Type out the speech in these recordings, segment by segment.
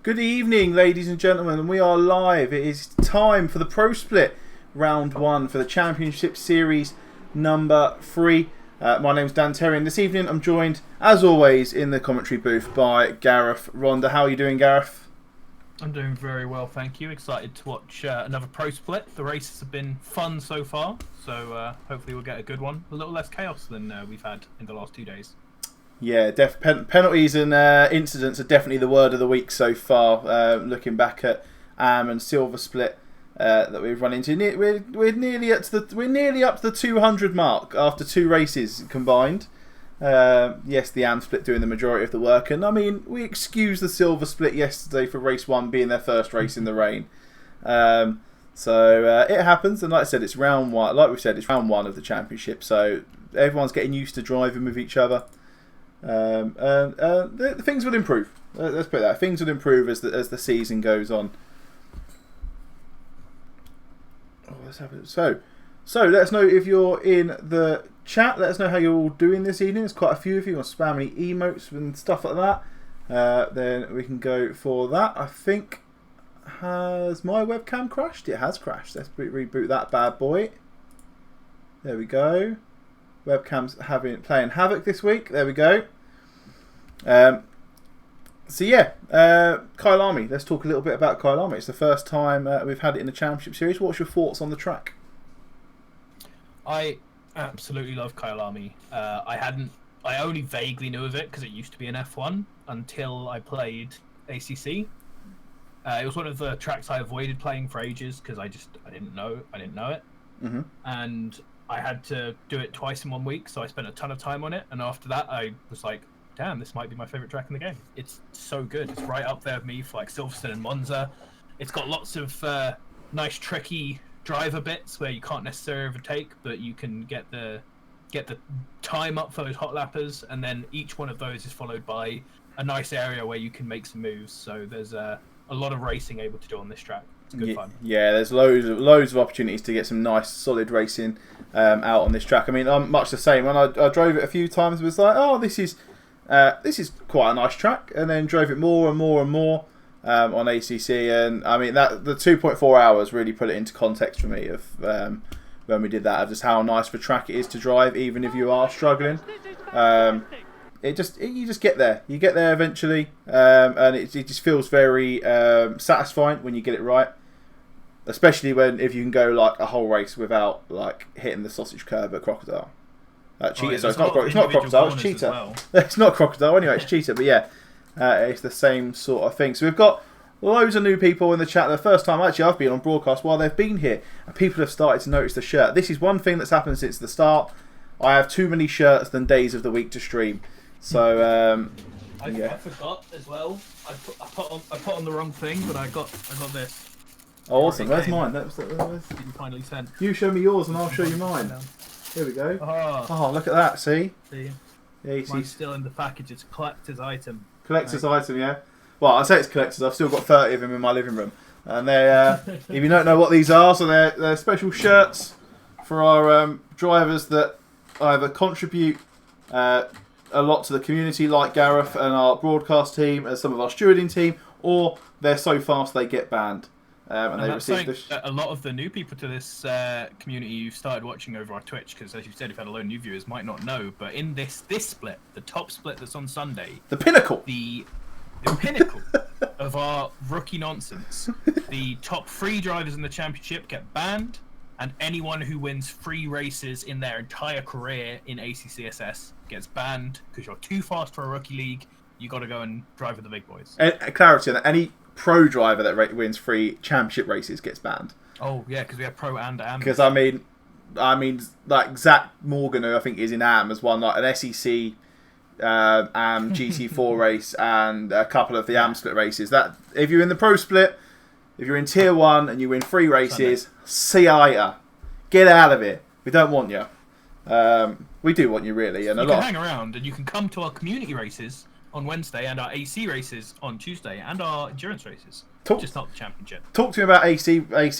Good evening, ladies and gentlemen. We are live. It is time for the Pro Split Round 1 for the Championship Series number 3. My name's Dan Terry, and this evening I'm joined, as always, in the commentary booth by Gareth Ronda. How are you doing, Gareth? I'm doing very well, thank you. Excited to watch another Pro Split. The races have been fun so far, so hopefully we'll get a good one. A little less chaos than we've had in the last 2 days. Yeah, penalties and incidents are definitely the word of the week so far. Looking back at and Silver Split that we've run into, we're nearly up to the 200 mark after 2 races combined. Yes, the AM Split doing the majority of the work, and I mean we excused the Silver Split yesterday for race 1 being their first race in the rain. So it happens, and like I said, it's round 1. Like we said, it's round 1 of the championship, so everyone's getting used to driving with each other. Things will improve. Let's put it that. Things will improve as the season goes on. Oh, what's happening? So let us know if you're in the chat. Let us know how you're all doing this evening. There's quite a few of you. Want to spam any emotes and stuff like that. Then we can go for that. I think, has my webcam crashed? It has crashed. Let's reboot that bad boy. There we go. Webcam's playing havoc this week. There we go. So yeah, Kyalami. Let's talk a little bit about Kyalami. It's the first time we've had it in the Championship Series. What's your thoughts on the track? I absolutely love Kyalami. I only vaguely knew of it because it used to be an F1 until I played ACC. It was one of the tracks I avoided playing for ages because I didn't know it. Mm-hmm. And I had to do it twice in 1 week, so I spent a ton of time on it. And after that, I was like, damn, this might be my favourite track in the game. It's so good. It's right up there with me for like Silverstone and Monza. It's got lots of nice, tricky driver bits where you can't necessarily overtake, but you can get the time up for those hot lappers. And then each one of those is followed by a nice area where you can make some moves. So there's a lot of racing able to do on this track. It's good fun. Yeah, there's loads of opportunities to get some nice, solid racing out on this track. I mean, I'm much the same. When I drove it a few times, it was like, oh, this is quite a nice track, and then drove it more and more and more on ACC, and I mean that the 2.4 hours really put it into context for me of when we did that, of just how nice of a track it is to drive, even if you are struggling. You just get there. You get there eventually, and it just feels very satisfying when you get it right. Especially if you can go like a whole race without like hitting the sausage curb at Crocodile. Cheetah. So it's not Crocodile. It's Cheetah. Well. It's not Crocodile anyway. It's Cheetah. But yeah, it's the same sort of thing. So we've got loads of new people in the chat. The first time actually I've been on broadcast while they've been here, and people have started to notice the shirt. This is one thing that's happened since the start. I have too many shirts than days of the week to stream. So I forgot as well. I put on the wrong thing, but I got this. Oh, awesome! Where's mine? You finally sent. You show me yours, and I'll show you mine. Here we go. Oh, look at that! See? Yeah, mine's still in the package. It's a collector's item. Collector's item, yeah. Well, I say it's collector's. I've still got 30 of them in my living room, and they. If you don't know what these are, so they're special shirts for our drivers that either contribute a lot to the community, like Gareth and our broadcast team, and some of our stewarding team, or they're so fast they get banned. And they receive a lot of the new people to this community you've started watching over our Twitch, because as you said, you've had a lot of new viewers, might not know, but in this split, the top split that's on Sunday, the pinnacle, the pinnacle of our rookie nonsense, the top 3 drivers in the championship get banned, and anyone who wins 3 races in their entire career in ACCSS gets banned because you're too fast for a rookie league. You got to go and drive with the big boys. And clarity on that: any pro driver that wins 3 championship races gets banned. Oh yeah, because we have pro and AM. Because I mean, like Zach Morgan, who I think is in AM, has won like an SEC AM GT4 race and a couple of the AM split races. That if you're in the pro split, if you're in tier 1 and you win 3 races, see ya later. Get out of it. We don't want you. We do want you really, and you can hang around, and you can come to our community races on Wednesday, and our AC races on Tuesday, and our endurance races. Just not the championship. Talk to me about AC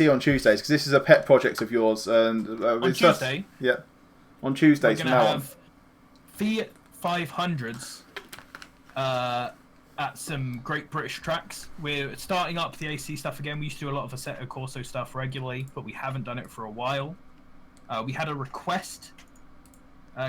on Tuesdays, because this is a pet project of yours. And on Tuesday? Yeah. On Tuesdays from now on. Fiat 500s at some great British tracks. We're starting up the AC stuff again. We used to do a lot of Assetto Corso stuff regularly, but we haven't done it for a while. We had a request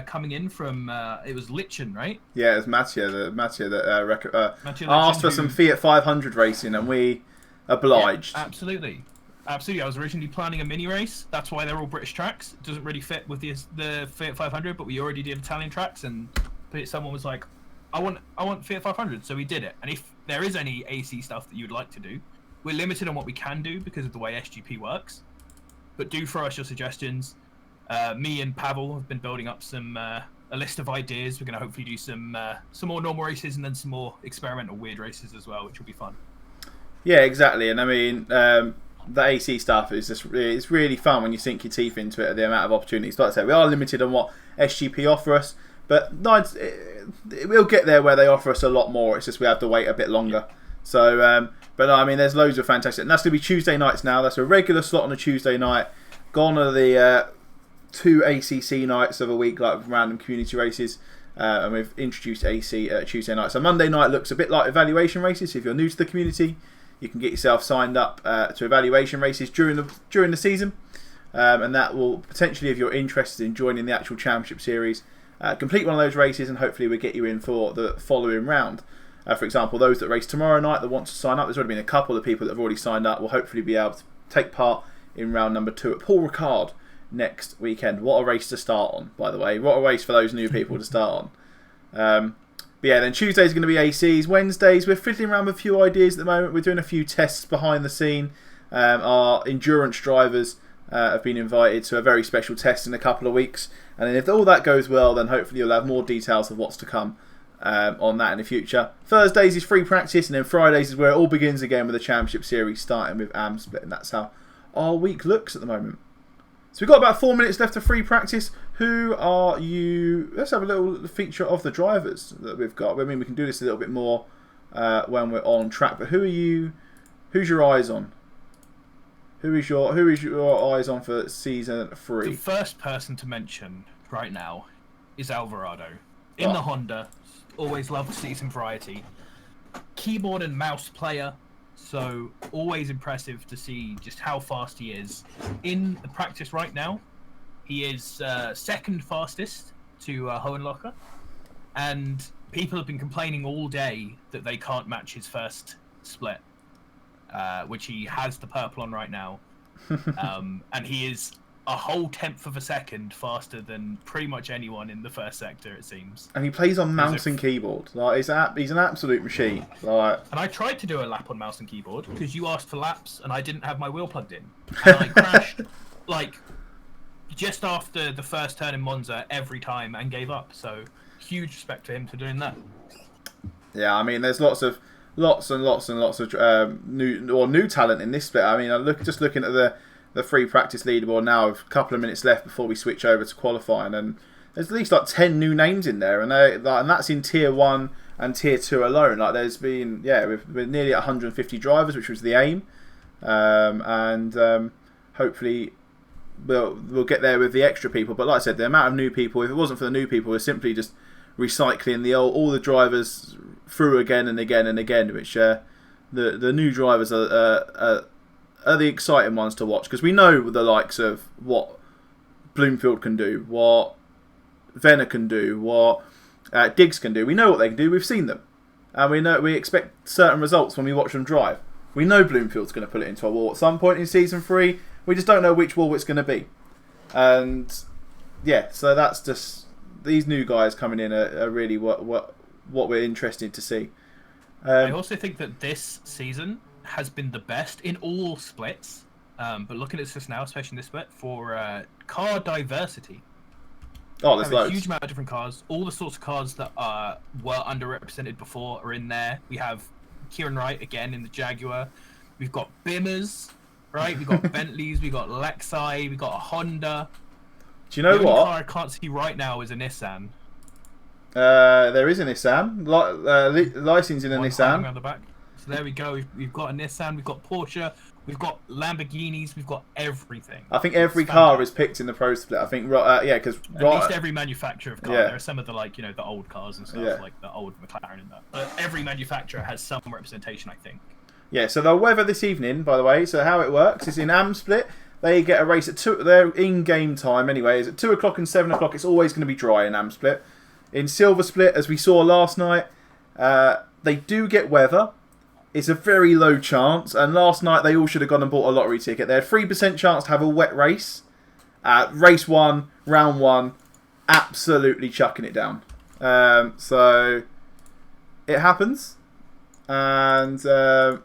coming in from it was Lichen, right? Yeah, it was Mattia that Mattia asked Lichen, for some Fiat 500 racing, and we obliged. Yeah, absolutely. I was originally planning a mini race. That's why they're all British tracks. It doesn't really fit with the Fiat 500, but we already did Italian tracks, and someone was like, I want Fiat 500, so we did it. And if there is any AC stuff that you'd like to do, we're limited on what we can do because of the way SGP works. But do throw us your suggestions. Me and Pavel have been building up a list of ideas. We're going to hopefully do some more normal races and then some more experimental weird races as well, which will be fun. Yeah, exactly. And I mean, the AC stuff is it's really fun when you sink your teeth into it. The amount of opportunities, like I said, we are limited on what SGP offer us, but we'll get there where they offer us a lot more. It's just we have to wait a bit longer. Yeah. So, but no, I mean, there's loads of fantastic, and that's going to be Tuesday nights now. That's a regular slot on a Tuesday night. Gone are the 2 ACC nights of a week, like random community races, and we've introduced AC Tuesday night. So Monday night looks a bit like evaluation races. So if you're new to the community, you can get yourself signed up to evaluation races during the season, and that will potentially, if you're interested in joining the actual championship series, complete one of those races, and hopefully we'll get you in for the following round. For example, those that race tomorrow night that want to sign up, there's already been a couple of people that have already signed up, will hopefully be able to take part in round number 2 at Paul Ricard next weekend. What a race to start on, by the way. What a race for those new people to start on. But yeah, then Tuesdays are going to be ACs. Wednesdays, we're fiddling around with a few ideas at the moment. We're doing a few tests behind the scene. Our endurance drivers have been invited to a very special test in a couple of weeks. And then if all that goes well, then hopefully you'll have more details of what's to come on that in the future. Thursdays is free practice, and then Fridays is where it all begins again with the championship series, starting with AM split. And that's how our week looks at the moment. So we've got about 4 minutes left of free practice. Who are you? Let's have a little feature of the drivers that we've got. I mean, we can do this a little bit more when we're on track. But who are you? Who's your eyes on? Who is your eyes on for season 3? The first person to mention right now is Alvarado. In the Honda, always love to see some variety. Keyboard and mouse player. So always impressive to see just how fast he is. In the practice right now, he is second fastest to Hohenlocher, and people have been complaining all day that they can't match his first split, which he has the purple on right now, and he is a whole tenth of a second faster than pretty much anyone in the first sector, it seems. And he plays on mouse and keyboard. Like he's an absolute machine. Like, and I tried to do a lap on mouse and keyboard because you asked for laps, and I didn't have my wheel plugged in. And I crashed like just after the first turn in Monza every time and gave up. So huge respect for him for doing that. Yeah, I mean, there's lots and lots of new talent in this split. I mean, just looking at the free practice leaderboard now, with a couple of minutes left before we switch over to qualifying, and there's at least like 10 new names in there, and that's in tier 1 and tier 2 alone. Like there's been, we're nearly at 150 drivers, which was the aim, and hopefully we'll get there with the extra people. But like I said, the amount of new people, if it wasn't for the new people, we're simply just recycling all the drivers through again and again and again, which the new drivers are the exciting ones to watch, because we know the likes of what Bloomfield can do, what Venner can do, what Diggs can do. We know what they can do. We've seen them, and we expect certain results when we watch them drive. We know Bloomfield's going to put it into a wall at some point in season 3. We just don't know which wall it's going to be, and yeah, so that's just these new guys coming in are really what we're interested to see. I also think that this season has been the best in all splits, but looking at this now, especially in this split, for car diversity. Oh, there's loads. A huge amount of different cars. All the sorts of cars that were underrepresented before are in there. We have Kieran Wright again in the Jaguar. We've got Bimmers, right? We've got Bentleys. We've got Lexi. We've got a Honda. Do you know the what? only car I can't see right now is a Nissan. There is a Nissan. Licensing in a Nissan. Around the back. So there we go. We've got a Nissan, we've got Porsche, we've got Lamborghinis, we've got everything. I think every car is picked in the Pro Split. I think, yeah, because at least every manufacturer of car. Yeah. There are some of the the old cars and stuff, like the old McLaren and that. But every manufacturer has some representation, I think. Yeah. So the weather this evening, by the way. So how it works is in Am Split, they get a race at 2. Their in-game time anyway is at 2 o'clock and 7 o'clock. It's always going to be dry in Am Split. In Silver Split, as we saw last night, they do get weather. It's a very low chance, and last night they all should have gone and bought a lottery ticket. They had 3% chance to have a wet race. Race 1, round 1, absolutely chucking it down. So it happens, and yeah,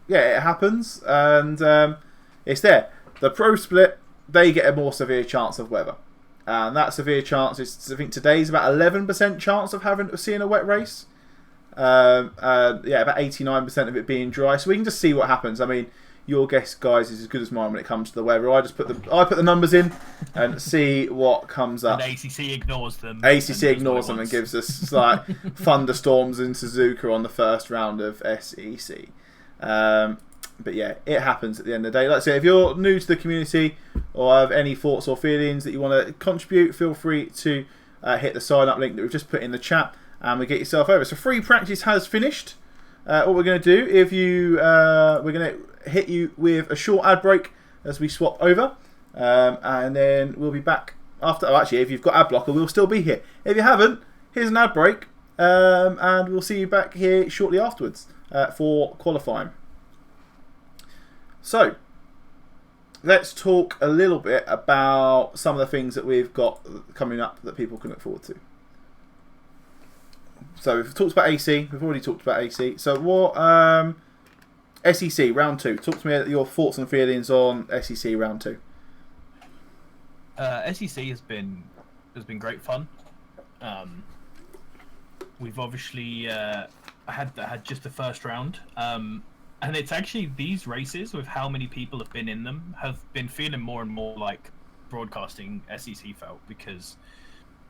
it happens, and it's there. The Pro Split, they get a more severe chance of weather, and that severe chance is, I think today's about 11% chance of seeing a wet race. Yeah, about 89% of it being dry. So we can just see what happens. I mean, your guess, guys, is as good as mine when it comes to the weather. I put the numbers in and see what comes up. And ACC ignores them. ACC ignores them and gives us like thunderstorms in Suzuka on the first round of SEC. But yeah, it happens at the end of the day. Like I say, if you're new to the community or have any thoughts or feelings that you want to contribute, feel free to hit the sign up link that we've just put in the chat. And we get yourself over. So free practice has finished. What we're going to do, we're going to hit you with a short ad break as we swap over, and then we'll be back after. Oh, actually, if you've got ad blocker, we'll still be here. If you haven't, here's an ad break, and we'll see you back here shortly afterwards for qualifying. So let's talk a little bit about some of the things that we've got coming up that people can look forward to. So we've talked about AC. We've already talked about AC. So what? SEC round 2. Talk to me your thoughts and feelings on SEC round 2. SEC has been great fun. We've obviously had just the first round, and it's actually these races with how many people have been in them have been feeling more and more like broadcasting SEC felt, because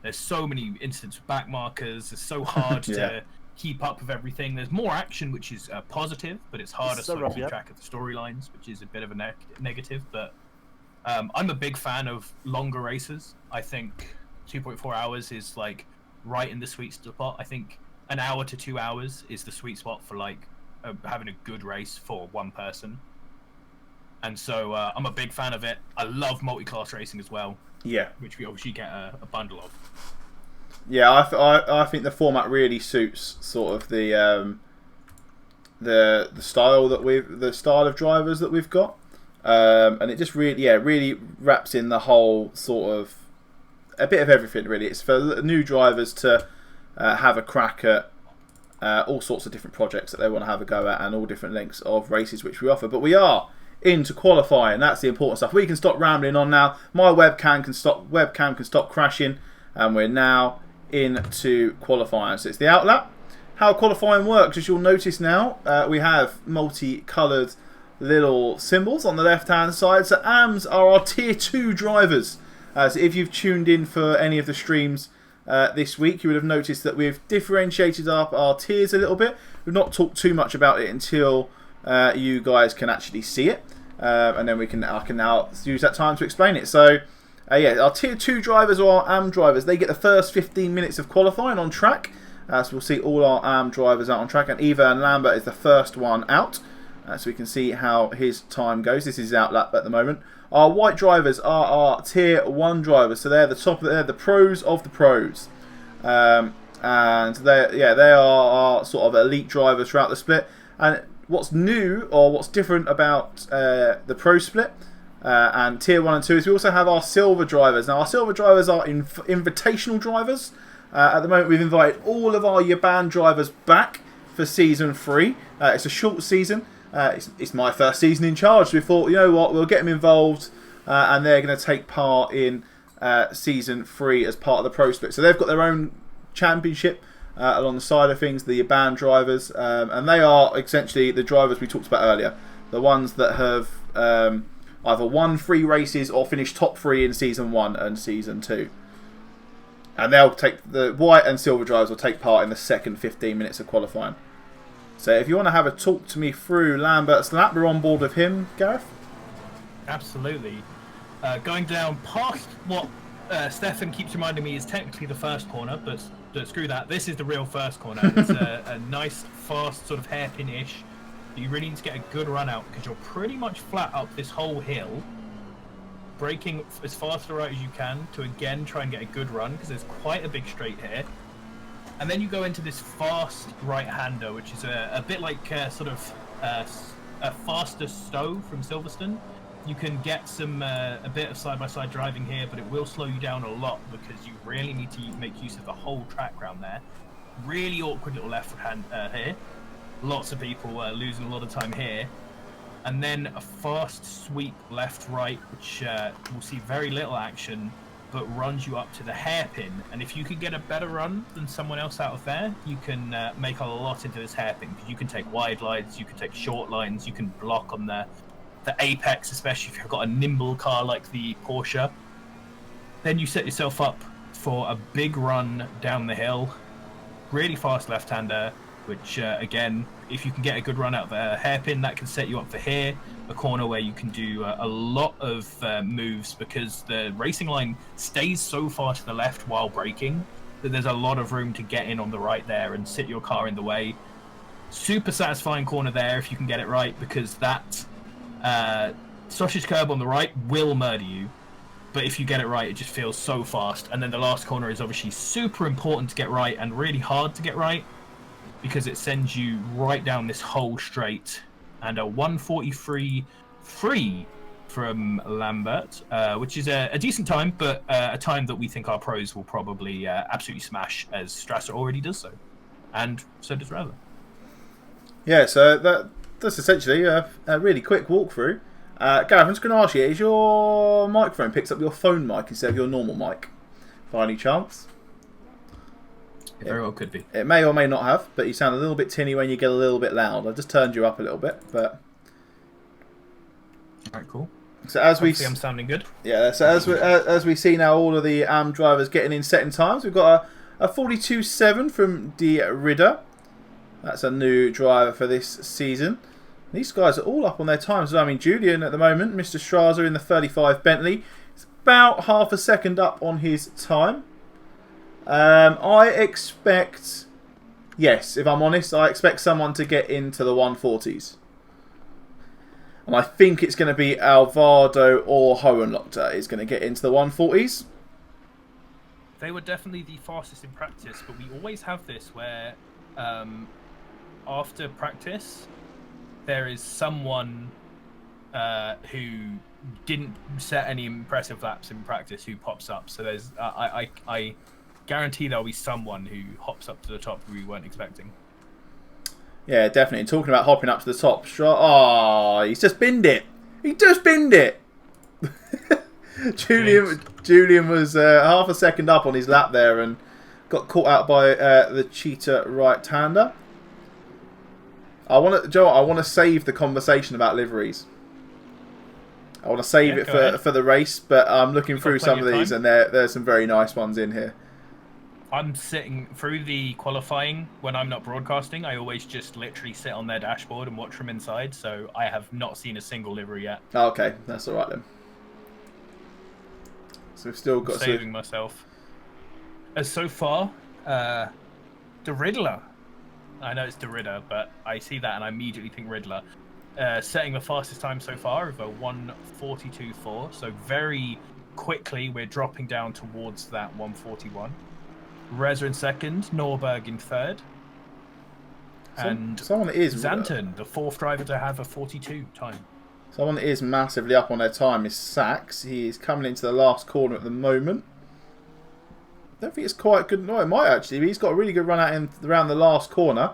there's so many incidents with back markers. It's so hard to keep up with everything. There's more action, which is positive, but it's harder to keep track of the storylines, which is a bit of a negative. But I'm a big fan of longer races. I think 2.4 hours is like right in the sweet spot. I think an hour to 2 hours is the sweet spot for like having a good race for one person. And so I'm a big fan of it. I love multi-class racing as well. Yeah, which we obviously get a bundle of. Yeah, I think the format really suits sort of the style of drivers that we've got, and it just really wraps in the whole sort of a bit of everything. Really, it's for new drivers to have a crack at all sorts of different projects that they want to have a go at, and all different lengths of races which we offer. But we are into qualifying. That's the important stuff. We can stop rambling on now. My webcam can stop crashing, and we're now into qualifying. So it's the outlap. How qualifying works, as you'll notice now, we have multi-coloured little symbols on the left-hand side. So AMs are our Tier 2 drivers. So if you've tuned in for any of the streams this week, you would have noticed that we've differentiated up our tiers a little bit. We've not talked too much about it until you guys can actually see it, and then I can now use that time to explain it. So yeah, our Tier 2 drivers or our AM drivers, they get the first 15 minutes of qualifying on track. So we'll see all our AM drivers out on track, and Eva and Lambert is the first one out. So we can see how his time goes. This is his outlap at the moment. Our white drivers are our Tier 1 drivers, so they're they're the pros of the pros. And they are our sort of elite drivers throughout the split. And what's new or what's different about the Pro Split and Tier 1 and 2 is we also have our silver drivers. Now our silver drivers are invitational drivers. At the moment we've invited all of our Yaban drivers back for Season 3. It's a short season. It's my first season in charge. So we thought, you know what, we'll get them involved and they're going to take part in Season 3 as part of the Pro Split. So they've got their own championship along the side of things, the Yaban drivers, and they are essentially the drivers we talked about earlier, the ones that have either won 3 races or finished top 3 in Season 1 and Season 2. And they'll take the white and silver drivers will take part in the second 15 minutes of qualifying. So if you want to have a talk to me through Lambert's lap, we're on board with him, Gareth. Absolutely. Going down past what Stefan keeps reminding me is technically the first corner, but screw that. This is the real first corner. It's a nice, fast, sort of hairpin-ish. You really need to get a good run out because you're pretty much flat up this whole hill, braking as fast to the right as you can to again try and get a good run because there's quite a big straight here. And then you go into this fast right-hander, which is a bit like sort of a faster Stowe from Silverstone. You can get some a bit of side-by-side driving here, but it will slow you down a lot because you really need to make use of the whole track around there. Really awkward little left hand here. Lots of people losing a lot of time here. And then a fast sweep left-right, which will see very little action, but runs you up to the hairpin. And if you can get a better run than someone else out of there, you can make a lot into this hairpin. Because you can take wide lines, you can take short lines, you can block on the apex, especially if you've got a nimble car like the Porsche. Then you set yourself up for a big run down the hill. Really fast left-hander, which again, if you can get a good run out the hairpin, that can set you up for here, a corner where you can do a lot of moves because the racing line stays so far to the left while braking that there's a lot of room to get in on the right there and sit your car in the way. Super satisfying corner there if you can get it right, because that sausage curb on the right will murder you. But if you get it right, it just feels so fast. And then the last corner is obviously super important to get right and really hard to get right, because it sends you right down this whole straight. And a 1:43 free from Lambert, which is a decent time, but a time that we think our pros will probably absolutely smash, as Strasser already does so. And so does Rather. Yeah, so that's essentially a really quick walkthrough. Gareth, I'm just going to ask you, is your microphone picks up your phone mic instead of your normal mic, by any chance? It very well could be. It may or may not have, but you sound a little bit tinny when you get a little bit loud. I've just turned you up a little bit, but... Alright, cool. So as Hopefully I'm sounding good. Yeah, so as we see now all of the AM drivers getting in setting times, we've got a 42.7 from De Ridder. That's a new driver for this season. These guys are all up on their times. I mean, Julian at the moment, Mr. Strasser in the 35 Bentley, is about half a second up on his time. I expect, yes, if I'm honest, I expect someone to get into the 140s. And I think it's going to be Alvaro or Hohenlochter is going to get into the 140s. They were definitely the fastest in practice, but we always have this where after practice, there is someone who didn't set any impressive laps in practice who pops up. So there's, I guarantee there'll be someone who hops up to the top who we weren't expecting. Yeah, definitely. And talking about hopping up to the top, oh, he's just binned it. He just binned it. Julian was half a second up on his lap there and got caught out by the cheetah right-hander. I want to save the conversation about liveries. I want to save it for the race, but I'm looking through some of these, and there's some very nice ones in here. I'm sitting through the qualifying when I'm not broadcasting. I always just literally sit on their dashboard and watch from inside, so I have not seen a single livery yet. Oh, okay, that's all right then. So we've still got saving myself. As so far, the Riddler. I know it's the Ridder, but I see that and I immediately think Riddler. Setting the fastest time so far of a 1:42.4. So very quickly we're dropping down towards that 1:41. Reza in second, Norberg in third. And someone is Zanton, the fourth driver to have a 42 time. Someone that is massively up on their time is Sachs. He is coming into the last corner at the moment. I don't think it's quite good. No, it might actually be. He's got a really good run out around the last corner.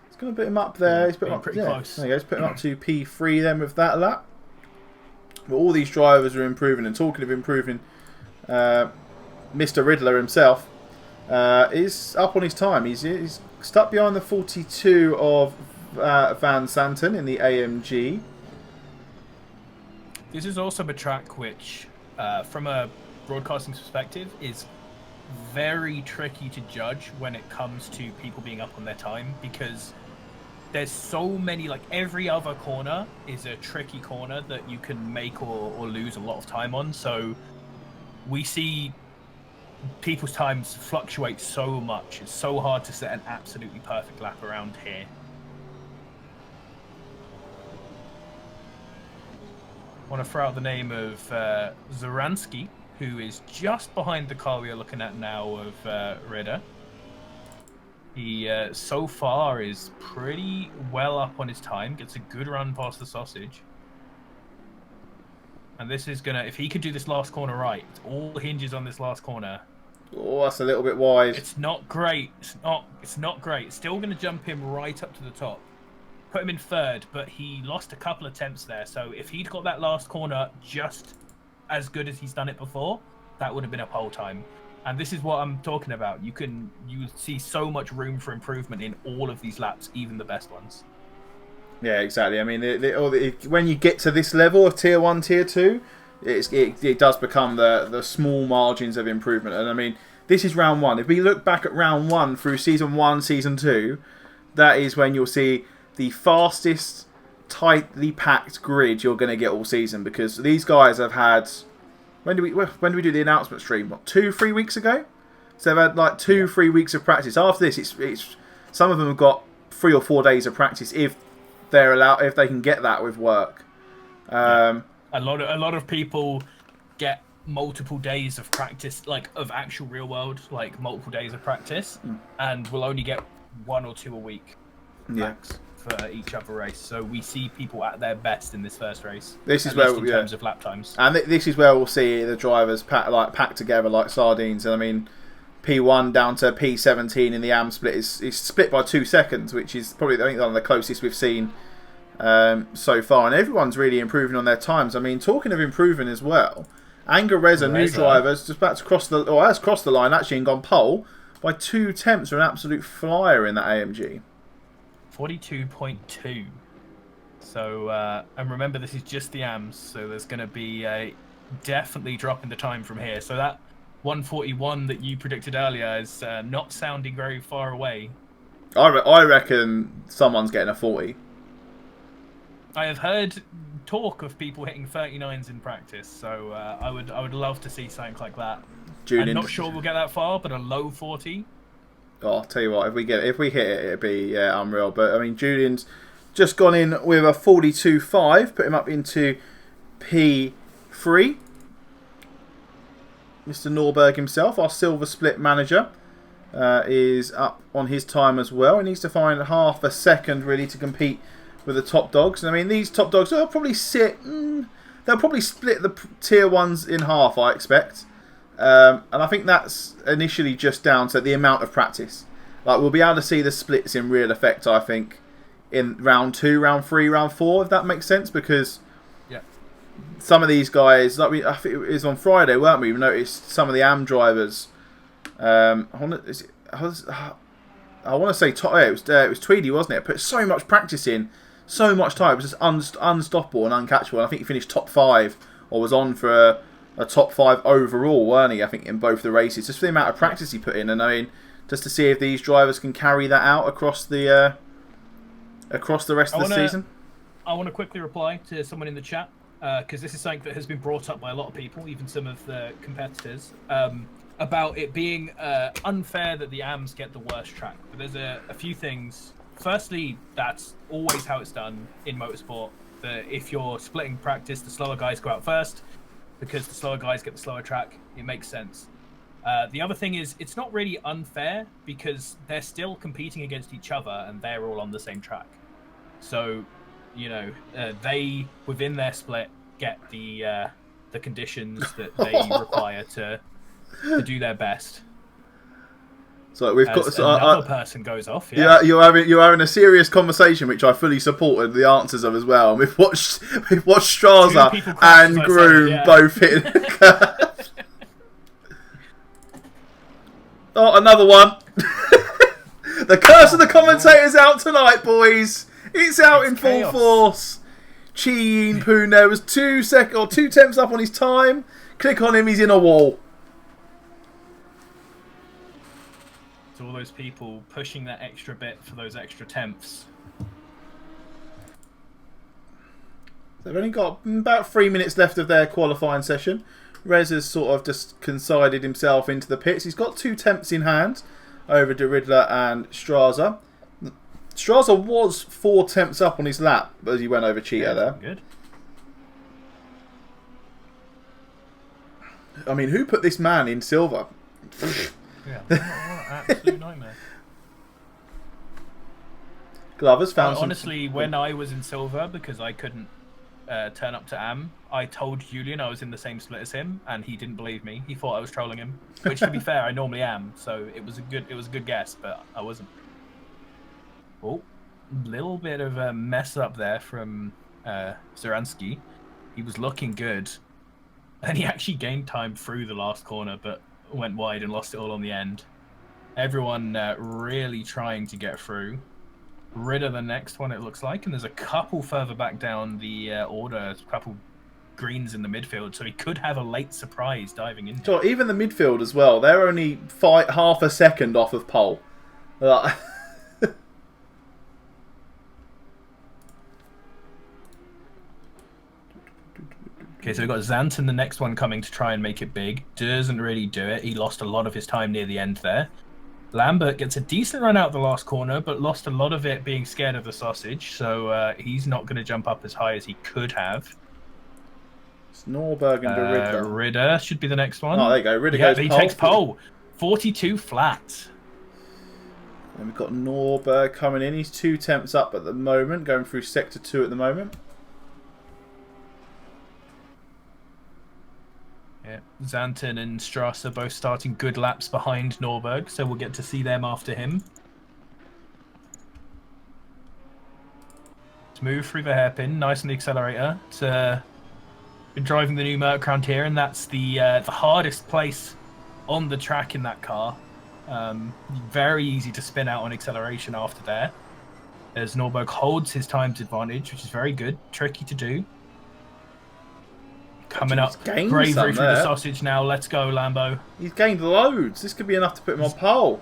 He's going to put him up there. He's put him up pretty close. There you go. He's putting him up to P3 then with that lap. But all these drivers are improving. And talking of improving, Mr. Riddler himself is up on his time. He's stuck behind the 42 of Van Santen in the AMG. This is also a track which, from a broadcasting perspective, is very tricky to judge when it comes to people being up on their time, because there's so many, like every other corner is a tricky corner that you can make or lose a lot of time on. So we see people's times fluctuate so much. It's so hard to set an absolutely perfect lap around here. I want to throw out the name of Zoransky, who is just behind the car we are looking at now of Ritter. He, so far, is pretty well up on his time. Gets a good run past the sausage. And this is going to... If he can do this last corner right, it all hinges on this last corner. Oh, that's a little bit wide. It's not great. It's not great. It's still going to jump him right up to the top. Put him in third, but he lost a couple attempts there. So if he'd got that last corner just as good as he's done it before, that would have been a pole time. And this is what I'm talking about. You see so much room for improvement in all of these laps, even the best ones. Yeah, exactly. I mean, when you get to this level of Tier 1, Tier 2, it does become the small margins of improvement. And I mean, this is round 1. If we look back at round 1 through Season 1, Season 2, that is when you'll see the fastest, tightly packed grid you're going to get all season. Because these guys have had... When do we do the announcement stream? What, 2-3 weeks ago? So they've had like 2-3 weeks of practice. After this, it's some of them have got 3 or 4 days of practice if they're allowed, if they can get that with work. A lot of people get multiple days of practice, like of actual real world, like multiple days of practice, and will only get 1 or 2 a week max for each other race. So we see people at their best in this first race. This is where, in terms of lap times, and this is where we'll see the drivers packed together like sardines. And I mean, P1 down to P17 in the AM split is split by 2 seconds, which is probably, I think, one of the closest we've seen so far. And everyone's really improving on their times. I mean, talking of improving as well, Angareza, new drivers, just about to cross has crossed the line actually and gone pole by 2 tenths for an absolute flyer in that AMG. 42.2. So, and remember, this is just the AMs, so there's going to be a definitely drop in the time from here. So that 141 that you predicted earlier is not sounding very far away. I reckon someone's getting a 40. I have heard talk of people hitting 39s in practice, so I would love to see something like that. I'm not sure we'll get that far, but a low 40. Oh, I'll tell you what, if we hit it, it'd be unreal. But I mean, Julian's just gone in with a 42.5, put him up into P3. Mr. Norberg himself, our silver split manager, is up on his time as well. He needs to find half a second really to compete with the top dogs. And I mean, these top dogs will probably they'll probably split the tier 1s in half, I expect. And I think that's initially just down to the amount of practice. Like, we'll be able to see the splits in real effect, I think, in round 2, round 3, round 4, if that makes sense. Because some of these guys, like I think it was on Friday, weren't we? We noticed some of the AM drivers. I want to say it was Tweedy, wasn't it? Put so much practice in, so much time. It was just unstoppable and uncatchable. And I think he finished top 5 or was on for a top 5 overall, weren't he? I think in both the races, just for the amount of practice he put in. And I mean, just to see if these drivers can carry that out across the rest of the season. I want to quickly reply to someone in the chat because this is something that has been brought up by a lot of people, even some of the competitors, about it being unfair that the AMs get the worst track. But there's a few things. Firstly, that's always how it's done in motorsport. That if you're splitting practice, the slower guys go out first because the slower guys get the slower track. It makes sense. The other thing is, it's not really unfair because they're still competing against each other and they're all on the same track. So, you know, they, within their split, get the conditions that they require to do their best. So we've got another person goes off. Yeah, you're having a serious conversation, which I fully supported the answers of as well. And we've watched Straza and Groom both hitting the curve. Oh, another one. The curse of the commentator's out tonight, boys. It's out in full force. Chi Poon there was 2 tenths up on his time. Click on him, he's in a wall. To all those people pushing that extra bit for those extra tenths. They've only got about 3 minutes left of their qualifying session. Rez has sort of just consigned himself into the pits. He's got 2 temps in hand over De Riddler and Straza. Straza was 4 temps up on his lap as he went over Cheetah there. Good. I mean, who put this man in silver? Yeah, what an absolute nightmare. Glovers found honestly, when I was in silver, because I couldn't turn up to AM, I told Julian I was in the same split as him, and he didn't believe me. He thought I was trolling him, which, to be fair, I normally am. So it was a good guess, but I wasn't. Oh, little bit of a mess up there from Zaransky. He was looking good, and he actually gained time through the last corner, but went wide and lost it all on the end. Everyone really trying to get through. Rid of the next one, it looks like, and there's a couple further back down the order, a couple greens in the midfield, so he could have a late surprise diving in. So even the midfield as well, they're only half a second off of pole. Okay, so we've got Xanten, the next one, coming to try and make it big. Doesn't really do it. He lost a lot of his time near the end there. Lambert gets a decent run out the last corner, but lost a lot of it being scared of the sausage, so he's not going to jump up as high as he could have. It's Norberg and Riddler. Ritter should be the next one. Oh, there you go. Ritter goes he pole. takes pole. 42 flat. And we've got Norberg coming in. He's 2 temps up at the moment, going through sector 2 at the moment. Yeah, Xanten and Strasser both starting good laps behind Norberg, so we'll get to see them after him. Smooth through the hairpin, nice on the accelerator. It's been driving the new Merc around here, and that's the hardest place on the track in that car. Very easy to spin out on acceleration after there. As Norberg holds his times advantage, which is very good, tricky to do. Coming up, bravery through the sausage now. Let's go, Lambo. He's gained loads. This could be enough to put him on pole.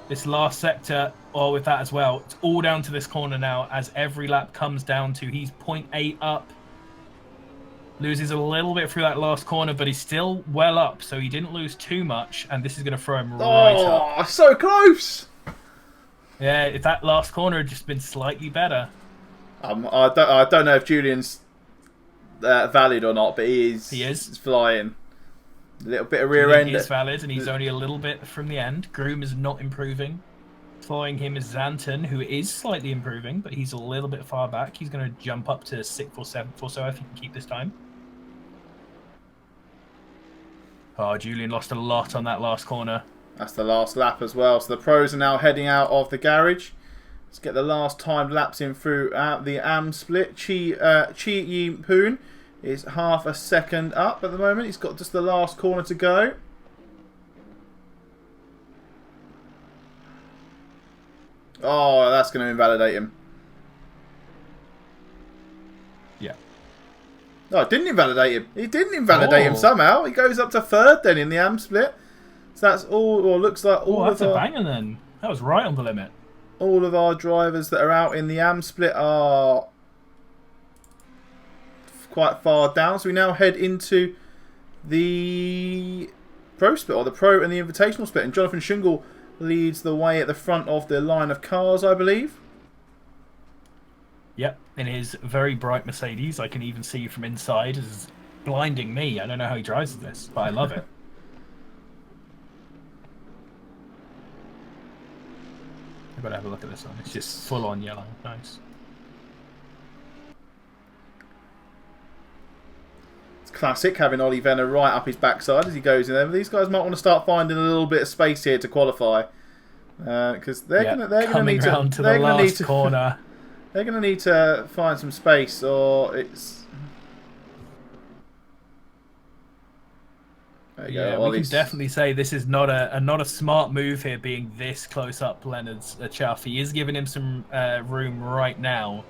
This last sector, or with that as well, it's all down to this corner now as every lap comes down to. He's 0.8 up. Loses a little bit through that last corner, but he's still well up, so he didn't lose too much, and this is going to throw him right up. Oh, so close! Yeah, if that last corner had just been slightly better. I don't know if Julian's valid or not, but he is flying. A little bit of rear end. He is valid, and he's only a little bit from the end. Groom is not improving. Following him is Xanten, who is slightly improving, but he's a little bit far back. He's going to jump up to 6th or 7th or so if he can keep this time. Oh, Julian lost a lot on that last corner. That's the last lap as well. So the pros are now heading out of the garage. Let's get the last timed laps in through the AM split. Chi Yi Poon is half a second up at the moment. He's got just the last corner to go. Oh, that's going to invalidate him. Yeah. No, it didn't invalidate him. It didn't invalidate him somehow. He goes up to 3rd then in the AM split. So that's all, or looks like all that's a banger then. That was right on the limit. All of our drivers that are out in the AM split are quite far down. So we now head into the pro split, or the pro and the invitational split. And Jonathan Shingle leads the way at the front of the line of cars, I believe. Yep, in his very bright Mercedes. I can even see from inside. It's blinding me. I don't know how he drives this, but I love it. I've got to have a look at this one. It's just full on yellow. Nice. It's classic having Ollie Venner right up his backside as he goes in there. But these guys might want to start finding a little bit of space here to qualify, because they're going to need to. They're going to need to corner. They're going to need to find some space, or it's. There you go. We can definitely say this is not a smart move here, being this close up Leonard's chuff. He is giving him some room right now.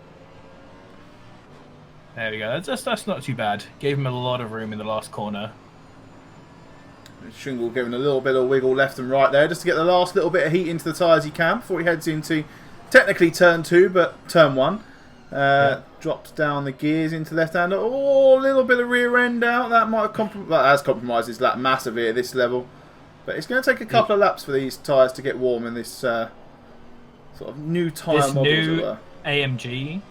There we go. That's not too bad. Gave him a lot of room in the last corner. Shingle giving a little bit of wiggle left and right there, just to get the last little bit of heat into the tyres he can before he heads into technically turn 2, but turn 1. Drops down the gears into left-hander. Oh, a little bit of rear end out. That might have has compromised his lap massively at this level. But it's going to take a couple of laps for these tyres to get warm in this sort of new tyre model. This new AMG,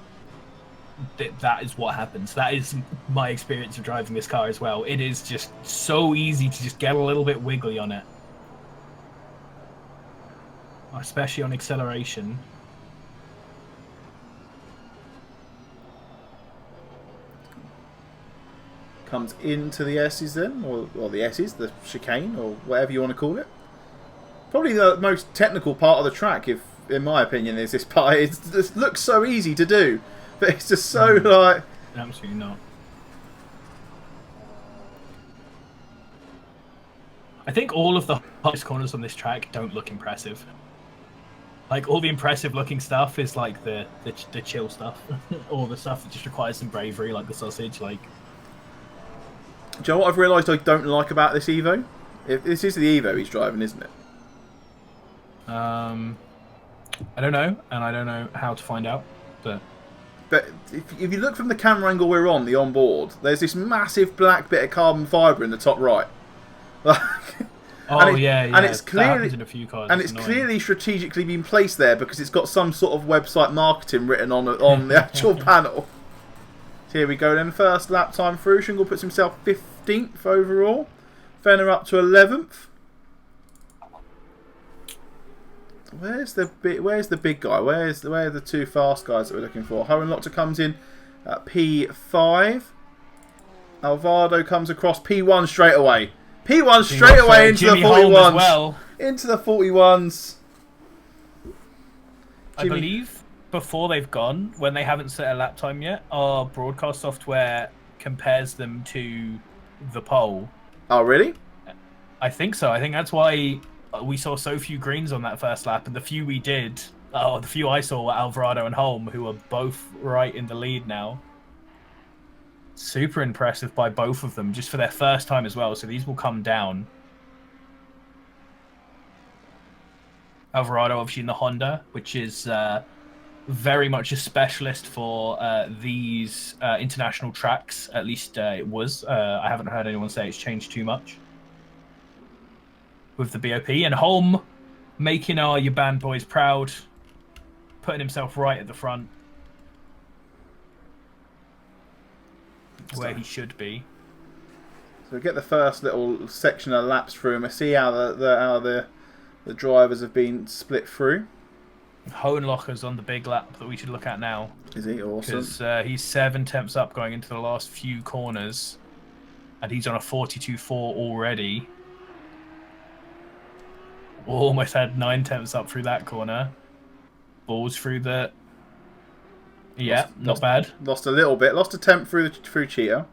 that is what happens. That is my experience of driving this car as well. It is just so easy to just get a little bit wiggly on it. Especially on acceleration. Comes into the S's then, or the S's, the chicane, or whatever you want to call it. Probably the most technical part of the track, if in my opinion, is this part. It looks so easy to do, but it's just so like... Absolutely not. I think all of the hardest corners on this track don't look impressive. Like, all the impressive looking stuff is like the chill stuff. All the stuff that just requires some bravery, like the sausage, like... Do you know what I've realised I don't like about this Evo? This is the Evo he's driving, isn't it? I don't know, and I don't know how to find out, but if you look from the camera angle we're on, the onboard, there's this massive black bit of carbon fibre in the top right. Yeah. And it's clearly in a few cars. And it's clearly strategically been placed there because it's got some sort of website marketing written on the actual panel. So here we go then. First lap time through. Shingle puts himself 15th overall. Fenner up to 11th. Where's the big guy? Where are the two fast guys that we're looking for? Hohenlochter comes in at P5. Alvarado comes across P1 straight away. P1 straight away into the 41s. Well. Into the 41s. I believe before they've gone, when they haven't set a lap time yet, our broadcast software compares them to the pole. Oh, really? I think so. I think that's why we saw so few greens on that first lap, and the few we did, the few I saw were Alvarado and Holm, who are both right in the lead now. Super impressive by both of them, just for their first time as well, so these will come down. Alvarado obviously in the Honda, which is very much a specialist for these international tracks. At least it was. I haven't heard anyone say it's changed too much with the BOP. And Holm making your band boys proud, putting himself right at the front, where he should be. So we get the first little section of laps through and we see how the drivers have been split through. Hohenlocher's on the big lap that we should look at now. Is he? Awesome. Because he's 7 tenths up going into the last few corners. And he's on a 42.4 already. Almost had 9 tenths up through that corner. Balls through the... Yeah, not bad. Lost a little bit. Lost a tenth through Cheetah.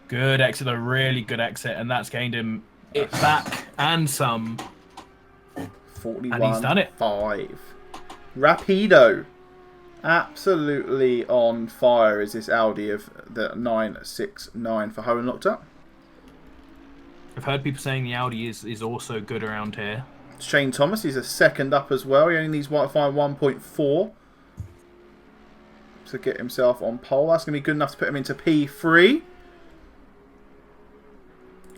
Good exit, a really good exit. And that's gained him it back and some... 41, and he's done it. 5. Rapido. Absolutely on fire is this Audi of the 969 for Hohenlochter. I've heard people saying the Audi is also good around here. Shane Thomas, he's a second up as well. He only needs to find 1.4 to get himself on pole. That's going to be good enough to put him into P3.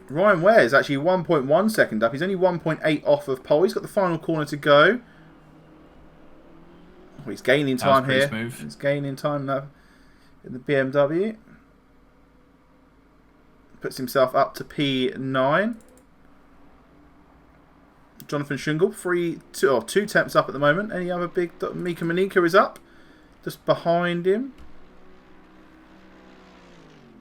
Ryan Ware is actually 1.1 second up. He's only 1.8 off of pole. He's got the final corner to go. Oh, he's gaining time here. Smooth. He's gaining time now in the BMW. Puts himself up to P9. Jonathan Shingle, 2 temps up at the moment. Any other big... Mika Manika is up. Just behind him.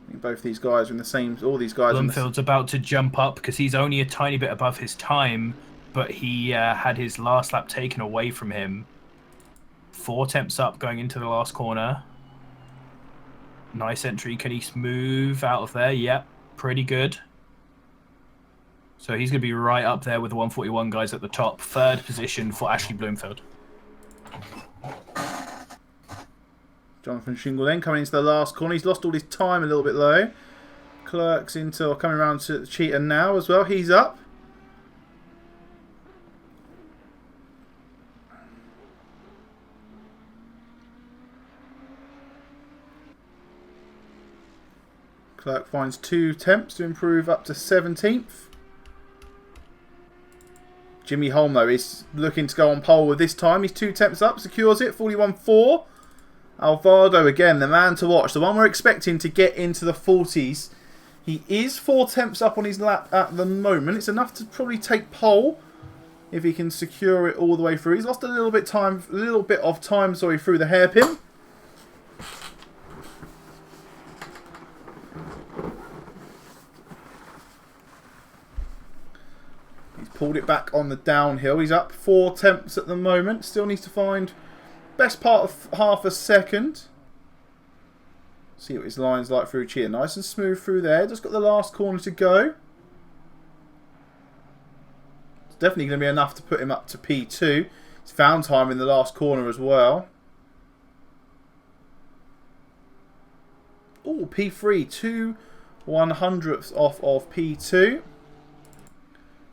I think both these guys are in the same... All these guys... Bloomfield's about to jump up because he's only a tiny bit above his time, but he had his last lap taken away from him. 4 temps up going into the last corner. Nice entry. Can he move out of there? Yep. Pretty good. So he's going to be right up there with the 141 guys at the top. 3rd position for Ashley Bloomfield. Jonathan Shingle then coming into the last corner. He's lost all his time a little bit though. Clerk's coming around to Cheetah now as well. He's up. Clerk finds 2 temps to improve up to 17th. Jimmy Holm, though, is looking to go on pole with this time. He's 2 temps up, secures it, 41.4. Alvaro, again, the man to watch. The one we're expecting to get into the 40s. He is 4 temps up on his lap at the moment. It's enough to probably take pole if he can secure it all the way through. He's lost a little bit of time through the hairpin. He's pulled it back on the downhill. He's up 4 temps at the moment. Still needs to find best part of half a second. See what his line's like through here. Nice and smooth through there. Just got the last corner to go. It's definitely going to be enough to put him up to P2. He's found time in the last corner as well. Oh, P3. 2/100ths off of P2.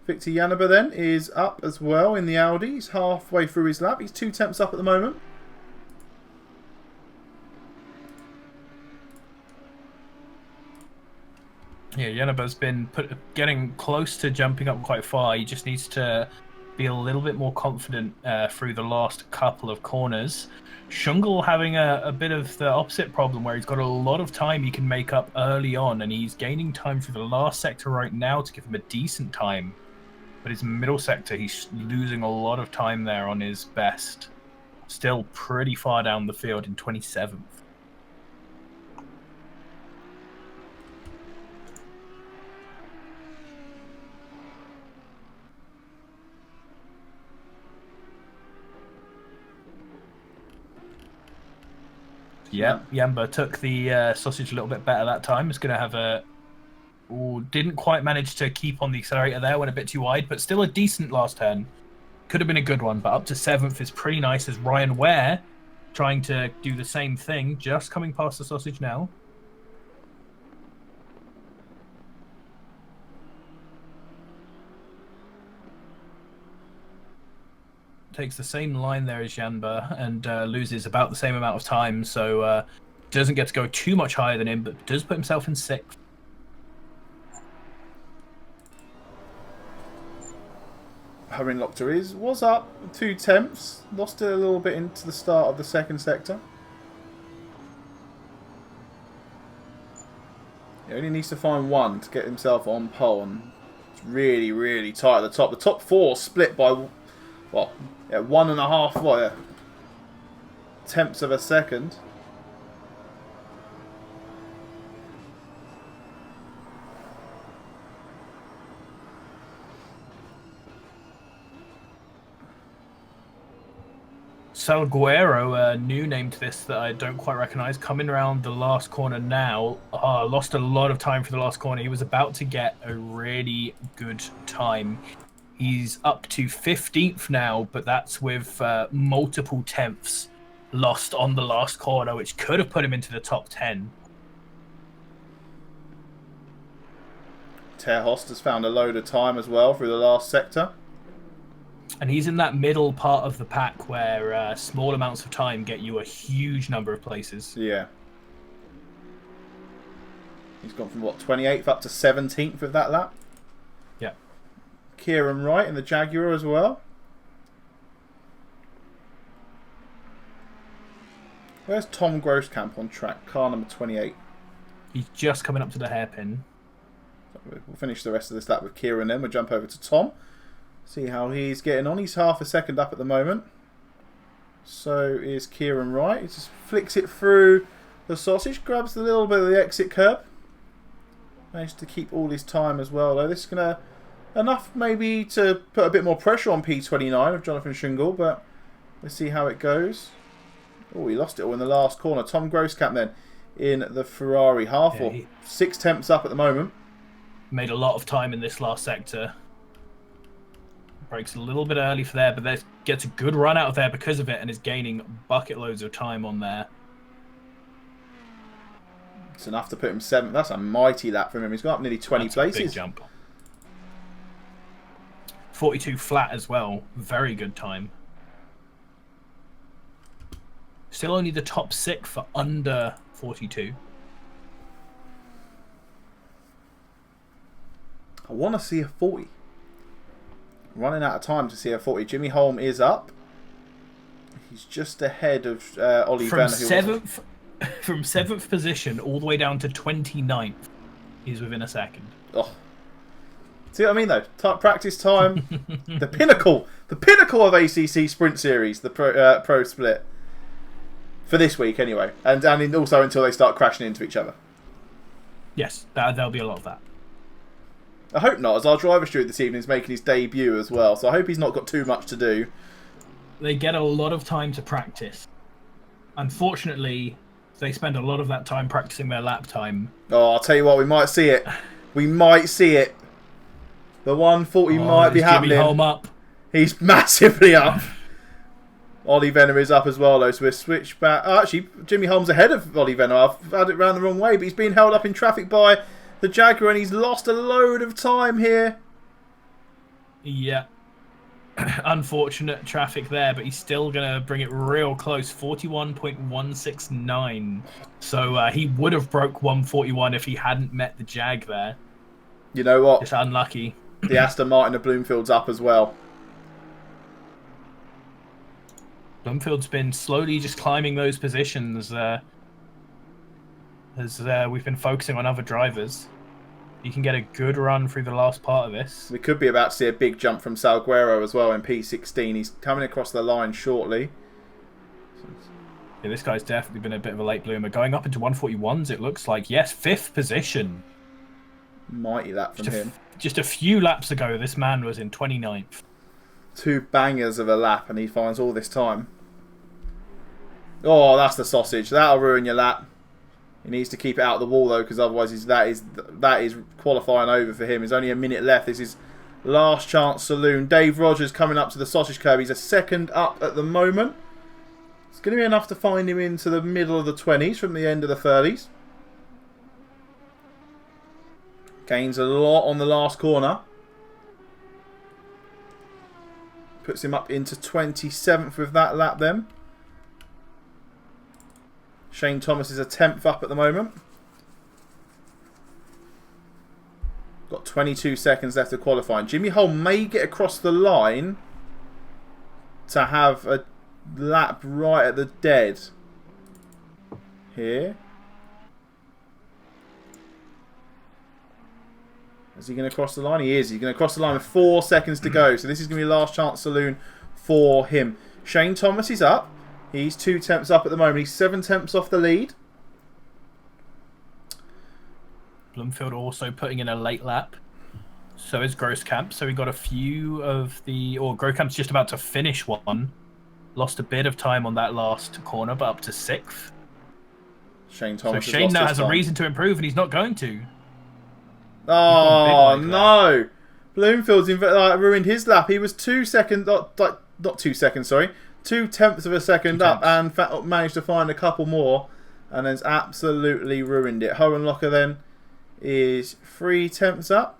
Victor Yanaba then is up as well in the Audi. He's halfway through his lap. He's 2 temps up at the moment. Yeah, Yanaba's been getting close to jumping up quite far. He just needs to be a little bit more confident through the last couple of corners. Shungle having a bit of the opposite problem where he's got a lot of time he can make up early on, and he's gaining time through the last sector right now to give him a decent time. But his middle sector, he's losing a lot of time there on his best. Still pretty far down the field in 27th. Yeah, Yamba took the sausage a little bit better that time. It's going to have a... Ooh, didn't quite manage to keep on the accelerator there, went a bit too wide, but still a decent last turn. Could have been a good one, but up to 7th is pretty nice as Ryan Ware trying to do the same thing, just coming past the sausage now. Takes the same line there as Janba and loses about the same amount of time, so doesn't get to go too much higher than him, but does put himself in 6th. Harin Lochter was up 2 temps, lost it a little bit into the start of the second sector. He only needs to find 1 to get himself on pole, and it's really, really tight at the top. The top 4 split by, well, yeah, 1.5 tenths of a second. Salguero, a new name to this that I don't quite recognise, coming around the last corner now. Lost a lot of time for the last corner. He was about to get a really good time. He's up to 15th now, but that's with multiple tenths lost on the last corner, which could have put him into the top 10. Terhost has found a load of time as well through the last sector. And he's in that middle part of the pack where small amounts of time get you a huge number of places. Yeah. He's gone from, what, 28th up to 17th with that lap? Yeah. Kieran Wright in the Jaguar as well. Where's Tom Grosscamp on track? Car number 28. He's just coming up to the hairpin. We'll finish the rest of this lap with Kieran then. We'll jump over to Tom. See how he's getting on. He's half a second up at the moment. So is Kieran Wright. He just flicks it through the sausage. Grabs a little bit of the exit curb. Managed to keep all his time as well, though. This is going to... enough maybe to put a bit more pressure on P29 of Jonathan Shingle, but let's see how it goes. Oh, he lost it all in the last corner. Tom Grosscamp then in the Ferrari. Half or 6 tenths up at the moment. Made a lot of time in this last sector. Breaks a little bit early for there, but gets a good run out of there because of it and is gaining bucket loads of time on there. It's enough to put him 7th. That's a mighty lap from him. He's got up nearly 20 places. Big jump. 42 flat as well. Very good time. Still only the top 6 for under 42. I want to see a 40. Running out of time to see a 40. Jimmy Holm is up. He's just ahead of Ollie Venner. From 7th position all the way down to 29th. He's within a second. Oh. See what I mean, though? Practice time. the pinnacle of ACC Sprint Series, the pro split. For this week, anyway. And also until they start crashing into each other. Yes, there'll be a lot of that. I hope not, as our driver steward this evening is making his debut as well. So I hope he's not got too much to do. They get a lot of time to practice. Unfortunately, they spend a lot of that time practicing their lap time. Oh, I'll tell you what, we might see it. We might see it. The 140 might be happening. Jimmy Holm up. He's massively up. Ollie Venner is up as well, though, so we'll switch back. Oh, actually, Jimmy Holm's ahead of Ollie Venner. I've had it round the wrong way, but he's being held up in traffic by the Jaguar, and he's lost a load of time here. Yeah. Unfortunate traffic there, but he's still going to bring it real close. 41.169. So he would have broke 141 if he hadn't met the Jag there. You know what? It's unlucky. The Aston Martin of Bloomfield's up as well. Bloomfield's been slowly just climbing those positions as we've been focusing on other drivers. You can get a good run through the last part of this. We could be about to see a big jump from Salguero as well in P16. He's coming across the line shortly. Yeah, this guy's definitely been a bit of a late bloomer. Going up into 141s, it looks like. Yes, 5th position. Mighty lap from him. Just a few laps ago, this man was in 29th. 2 bangers of a lap, and he finds all this time. Oh, that's the sausage. That'll ruin your lap. He needs to keep it out of the wall, though, because otherwise that is qualifying over for him. There's only a minute left. This is last chance saloon. Dave Rogers coming up to the sausage curb. He's a second up at the moment. It's going to be enough to find him into the middle of the 20s from the end of the 30s. Gains a lot on the last corner. Puts him up into 27th with that lap then. Shane Thomas is a 10th up at the moment. Got 22 seconds left of qualifying. Jimmy Holm may get across the line to have a lap right at the dead here. Is he going to cross the line? He is. He's going to cross the line with 4 seconds to go. So this is going to be last chance saloon for him. Shane Thomas is up. He's 2 tenths up at the moment. He's 7 tenths off the lead. Bloomfield also putting in a late lap. So is Grosskamp. So we got a few of the... Or Grosscamp's just about to finish one. Lost a bit of time on that last corner, but up to 6th. Shane Thomas so Shane now has a reason to improve, and he's not going to. Oh, no. Bloomfield's ruined his lap. He was 2 seconds... Not 2 seconds, sorry. 2 tenths of a second up and managed to find a couple more, and has absolutely ruined it. Hohenlocker then is 3 tenths up.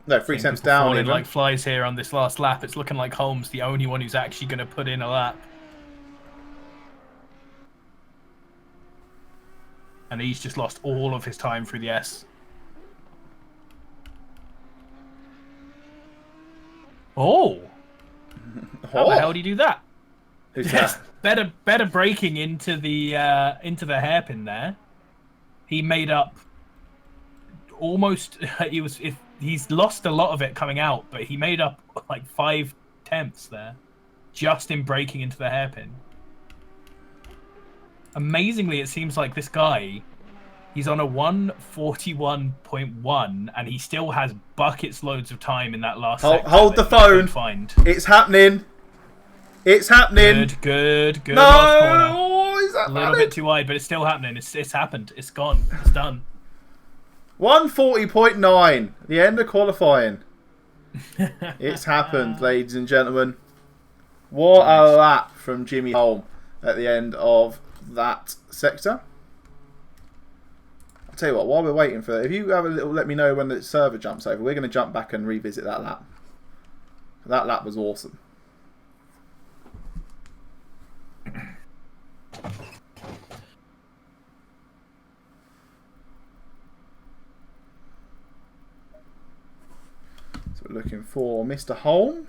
No, 3 tenths down. Falling like flies here on this last lap. It's looking like Holmes the only one who's actually going to put in a lap. And he's just lost all of his time through the S. Oh! How the hell do you do that? Who's that? Better braking into the hairpin there. He made up almost. He's lost a lot of it coming out, but he made up like 5 tenths there, just in braking into the hairpin. Amazingly, it seems like this guy, he's on a 141.1, and he still has buckets loads of time in that last. Hold the phone. It's happening. It's happening. Good. No, last corner. Is that a little bit too wide, but it's still happening. It's happened. It's gone. It's done. 140.9. The end of qualifying. It's happened, ladies and gentlemen. What a lap from Jimmy Holm at the end of that sector. I'll tell you what, while we're waiting for it, if you have a little, let me know when the server jumps over. We're going to jump back and revisit that lap. That lap was awesome. looking for Mr. Holm.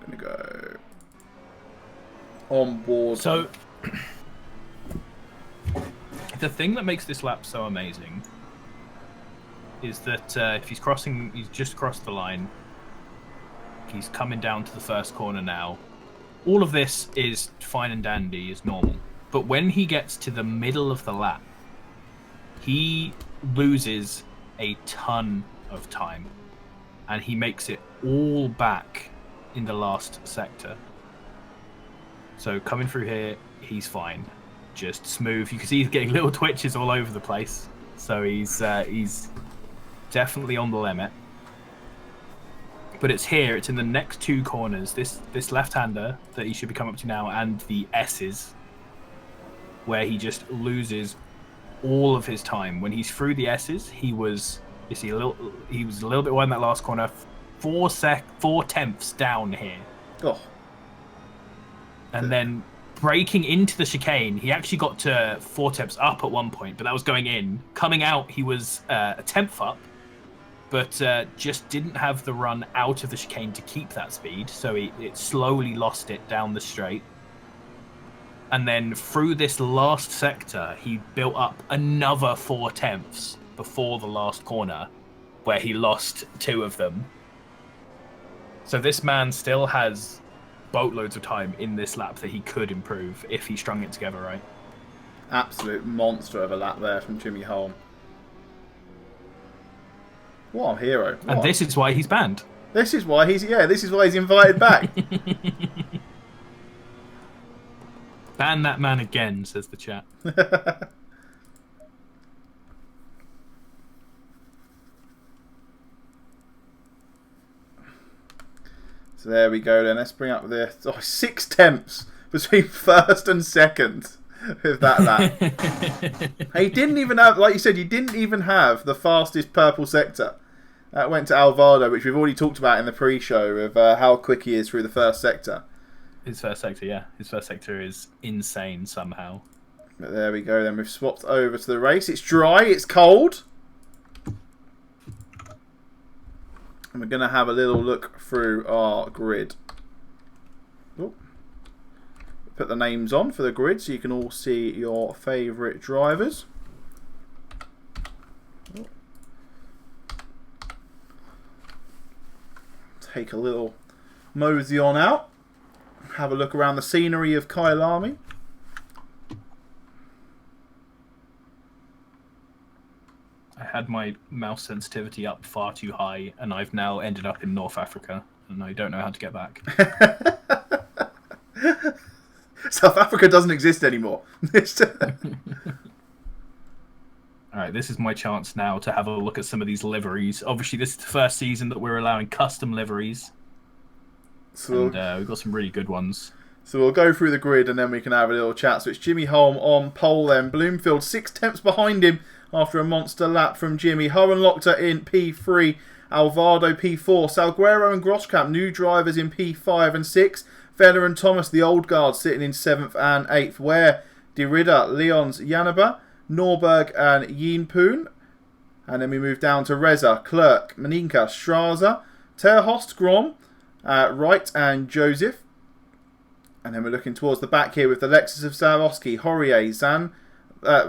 Gonna go on board. So, the thing that makes this lap so amazing is that if he's just crossed the line. He's coming down to the first corner now. All of this is fine and dandy, is normal. But when he gets to the middle of the lap, he loses a ton of time. And he makes it all back in the last sector. So coming through here, he's fine. Just smooth. You can see he's getting little twitches all over the place. So he's definitely on the limit. But it's here, it's in the next two corners, this left-hander that he should be coming up to now, and the S's, where he just loses all of his time. When he's through the S's, he was a little bit wide in that last corner, 4 tenths down here. Oh. And then breaking into the chicane, he actually got to 4 tenths up at one point, but that was going in. Coming out, he was a tenth up. But just didn't have the run out of the chicane to keep that speed, so it slowly lost it down the straight. And then through this last sector, he built up another 4 tenths before the last corner, where he lost 2 of them. So this man still has boatloads of time in this lap that he could improve if he strung it together right. Absolute monster of a lap there from Jimmy Holm. What a hero. And this is why he's banned. This is why he's invited back. Ban that man again, says the chat. So there we go then. Let's bring up the 6 tenths between first and second with that lap. He didn't even have, like you said, he didn't even have the fastest purple sector. That went to Alvaro, which we've already talked about in the pre-show of how quick he is through the first sector. His first sector, yeah. His first sector is insane somehow. But there we go then. We've swapped over to the race. It's dry. It's cold. And we're going to have a little look through our grid. Ooh. Put the names on for the grid so you can all see your favourite drivers. Ooh. Take a little mosey on out. Have a look around the scenery of Kyalami. I had my mouse sensitivity up far too high, and I've now ended up in North Africa, and I don't know how to get back. South Africa doesn't exist anymore. Alright, this is my chance now to have a look at some of these liveries. Obviously, this is the first season that we're allowing custom liveries. So, and we've got some really good ones. So we'll go through the grid and then we can have a little chat. So it's Jimmy Holm on pole then. Bloomfield 6 tenths behind him after a monster lap from Jimmy. Horan Lochter in P3. Alvaro P4. Salguero and Groskamp, new drivers in P5 and 6. Feller and Thomas, the old guard, sitting in 7th and 8th. Ware, De Ridder, Leons, Yanaba, Norberg and Yinpoon. And then we move down to Reza, Clerk, Maninka, Straza, Terhost, Grom, Wright and Joseph. And then we're looking towards the back here with the Lexus of Zawowski, Horier,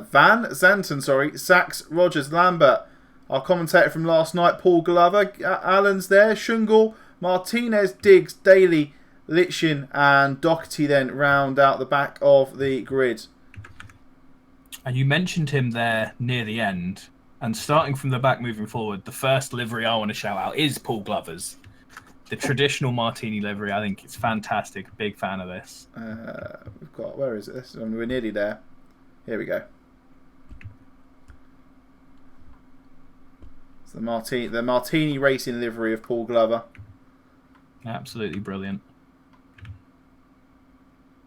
Van Zanten, Sachs, Rogers, Lambert. Our commentator from last night, Paul Glover, Allen's there, Shungle, Martinez, Diggs, Daly, Litchin and Doherty then round out the back of the grid. And you mentioned him there near the end. And starting from the back moving forward, the first livery I want to shout out is Paul Glover's. The traditional Martini livery, I think it's fantastic. Big fan of this. We've got, where is it? We're nearly there. Here we go. It's the Martini racing livery of Paul Glover. Absolutely brilliant.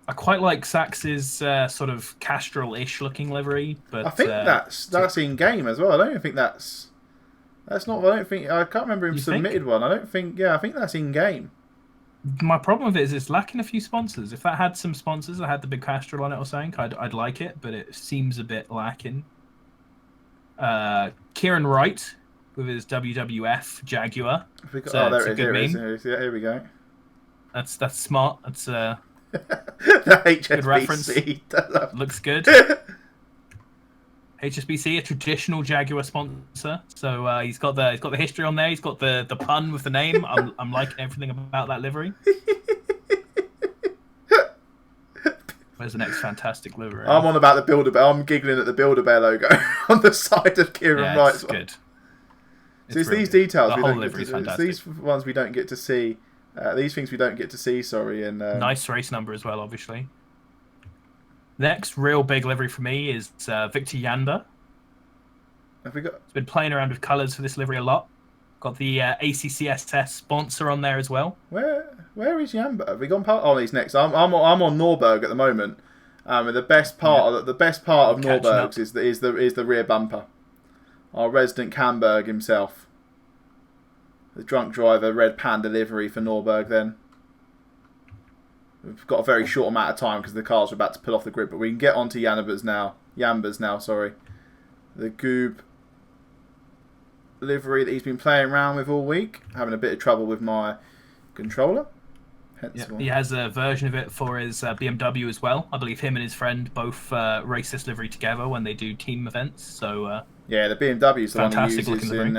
I quite like Sachs's sort of Castrol-ish looking livery, but I think that's in game as well. I don't think that's not. I can't remember him submitted one. I think that's in game. My problem with it is it's lacking a few sponsors. If that had some sponsors, I had the big Castrol on it or something, I'd like it, but it seems a bit lacking. Kieran Wright with his WWF Jaguar. Oh, there it is. Good Here meme. it is. Yeah, here we go. That's smart. That's The good reference. HSBC. Looks good. HSBC, a traditional Jaguar sponsor, so he's got the history on there. He's got the pun with the name. I'm liking everything about that livery. Where's the next fantastic livery? I'm on about the Build-A-Bear. I'm giggling at the Build-A-Bear logo on the side of Kieran Wright's it's good. So it's these details. The whole livery is fantastic. It's these ones we don't get to see. These things we don't get to see. Sorry, and nice race number as well, obviously. Next real big livery for me is Victor Yanda. Have we got? He's been playing around with colours for this livery a lot. Got the ACCSS sponsor on there as well. Where is Yamba? Have we gone past? Oh, he's next. I'm on Norberg at the moment. And the best part of Norberg's is the rear bumper. Our resident Camberg himself. The drunk driver red Panda livery for Norberg then. We've got a very short amount of time because the cars are about to pull off the grid, but we can get on to Yambers now, sorry. The Goob livery that he's been playing around with all week. Having a bit of trouble with my controller. He has a version of it for his BMW as well. I believe him and his friend both race this livery together when they do team events. So yeah, the BMW is the one he uses in...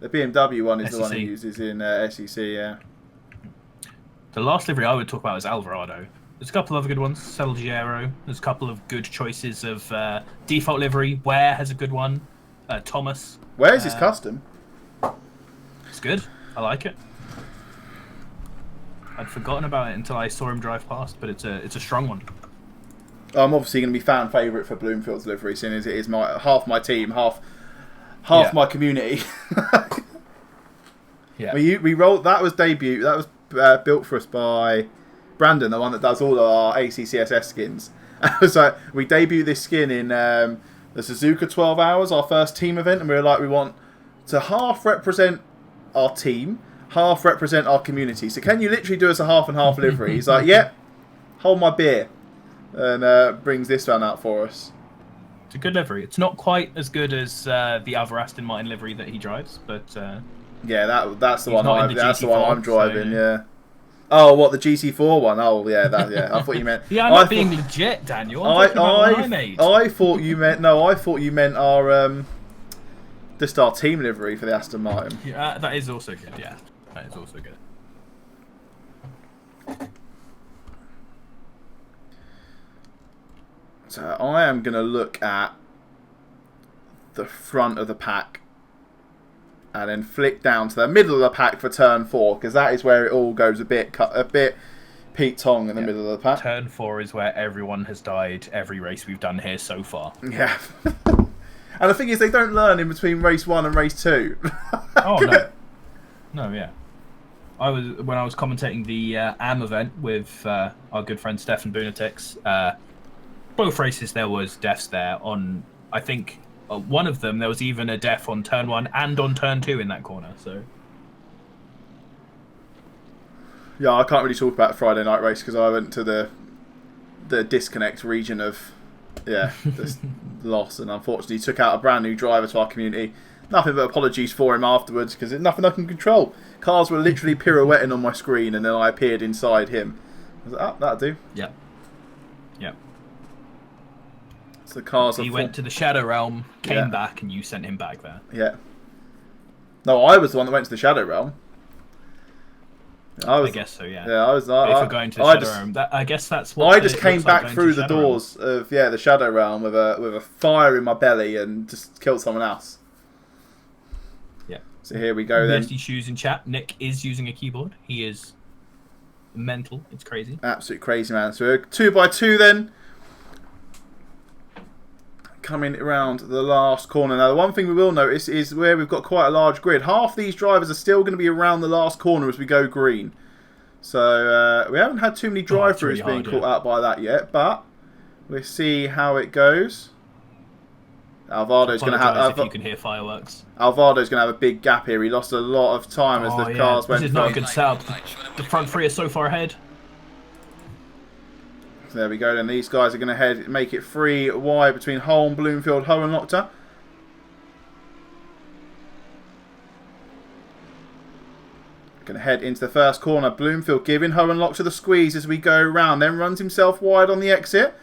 the BMW one is SEC. the one he uses in SEC, yeah. The last livery I would talk about is Alvarado. There's a couple of other good ones. Salguero. There's a couple of good choices of default livery. Ware has a good one. Thomas. Where's his custom? It's good. I like it. I'd forgotten about it until I saw him drive past, but it's a strong one. I'm obviously going to be fan favourite for Bloomfield's livery, seeing as it is half my team, half my community. Yeah. We rolled. That was debut. That was built for us by Brandon, the one that does all of our ACCSS skins. So we debuted this skin in the Suzuka 12 Hours, our first team event, and we were like, we want to half represent our team, half represent our community. So can you literally do us a half and half livery? He's like, yeah, hold my beer, and brings this one out for us. It's a good livery. It's not quite as good as the other Aston Martin livery that he drives, but yeah, that's the one. That's the GT4, one I'm driving. so, yeah. Oh, what, the GT4 one? Oh, yeah, yeah. I thought you meant. Yeah, I'm not being legit, Daniel. I'm talking about what I made. I thought you meant our just our team livery for the Aston Martin. Yeah, that is also good. Yeah, that is also good. So I am going to look at the front of the pack and then flick down to the middle of the pack for turn 4, because that is where it all goes a bit Pete Tong in the middle of the pack. Turn 4 is where everyone has died every race we've done here so far. Yeah. And the thing is, they don't learn in between race 1 and race 2. Oh, no. No, yeah. When I was commentating the AM event with our good friend Stefan Bunatix, both races there was deaths there on, I think, one of them there was even a death on turn 1 and on turn 2 in that corner. So yeah, I can't really talk about Friday night race because I went to the disconnect region of this loss, and unfortunately took out a brand new driver to our community. Nothing but apologies for him afterwards because it's nothing I can control. Cars were literally pirouetting on my screen, and then I appeared inside him. I was like, oh, that'll do. Yeah. Yeah. So the cars. He went to the Shadow Realm, came back, and you sent him back there. Yeah. No, I was the one that went to the Shadow Realm. I guess so, yeah. Yeah, I was. If you're going to the Shadow Realm, I guess that's what. I just came back through the doors of the Shadow Realm with a fire in my belly and just killed someone else. Yeah. So here we go then. PSD shoes in chat. Nick is using a keyboard. He is mental. It's crazy. Absolute crazy, man. So 2x2 then. Coming around the last corner. Now, the one thing we will notice is where we've got quite a large grid. Half these drivers are still going to be around the last corner as we go green. So we haven't had too many drive-throughs being caught out by that yet, but we'll see how it goes. Alvado's going to have. If you can hear fireworks. Alvado's going to have a big gap here. He lost a lot of time as the cars went. This is not a good setup. The front three are so far ahead. There we go, then these guys are going to make it 3 wide between Holm, Bloomfield, Hohenlochter. Going to head into the first corner. Bloomfield giving Hohenlock to the squeeze as we go round. Then runs himself wide on the exit.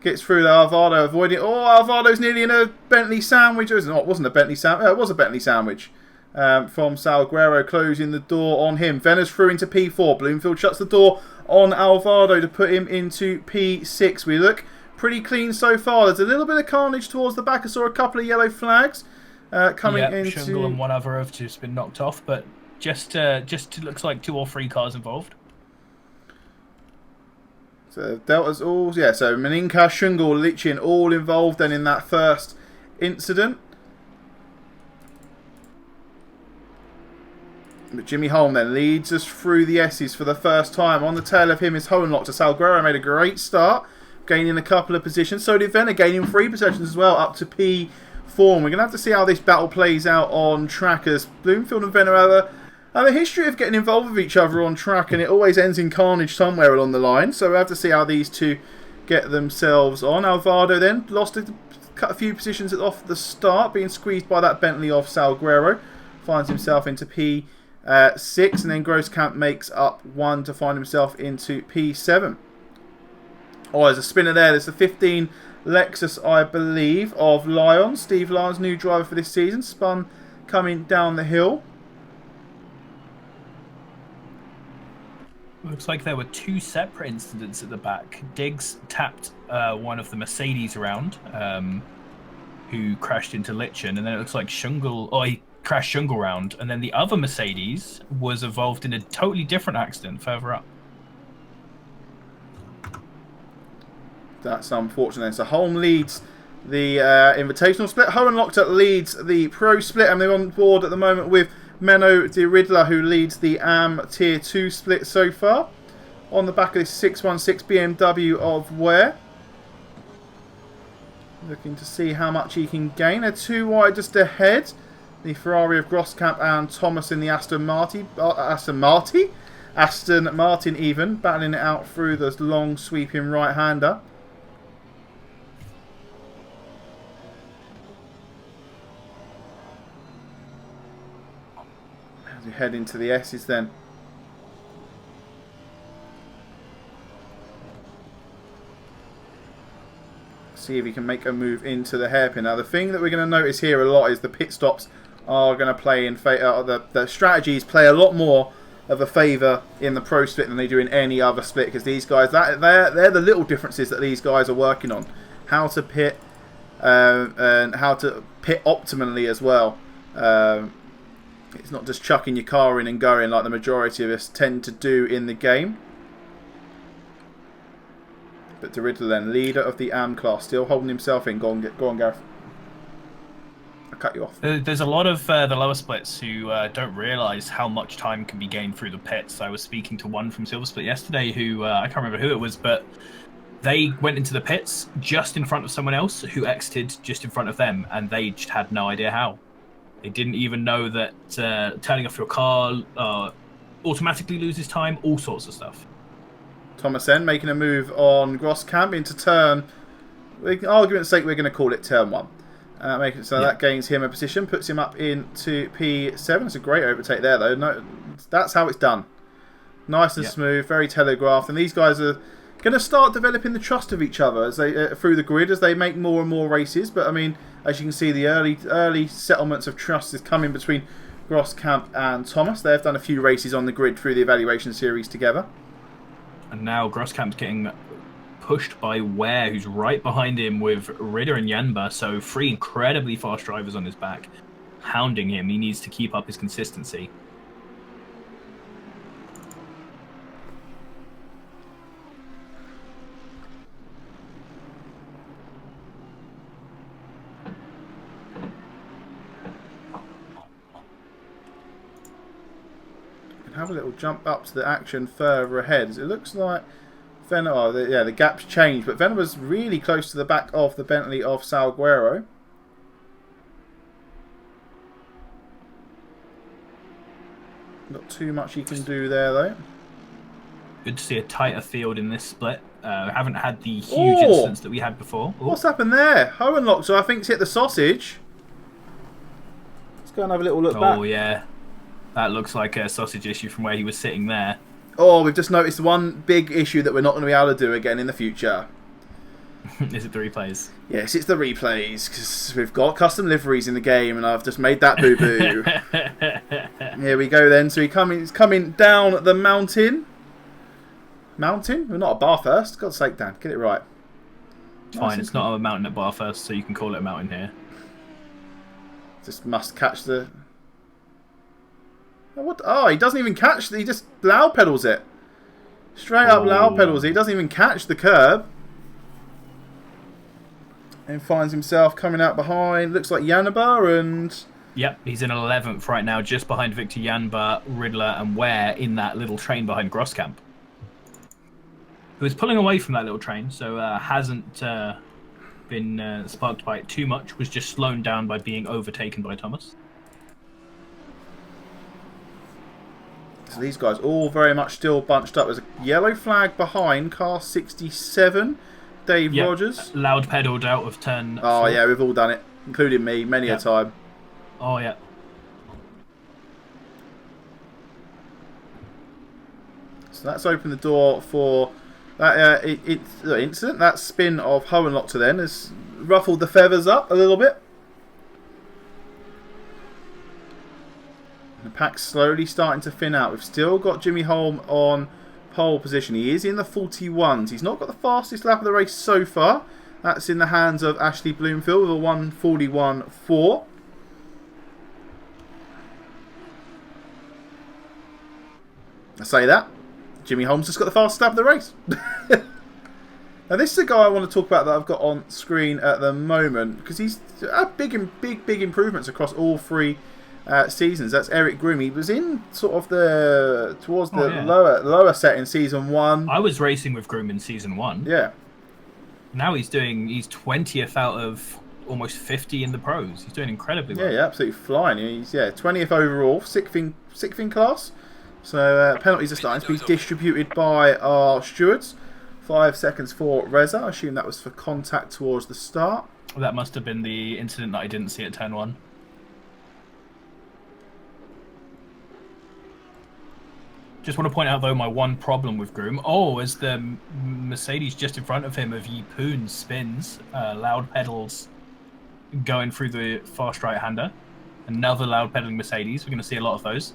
Gets through to Alvaro, avoiding... Oh, Alvaro's nearly in a Bentley sandwich. It wasn't a Bentley sandwich. It was a Bentley sandwich. From Salguero, closing the door on him. Venner's through into P4. Bloomfield shuts the door on Alvaro to put him into P6. We look pretty clean so far. There's a little bit of carnage towards the back. I saw a couple of yellow flags coming into... Shungle and one other have just been knocked off, but just looks like 2 or 3 cars involved. So Delta's all... Yeah, so Maninka, Shungle, Lichin all involved then in that first incident. But Jimmy Holm then leads us through the S's for the first time. On the tail of him is Hohenlock to Salguero. Made a great start, gaining a couple of positions. So did Venner, gaining 3 positions as well, up to P4. And we're going to have to see how this battle plays out on track, as Bloomfield and Venner have a history of getting involved with each other on track, and it always ends in carnage somewhere along the line. So we'll have to see how these two get themselves on. Alvaro then lost cut a few positions off the start, being squeezed by that Bentley off Salguero. Finds himself into P6, and then Grosskamp makes up 1 to find himself into P7. Oh, there's a spinner there. There's the 15 Lexus, I believe, of Lyon. Steve Lyons, new driver for this season. Spun coming down the hill. Looks like there were 2 separate incidents at the back. Diggs tapped one of the Mercedes around, who crashed into Lichen, and then it looks like Shungle... Oh, he crashed Shungle round, and then the other Mercedes was involved in a totally different accident further up. That's unfortunate. So Holm leads the Invitational split. Hohenlock leads the Pro split, and they're on board at the moment with Menno de Riddler, who leads the AM Tier 2 split so far. On the back of this 616 BMW of Ware. Looking to see how much he can gain. They're 2 wide just ahead. The Ferrari of Grosskamp and Thomas in the Aston Martin even, battling it out through the long sweeping right-hander. As we head into the S's then. See if he can make a move into the hairpin. Now the thing that we're going to notice here a lot is the pit stops are going to play in favour. The strategies play a lot more of a favour in the Pro split than they do in any other split, because these guys, they're the little differences that these guys are working on. How to pit and how to pit optimally as well. It's not just chucking your car in and going like the majority of us tend to do in the game. But de Riddler then, leader of the AM class, still holding himself in. Go on, Gareth. I'll cut you off. There's a lot of the lower splits who don't realise how much time can be gained through the pits. I was speaking to one from Silver Split yesterday who, I can't remember who it was, but they went into the pits just in front of someone else who exited just in front of them, and they just had no idea how. They didn't even know that turning off your car automatically loses time, all sorts of stuff. Thomas then making a move on Grosskamp into turn... argument's sake, we're going to call it turn 1. That gains him a position, puts him up into P7. It's a great overtake there, though. No, that's how it's done. Nice and smooth, very telegraphed. And these guys are going to start developing the trust of each other as they through the grid as they make more and more races. But I mean, as you can see, the early settlements of trust is coming between Grosskamp and Thomas. They've done a few races on the grid through the evaluation series together. And now Grosskamp's getting pushed by Ware, who's right behind him with Ritter and Yanba. So 3 incredibly fast drivers on his back, hounding him. He needs to keep up his consistency. Have a little jump up to the action further ahead. It looks like Venner, the gap's changed, but Venner was really close to the back of the Bentley of Salguero. Not too much he can do there, though. Good to see a tighter field in this split. Haven't had the huge incidents that we had before. Ooh. What's happened there? Hohenlock, so I think, hit the sausage. Let's go and have a little look back. Oh, yeah. That looks like a sausage issue from where he was sitting there. Oh, we've just noticed one big issue that we're not going to be able to do again in the future. Is it the replays? Yes, it's the replays, because we've got custom liveries in the game, and I've just made that boo-boo. Here we go then. So he's coming down the mountain. Mountain? We're not a bar first. God's sake, Dan, get it right. Fine, it's not a mountain at Barfirst, so you can call it a mountain here. Just must catch the... Oh, what? Oh, he doesn't even catch... He just loud pedals it. Straight up loud pedals it. He doesn't even catch the curb. And finds himself coming out behind. Looks like Yanaba and... Yep, he's in 11th right now, just behind Victor Yanba, Riddler, and Ware in that little train behind Grosskamp. Who is pulling away from that little train, so hasn't been sparked by it too much, was just slowed down by being overtaken by Thomas. So these guys all very much still bunched up. There's a yellow flag behind car 67, Dave Rogers. Loud pedalled out of turn 4. Yeah, we've all done it, including me, many a time. Oh, yeah. So that's opened the door for... That incident, that spin of Hohenlochter then has ruffled the feathers up a little bit. The pack's slowly starting to thin out. We've still got Jimmy Holm on pole position. He is in the 41s. He's not got the fastest lap of the race so far. That's in the hands of Ashley Bloomfield with a 1:41.4. I say that. Jimmy Holmes just got the fastest lap of the race. Now this is a guy I want to talk about that I've got on screen at the moment, because he's had big improvements across all 3 seasons. That's Eric Groom. He was in sort of towards the lower set in season 1. I was racing with Groom in season 1. Yeah. Now he's 20th out of almost 50 in the pros. He's doing incredibly well. Yeah, absolutely flying. He's 20th overall, 6th in class. So penalties are starting to be distributed by our stewards. 5 seconds for Reza. I assume that was for contact towards the start. That must have been the incident that I didn't see at turn 1. Just want to point out, though, my one problem with Groom. Oh, as the Mercedes just in front of him of Yi Poon spins, loud pedals going through the fast right-hander. Another loud pedaling Mercedes. We're going to see a lot of those.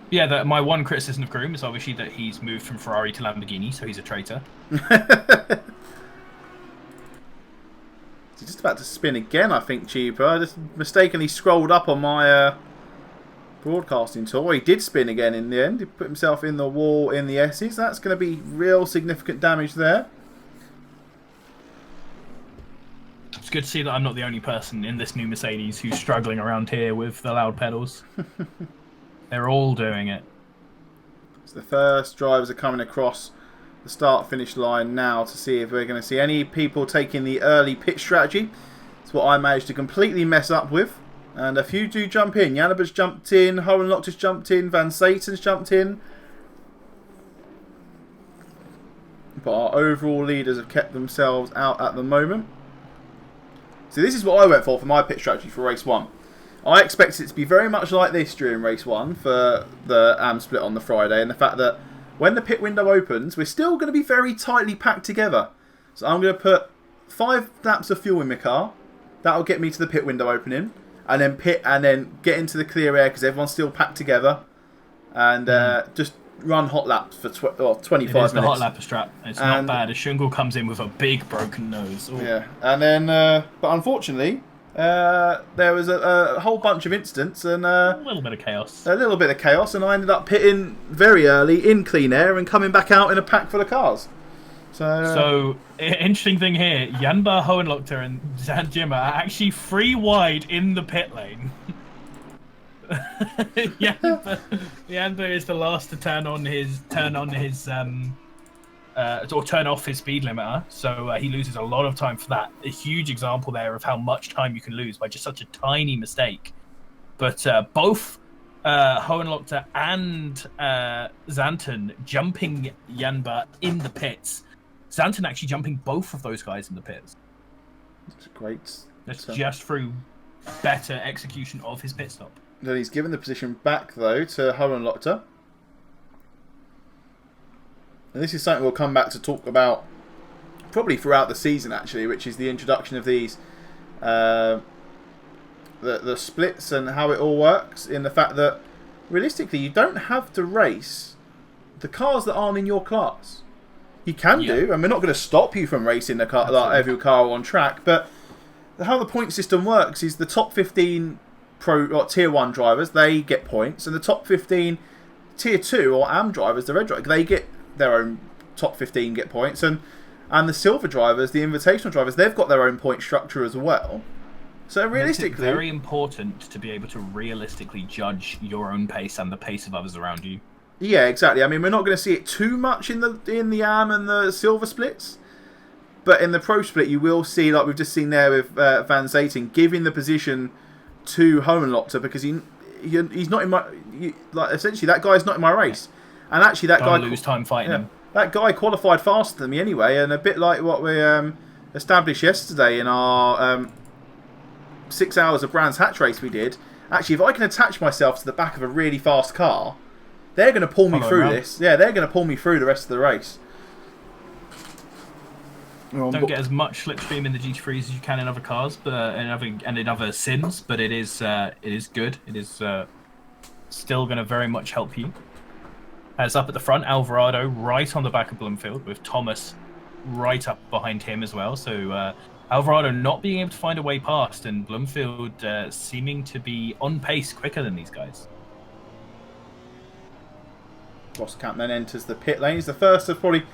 Yeah, my one criticism of Groom is obviously that he's moved from Ferrari to Lamborghini, so he's a traitor. He's just about to spin again, I think, Cheaper. I just mistakenly scrolled up on my broadcasting tool. He did spin again in the end. He put himself in the wall in the S's. That's going to be real significant damage there. It's good to see that I'm not the only person in this new Mercedes who's struggling around here with the loud pedals. They're all doing it. So the first drivers are coming across the start-finish line now to see if we're going to see any people taking the early pit strategy. It's what I managed to completely mess up with. And a few do jump in. Janaba's jumped in, Hohenlochter's jumped in, Van Saten's jumped in. But our overall leaders have kept themselves out at the moment. So this is what I went for my pit strategy for race 1. I expected it to be very much like this during race 1 for the AM split on the Friday, and the fact that when the pit window opens, we're still going to be very tightly packed together. So I'm going to put 5 laps of fuel in my car. That'll get me to the pit window opening, and then pit and then get into the clear air because everyone's still packed together, and just run hot laps for 25 minutes. It is the hot lap strat. It's not bad. A Shungle comes in with a big broken nose. Ooh. Yeah, and then but unfortunately. There was a whole bunch of incidents and a little bit of chaos. And I ended up pitting very early in clean air and coming back out in a pack full of cars. So interesting thing here: Janba, Hohenlochter, and Zan Jimmer are actually 3 wide in the pit lane. Janba is the last to turn off his speed limiter, so he loses a lot of time for that. A huge example there of how much time you can lose by just such a tiny mistake. But both Hohenlochter and Xanten jumping Janba in the pits. Xanten actually jumping both of those guys in the pits. That's great. That's just through better execution of his pit stop. Then he's given the position back, though, to Hohenlochter. And this is something we'll come back to talk about probably throughout the season, actually, which is the introduction of these, the splits and how it all works, in the fact that, realistically, you don't have to race the cars that aren't in your class. You can do, and we're not going to stop you from racing the car, like every car on track, but how the point system works is the top 15 Tier 1 drivers, they get points, and the top 15 Tier 2 or AM drivers, the red driver, they get their own top 15 get points, and the silver drivers, the invitational drivers, they've got their own point structure as well. So realistically, it's very important to be able to realistically judge your own pace and the pace of others around you. Yeah, exactly. I mean, we're not going to see it too much in the AM and the silver splits, but in the pro split, you will see, like we've just seen there with Van Zaten, giving the position to Hohenlochter because he's not in my like essentially that guy's not in my race. And actually, that guy lose time fighting him. That guy qualified faster than me anyway, and a bit like what we established yesterday in our 6 hours of Brands Hatch race we did. Actually, if I can attach myself to the back of a really fast car, they're going to pull me through this. Yeah, they're going to pull me through the rest of the race. Don't get as much slipstream in the GT3s as you can in other cars, but in other sims. But it is good. It is still going to very much help you. As up at the front, Alvarado right on the back of Bloomfield with Thomas right up behind him as well. So Alvarado not being able to find a way past, and Bloomfield seeming to be on pace quicker than these guys. Roskamp then enters the pit lane. He's the first of probably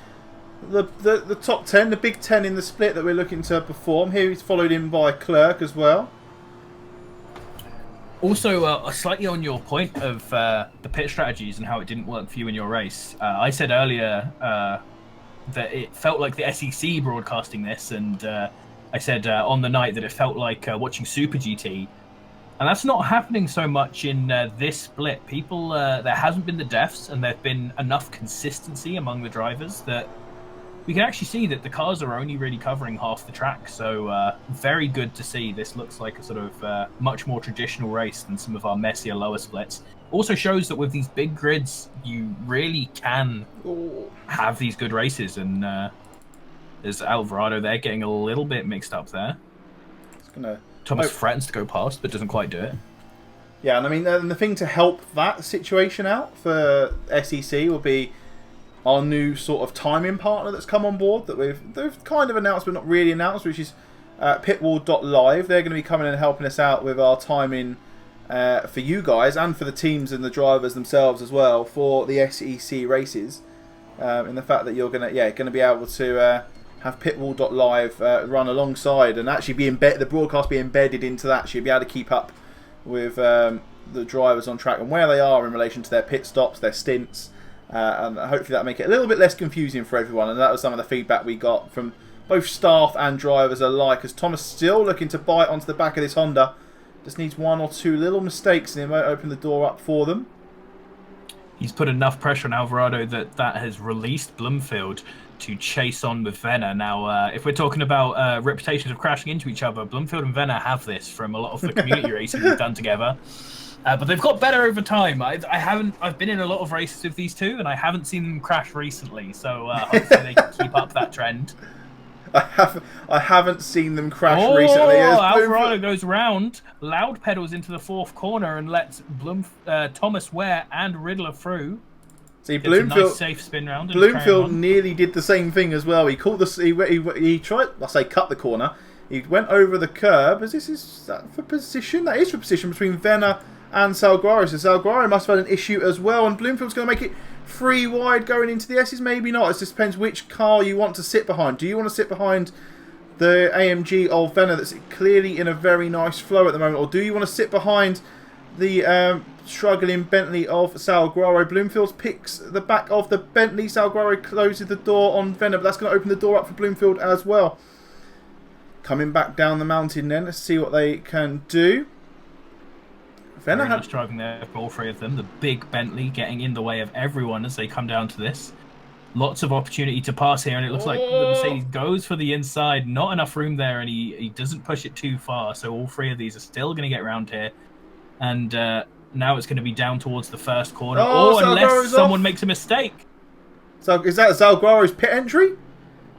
the top 10, the big 10 in the split that we're looking to perform. Here he's followed in by Clerk as well. Also, slightly on your point of the pit strategies and how it didn't work for you in your race, I said earlier that it felt like the SEC broadcasting this, and I said on the night that it felt like watching Super GT, and that's not happening so much in this split. People, there hasn't been the deaths, and there's been enough consistency among the drivers that we can actually see that the cars are only really covering half the track. So very good to see. This looks like a sort of much more traditional race than some of our messier lower splits. Also shows that with these big grids, you really can have these good races. And there's Alvarado there getting a little bit mixed up there. Thomas threatens to go past, but doesn't quite do it. Yeah, and I mean, the thing to help that situation out for SEC will be our new sort of timing partner that's come on board that they've kind of announced but not really announced, which is pitwall.live. They're going to be coming and helping us out with our timing for you guys and for the teams and the drivers themselves as well for the SEC races. In the fact that you're going to be able to have pitwall.live run alongside and actually the broadcast be embedded into that, so you'll be able to keep up with the drivers on track and where they are in relation to their pit stops, their stints. And hopefully that'll make it a little bit less confusing for everyone. And that was some of the feedback we got from both staff and drivers alike. As Thomas still looking to bite onto the back of this Honda. Just needs one or two little mistakes and he might open the door up for them. He's put enough pressure on Alvarado that has released Bloomfield to chase on with Venner. Now, if we're talking about reputations of crashing into each other, Bloomfield and Venner have this from a lot of the community racing we've done together. But they've got better over time. I've been in a lot of races with these two, and I haven't seen them crash recently. So hopefully they can keep up that trend. I haven't seen them crash recently. Alvarado goes round, loud pedals into the fourth corner, and lets Thomas Ware and Riddler through. See, Bloomfield, nice safe spin round. Bloomfield nearly did the same thing as well. He caught he tried. I say cut the corner. He went over the curb. Is that for position? That is for position between Venner and Salguaro. So Salguaro must have had an issue as well, and Bloomfield's going to make it 3 wide going into the S's. Maybe not. It just depends which car you want to sit behind. Do you want to sit behind the AMG of Venner that's clearly in a very nice flow at the moment, or do you want to sit behind the struggling Bentley of Salguaro? Bloomfield picks the back of the Bentley. Salguaro closes the door on Venner, but that's going to open the door up for Bloomfield as well. Coming back down the mountain then, let's see what they can do. Very nice driving there for all three of them. The big Bentley getting in the way of everyone as they come down to this. Lots of opportunity to pass here, and it looks like the Mercedes goes for the inside. Not enough room there, and he doesn't push it too far. So all three of these are still going to get around here. And now it's going to be down towards the first corner. Oh, Unless Salguero's someone off. makes a mistake. So is that Salguero's pit entry?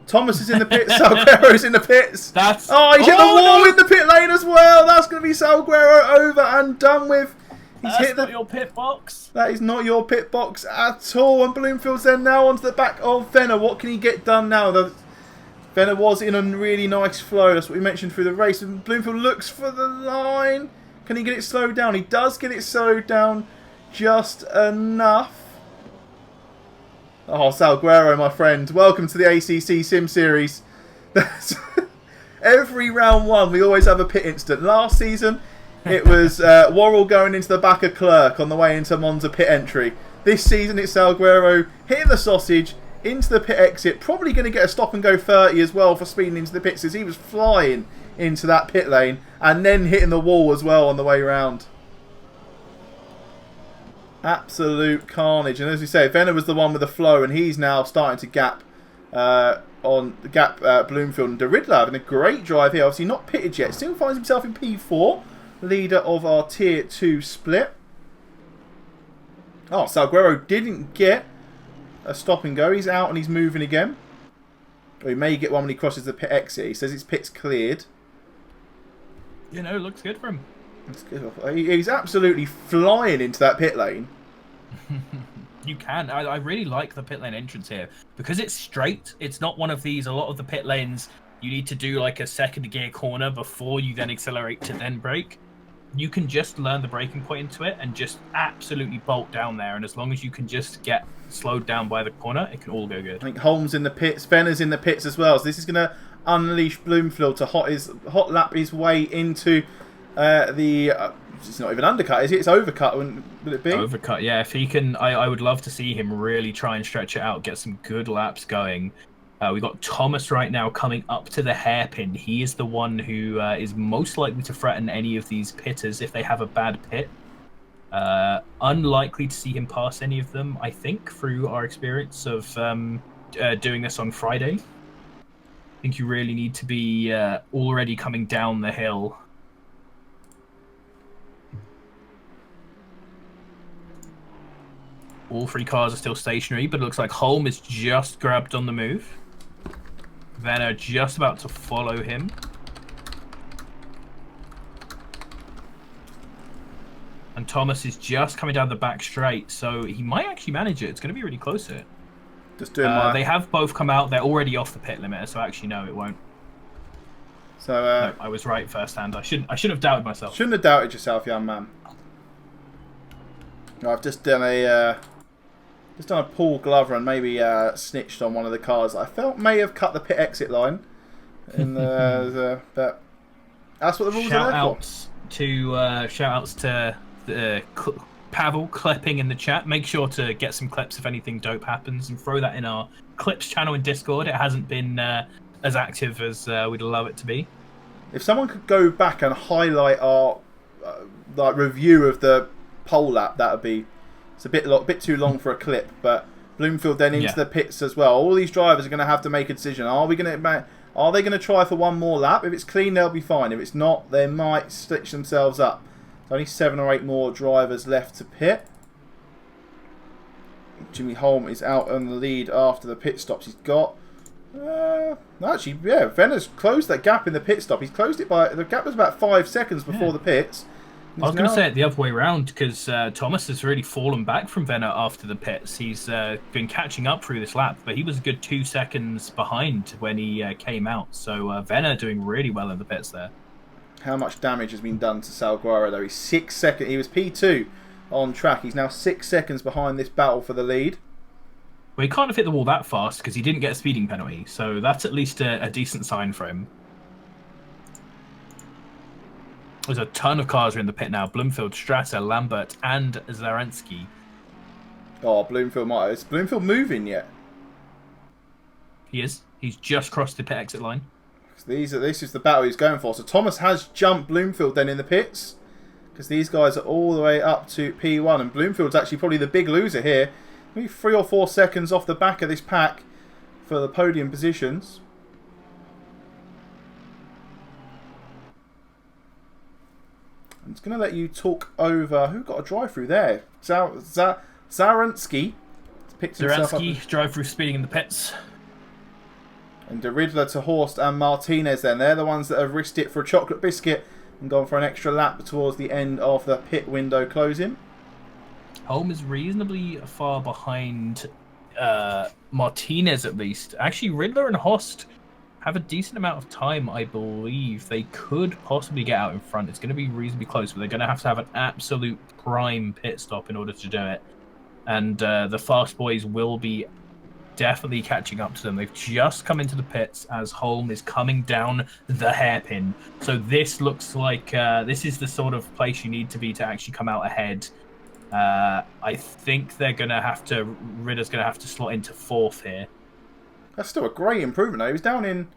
Thomas is in the pits. Salguero's in the pits. That's... Oh, he's hit the wall no! in the pit lane as well. That's going to be Salguero over and done with. He's That's hit not your pit box. That is not your pit box at all. And Bloomfield's then now onto the back of Venner. What can he get done now? Venner was in a really nice flow. That's what we mentioned through the race. And Bloomfield looks for the line. Can he get it slowed down? He does get it slowed down just enough. Oh, Salguero, my friend. Welcome to the ACC Sim Series. Every round one, we always have a pit incident. Last season, it was Worrell going into the back of Clerk on the way into Monza pit entry. This season, it's Salguero hitting the sausage into the pit exit. Probably going to get a stop and go 30 as well for speeding into the pits, as he was flying into that pit lane and then hitting the wall as well on the way round. Absolute carnage. And as we say, Venner was the one with the flow, and he's now starting to gap Bloomfield. And De Riddler having a great drive here. Obviously not pitted yet. Still finds himself in P4. Leader of our Tier 2 split. Oh, Salguero didn't get a stop and go. He's out and he's moving again. Or he may get one when he crosses the pit exit. He says his pit's cleared. You know, looks good for him. That's good. He's absolutely flying into that pit lane. You can. I really like the pit lane entrance here. Because it's straight, it's not one of these, a lot of the pit lanes, you need to do like a second gear corner before you then accelerate to then brake. You can just learn the braking point into it and just absolutely bolt down there. And as long as you can just get slowed down by the corner, it can all go good. I think Holmes in the pits, Venner's in the pits as well. So this is going to unleash Bloomfield to hot lap his way into it's not even undercut, is it? It's overcut, will it be? Overcut, yeah. If he can, I would love to see him really try and stretch it out, get some good laps going. We've got Thomas right now coming up to the hairpin. He is the one who is most likely to threaten any of these pitters if they have a bad pit. Unlikely to see him pass any of them, I think, through our experience of doing this on Friday. I think you really need to be already coming down the hill. All three cars are still stationary, but it looks like Holm is just grabbed on the move. Venner just about to follow him. And Thomas is just coming down the back straight, so he might actually manage it. It's going to be really close here. Just doing They have both come out. They're already off the pit limiter, so actually, no, it won't. So no, I was right firsthand. I shouldn't have doubted myself. Shouldn't have doubted yourself, young man. I've just done a Paul Glover and maybe snitched on one of the cars I felt may have cut the pit exit line. But that's what the rules are there for. Shout outs to Pavel clipping in the chat. Make sure to get some clips if anything dope happens and throw that in our clips channel in Discord. It hasn't been as active as we'd love it to be. If someone could go back and highlight our review of the pole lap, that would be. It's a bit too long for a clip, but Bloomfield then into the pits as well. All these drivers are going to have to make a decision. Are they going to try for one more lap? If it's clean, they'll be fine. If it's not, they might stitch themselves up. There's only 7 or 8 more drivers left to pit. Jimmy Holm is out on the lead after the pit stops. He's got actually, yeah, Venner's closed that gap in the pit stop. He's closed it by the gap was about 5 seconds before the pits. I was going to say it the other way around because Thomas has really fallen back from Venner after the pits. He's been catching up through this lap, but he was a good 2 seconds behind when he came out. So Venner doing really well in the pits there. How much damage has been done to Salguero though? He's 6 seconds. He was P2 on track. He's now 6 seconds behind this battle for the lead. Well, he can't have hit the wall that fast because he didn't get a speeding penalty. So that's at least a decent sign for him. There's a ton of cars are in the pit now. Bloomfield, Strata, Lambert, and Zarensky. Oh, Bloomfield might. Is Bloomfield moving yet? He is. He's just crossed the pit exit line. This is the battle he's going for. So Thomas has jumped Bloomfield then in the pits. Because these guys are all the way up to P1. And Bloomfield's actually probably the big loser here. Maybe 3 or 4 seconds off the back of this pack for the podium positions. I'm just going to let you talk over... Who got a drive-through there? Zaransky picked himself up. Zaransky, drive-through speeding in the pits. And De Riddler to Horst and Martinez then. They're the ones that have risked it for a chocolate biscuit and gone for an extra lap towards the end of the pit window closing. Holm is reasonably far behind Martinez at least. Actually, Riddler and Horst have a decent amount of time, I believe. They could possibly get out in front. It's going to be reasonably close, but they're going to have an absolute prime pit stop in order to do it. And the fast boys will be definitely catching up to them. They've just come into the pits as Holm is coming down the hairpin. So this looks like this is the sort of place you need to be to actually come out ahead. I think they're going to have to... Ridder's going to have to slot into 4th here. That's still a great improvement, though. He was down in...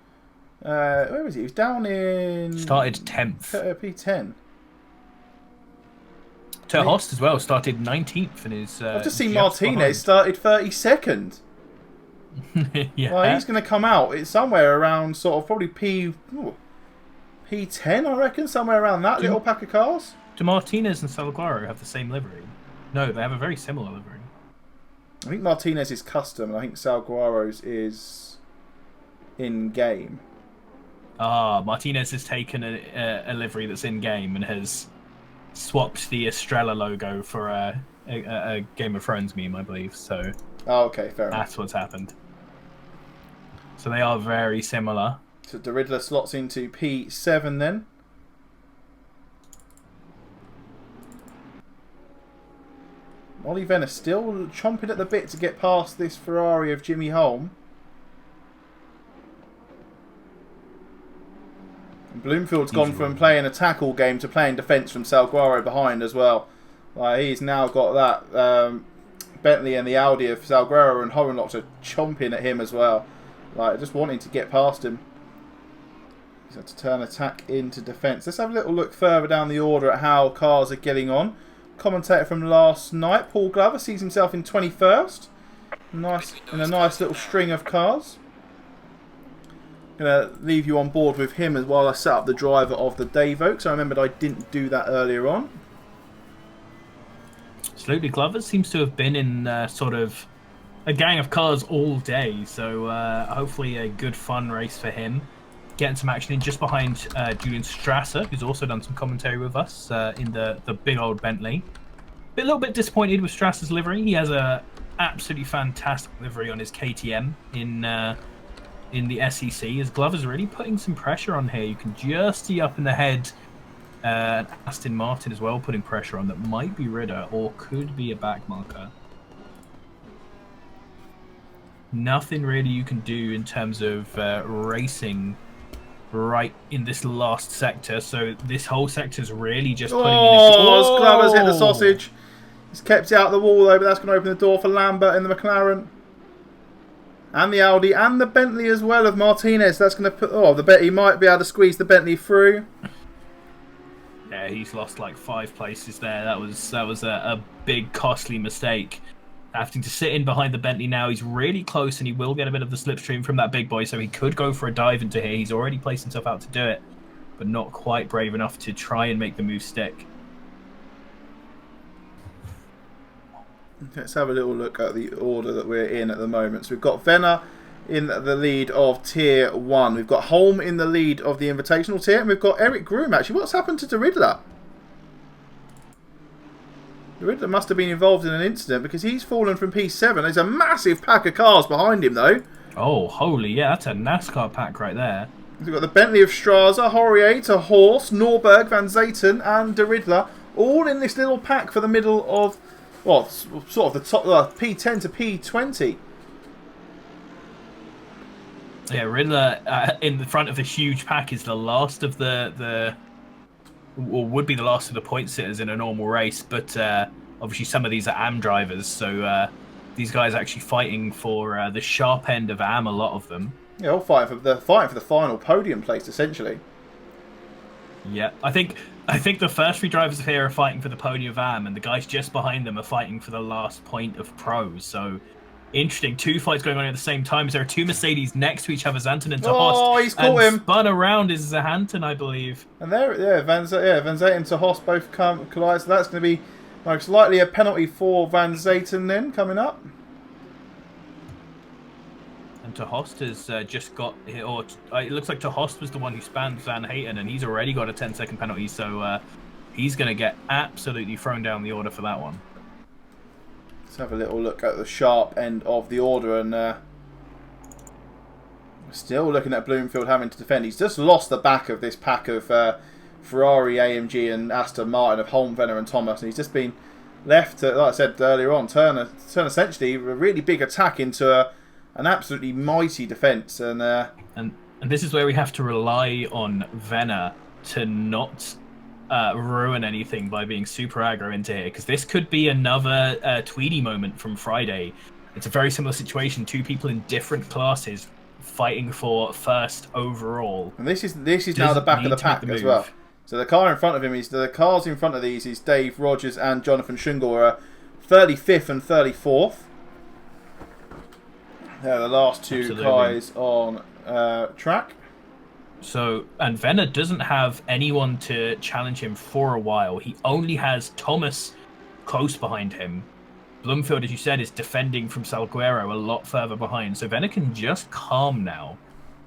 where was he? He was down in... Started 10th. P10. Ter Horst as well. Started 19th in his... I've just seen Martinez started 32nd. Yeah. Well, he's going to come out. It's somewhere around sort of probably P10, I reckon. Somewhere around that little pack of cars. Do Martinez and Salguaro have the same livery? No, they have a very similar livery. I think Martinez is custom, and I think Salguaro's is in-game. Martinez has taken a livery that's in-game and has swapped the Estrella logo for a Game of Thrones meme, I believe. So okay, fair enough. That's what's happened. So they are very similar. So De Riddler slots into P7 then. Ollie Venner still chomping at the bit to get past this Ferrari of Jimmy Holm. And Bloomfield's gone from playing a tackle game to playing defence from Salguaro behind as well. He's now got that Bentley and the Audi of Salguaro and Hohenlox are chomping at him as well. Just wanting to get past him. He's had to turn attack into defence. Let's have a little look further down the order at how cars are getting on. Commentator from last night, Paul Glover, sees himself in 21st. Nice, in a nice little string of cars. Going to leave you on board with him as while I set up the driver of the day vote, because I remembered I didn't do that earlier on. Absolutely, Glover seems to have been in sort of a gang of cars all day, so hopefully a good fun race for him. Getting some action in just behind Julian Strasser, who's also done some commentary with us in the big old Bentley. A little bit disappointed with Strasser's livery. He has a absolutely fantastic livery on his KTM in the SEC. As Glover's really putting some pressure on here. You can just see up in the head Aston Martin as well, putting pressure on. That might be Ritter or could be a back marker. Nothing really you can do in terms of racing right in this last sector, so this whole sector is really just putting in Glover's hit the sausage. He's kept it out of the wall though, but that's going to open the door for Lambert in the McLaren. And the Audi and the Bentley as well of Martinez. That's going to put... he might be able to squeeze the Bentley through. Yeah, he's lost like 5 places there. That was a big costly mistake. Having to sit in behind the Bentley now. He's really close and he will get a bit of the slipstream from that big boy, so he could go for a dive into here. He's already placed himself out to do it, but not quite brave enough to try and make the move stick. Let's have a little look at the order that we're in at the moment. So we've got Venner in the lead of Tier 1. We've got Holm in the lead of the Invitational Tier, and we've got Eric Groom actually. What's happened to De Riddler? De Riddler must have been involved in an incident because he's fallen from P7. There's a massive pack of cars behind him, though. Oh, holy, yeah, that's a NASCAR pack right there. We've got the Bentley of Strasser, Horrier to Horst, Norberg, Van Zaten, and De Riddler, all in this little pack for the middle of, well, sort of the top P10 to P20. Yeah, Riddler in the front of the huge pack is the last of or would be the last of the point sitters in a normal race, but obviously some of these are AM drivers, so these guys are actually fighting for the sharp end of AM, a lot of them. Yeah, all fighting for the final podium place, essentially. Yeah, I think the first 3 drivers here are fighting for the podium of AM, and the guys just behind them are fighting for the last point of pros. So Interesting. Two fights going on at the same time. There are two Mercedes next to each other, Zanten and Oh, Tahost. he's caught him. Spun around is Zahanten, I believe. And there, yeah, Van Zaten and Tahost both collide. So that's going to be most likely a penalty for Van Zaten then coming up. And Tahost has just got, or it looks like Tahost was the one who spanned Van Hayten, and he's already got a 10-second penalty. So he's going to get absolutely thrown down the order for that one. Let's have a little look at the sharp end of the order, and still looking at Bloomfield having to defend. He's just lost the back of this pack of Ferrari, AMG and Aston Martin of Holm, Venner and Thomas, and he's just been left to, like I said earlier on, turn essentially a really big attack into an absolutely mighty defence. And this is where we have to rely on Venner to not ruin anything by being super aggro into here, because this could be another Tweedy moment from Friday. It's a very similar situation, two people in different classes fighting for first overall. And this is now the back of the pack as well. So the car in front of him is the cars in front of these is Dave Rogers and Jonathan Schungel are 35th and 34th. They're the last two guys on track. So, and Venner doesn't have anyone to challenge him for a while. He only has Thomas close behind him. Bloomfield, as you said, is defending from Salguero a lot further behind. So Venner can just calm now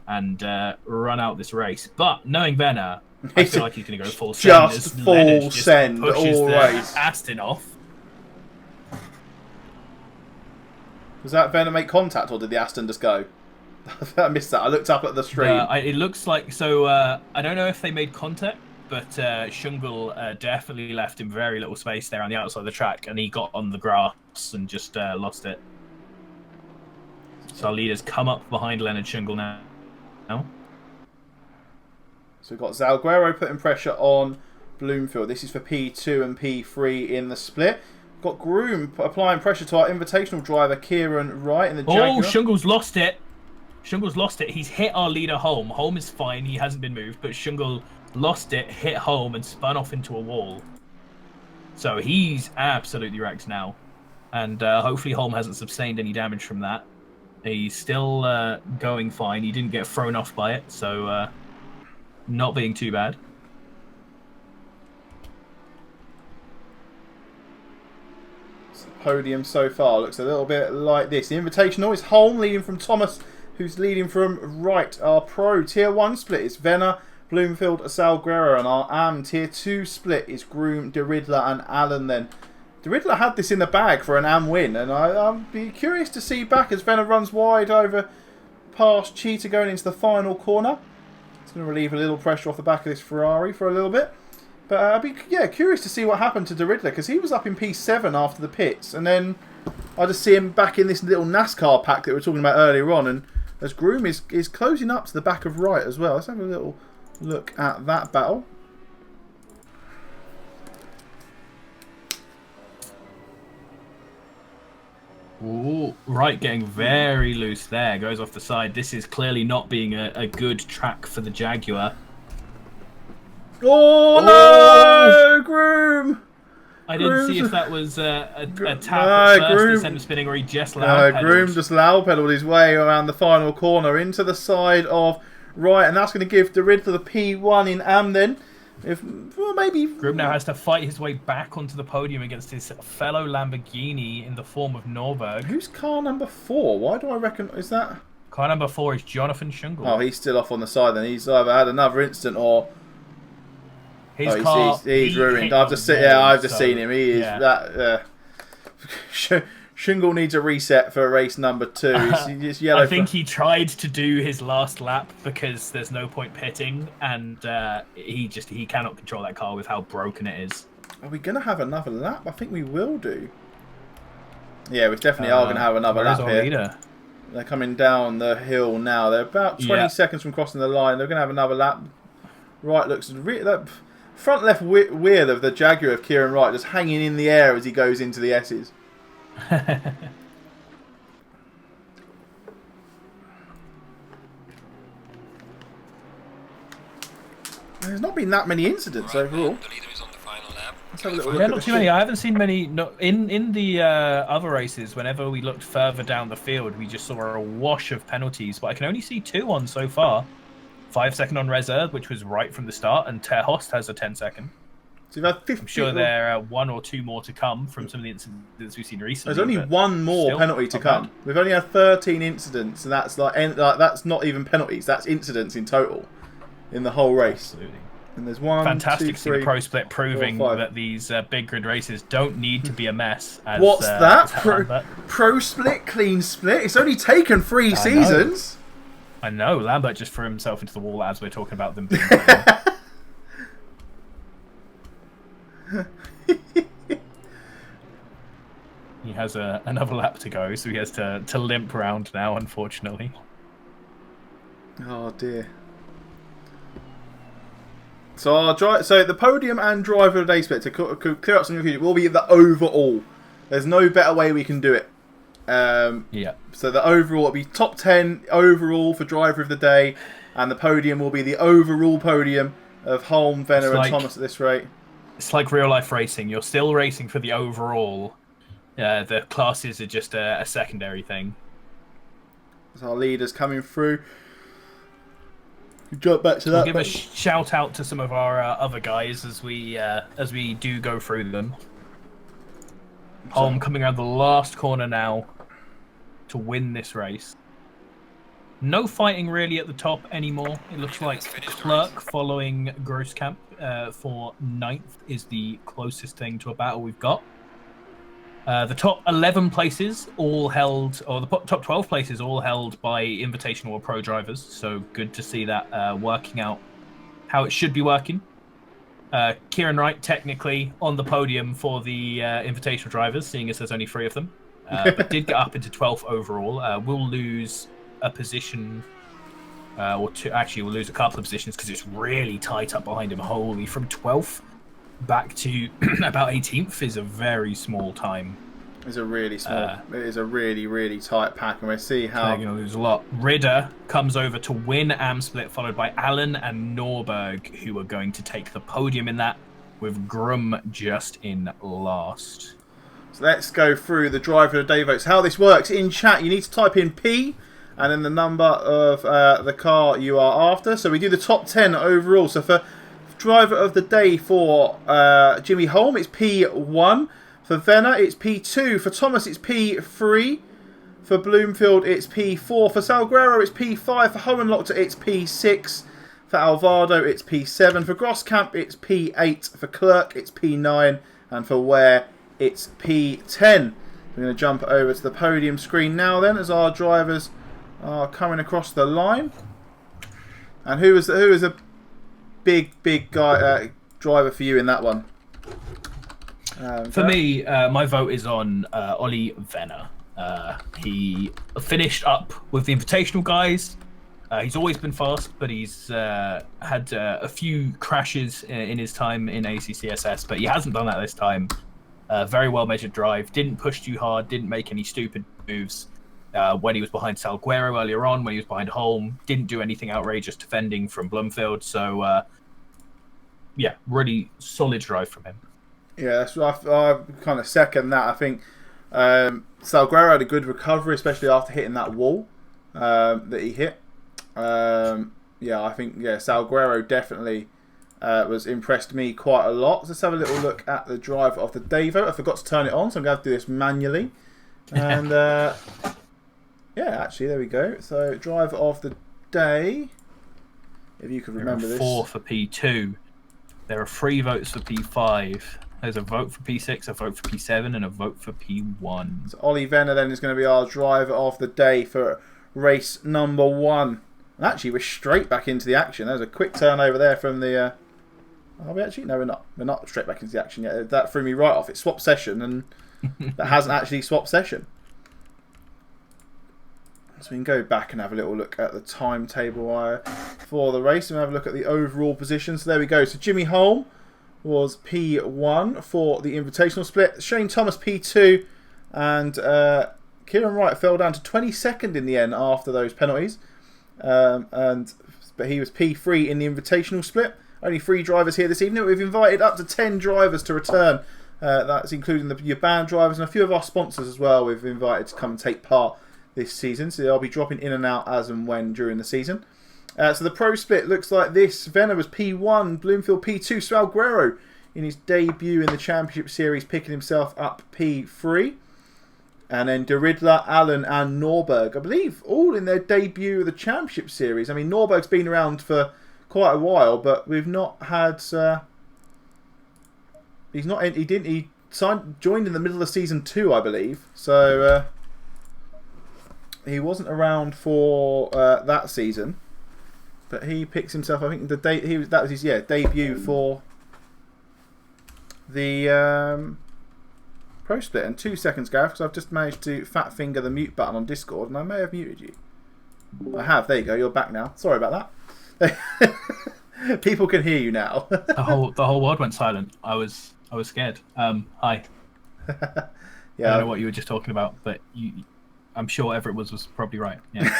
and run out this race. But knowing Venner, I feel like he's going to go full send. Just full send always. Aston off. Does that Venner make contact, or did the Aston just go? I missed that. I looked up at the stream. It looks like so. I don't know if they made contact, but Schungel definitely left him very little space there on the outside of the track, and he got on the grass and just lost it. So our leaders come up behind Leonard Schungel now. So we've got Salguero putting pressure on Bloomfield. This is for P2 and P3 in the split. Got Groom applying pressure to our invitational driver, Kieran Wright, in the Jaguar. Oh, Schungel's lost it. Schungel's lost it. He's hit our leader Holm. Holm is fine. He hasn't been moved, but Schungel lost it, hit Holm, and spun off into a wall. So he's absolutely wrecked now. And hopefully Holm hasn't sustained any damage from that. He's still going fine. He didn't get thrown off by it, so not being too bad. Podium so far looks a little bit like this. The invitational is Holm leading from Thomas, who's leading from Wright. Our pro tier 1 split is Venner, Bloomfield, Salguero, and our AM tier 2 split is Groom, DeRidler and Allen then. DeRidler had this in the bag for an AM win, and I'll be curious to see back as Venner runs wide over past Cheetah going into the final corner. It's going to relieve a little pressure off the back of this Ferrari for a little bit. But I'd be curious to see what happened to DeRidler, because he was up in P7 after the pits, and then I just see him back in this little NASCAR pack that we were talking about earlier on, and as Groom is closing up to the back of Wright as well. Let's have a little look at that battle. Ooh, Wright getting very loose there, goes off the side. This is clearly not being a good track for the Jaguar. Oh no, Groom! I didn't see if that was a tap at first to send him spinning, or he just loud pedaled. Groom just loud pedaled his way around the final corner into the side of Wright, and that's going to give DeRidler the P1 in AM then. Maybe Groom now has to fight his way back onto the podium against his fellow Lamborghini in the form of Norberg. Who's car number 4? Why do I reckon is that? Car number 4 is Jonathan Schungel. Oh, he's still off on the side then. He's either had another incident or his car. He's ruined. I've just seen him. He is that. Schungel needs a reset for race number 2. He's yellow. I think he tried to do his last lap because there's no point pitting, and he cannot control that car with how broken it is. Are we going to have another lap? I think we will do. Yeah, we definitely are going to have another lap here. Leader? They're coming down the hill now. They're about 20 seconds from crossing the line. They're going to have another lap. Wright looks that front left wheel of the Jaguar of Kieran Wright just hanging in the air as he goes into the S's. There's not been that many incidents overall. Let's have a little look Yeah, at not the too many. I haven't seen many. No, in the other races, whenever we looked further down the field, we just saw a wash of penalties. But I can only see 2 on so far. 5-second on reserve, which was right from the start, and Terhost has a 10-second. So you've had 50. I'm sure there are 1 or 2 more to come from some of the incidents we've seen recently. There's only 1 more penalty to come. Bad. We've only had 13 incidents, and that's that's not even penalties. That's incidents in total in the whole race. Absolutely. And there's 1, fantastic 2, 3, to see the pro split proving 4, that these big grid races don't need to be a mess. As, What's that? Pro split, clean split? It's only taken 3 seasons. I know. Lambert just threw himself into the wall as we're talking about them being He has another lap to go, so he has to limp around now, unfortunately. Oh dear. So the podium and driver of the day split, to clear up some confusion, will be the overall. There's no better way we can do it. Yeah. So the overall will be top 10 overall for driver of the day, and the podium will be the overall podium of Holm, Venner, and Thomas at this rate. It's like real life racing. You're still racing for the overall. The classes are just a secondary thing. So our leaders coming through. Jump back to that. We'll give a shout out to some of our other guys as we do go through them. Holm coming around the last corner now to win this race. No fighting really at the top anymore. It looks like Clerk following Grosskamp for 9th is the closest thing to a battle we've got. The top 11 places all held, or the top 12 places all held by Invitational or Pro drivers. So good to see that working out how it should be working. Kieran Wright technically on the podium for the Invitational drivers, seeing as there's only 3 of them. But did get up into 12th overall. Will lose a position, or 2. Actually, we'll lose a couple of positions because it's really tight up behind him. Holy, from 12th back to about 18th is a very small time. It's a really small. It is a really, really tight pack, and we'll see how. They're going to lose a lot. Ridder comes over to win Am Split, followed by Allen and Norberg, who are going to take the podium in that, with Grum just in last. So let's go through the driver of the day votes. How this works in chat, you need to type in P and then the number of the car you are after. So we do the top 10 overall. So for driver of the day for Jimmy Holm, it's P1. For Venner, it's P2. For Thomas, it's P3. For Bloomfield, it's P4. For Salguero, it's P5. For Hohenlochter, it's P6. For Alvaro, it's P7. For Grosskamp, it's P8. For Clerk, it's P9. And for Ware, it's P10. We're going to jump over to the podium screen now then, as our drivers are coming across the line. And who is a big guy driver for you in that one? For me, my vote is on Ollie Venner. He finished up with the Invitational guys. He's always been fast, but he's had a few crashes in his time in ACCSS, but he hasn't done that this time. Very well measured drive, didn't push too hard, didn't make any stupid moves when he was behind Salguero earlier on, when he was behind Holm, didn't do anything outrageous defending from Bloomfield. So, yeah, really solid drive from him. Yeah, I kind of second that. I think Salguero had a good recovery, especially after hitting that wall that he hit. Yeah, I think Salguero definitely impressed me quite a lot. Let's have a little look at the driver of the day vote. I forgot to turn it on, so I'm going to have to do this manually. And yeah, actually, there we go. So, driver of the day, if you could remember this. 4 for P2. There are 3 votes for P5. There's a vote for P6, a vote for P7, and a vote for P1. So Ollie Venner then is going to be our driver of the day for race number 1. And actually, we're straight back into the action. There's a quick turnover there from the... Are we actually? No, we're not. We're not straight back into the action yet. That threw me right off. It swapped session, and that hasn't actually swapped session. So we can go back and have a little look at the timetable for the race, and have a look at the overall position. So there we go. So Jimmy Holm was P1 for the Invitational split. Shane Thomas P2, and Kieran Wright fell down to 22nd in the end after those penalties. But he was P3 in the Invitational split. only 3 drivers here this evening. We've invited up to 10 drivers to return. That's including your band drivers and a few of our sponsors as well. We've invited to come and take part this season. So they'll be dropping in and out as and when during the season. So the pro split looks like this. Venner was P1, Bloomfield P2, Salguero in his debut in the Championship Series picking himself up P3. And then De Riddler, Allen and Norberg, I believe, all in their debut of the Championship Series. I mean, Norberg's been around for quite a while, but we've not had... He joined in the middle of Season 2, I believe. So, he wasn't around for that season. But he picks himself, I think, that was his debut for the... Pro split. And 2 seconds, Gareth, because I've just managed to fat finger the mute button on Discord, and I may have muted you. I have. There you go. You're back now. Sorry about that. People can hear you now. the whole world went silent. I was scared. Hi. Yeah. I don't know what you were just talking about, but I'm sure whatever it was probably right. Yeah.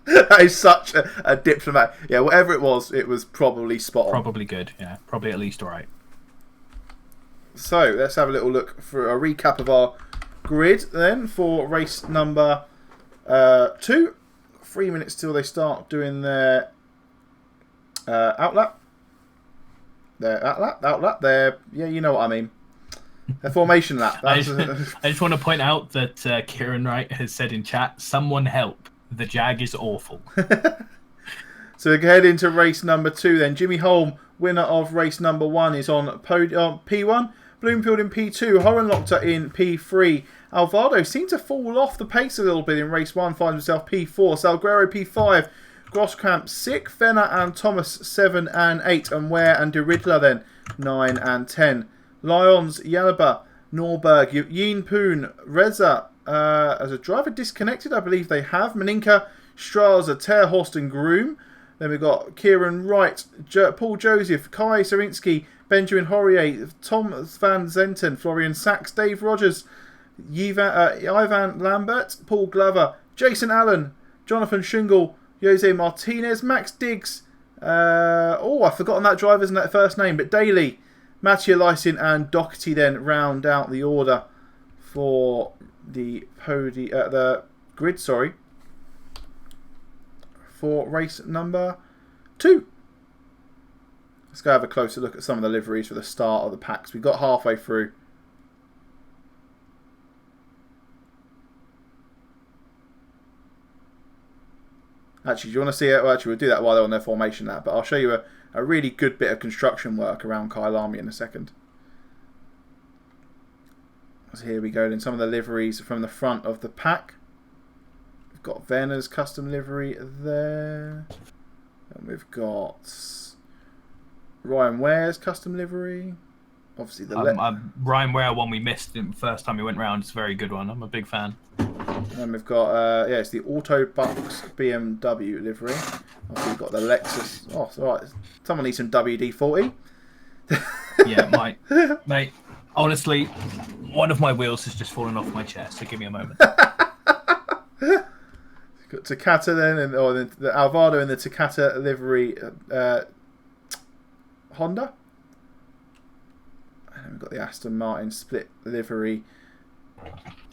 That is such a diplomat. Yeah, whatever it was probably spot on. Probably good. Yeah. Probably at least alright. So, let's have a little look for a recap of our grid then for race number 2. 3 minutes till they start doing their outlap. Yeah, you know what I mean. Their formation lap. I just want to point out that Kieran Wright has said in chat, someone help. The Jag is awful. So we head into race number 2 then. Jimmy Holm, winner of race number 1, is on P1. Bloomfield in P2. Horenlochter in P3. Alvaro seemed to fall off the pace a little bit in race 1. Finds himself P4. Salguero P5. Groskamp 6. Fenner and Thomas 7 and 8. And Ware and De Riddler then 9 and 10. Lyons, Yalaba, Norberg, Yin Poon, Reza. As a driver disconnected, I believe they have. Maninka, Straza, Terhorst and Groom. Then we've got Kieran Wright, Paul Joseph, Kai Sarinsky, Benjamin Horrier, Tom Van Zenten, Florian Sachs, Dave Rogers, Ivan Lambert, Paul Glover, Jason Allen, Jonathan Shingle, Jose Martinez, Max Diggs. I've forgotten that driver's first name, but Daly, Mattia Lysin and Doherty then round out the order for the grid. For race number 2. Let's go have a closer look at some of the liveries for the start of the packs. We've got halfway through. Actually, do you want to see it? Well, actually, we'll do that while they're on their formation lap. But I'll show you a really good bit of construction work around Kyalami in a second. So here we go. Then some of the liveries from the front of the pack. We've got Venner's custom livery there. And we've got Ryan Ware's custom livery. Obviously the Ryan Ware one we missed the first time we went round. It's a very good one. I'm a big fan. And we've got it's the Autobucks BMW livery. Obviously we've got the Lexus. Oh, it's alright. Someone needs some WD-40. Yeah, mate. Honestly, one of my wheels has just fallen off my chair, so give me a moment. Got Takata then, and the Alvaro in the Takata livery Honda. And we've got the Aston Martin split livery.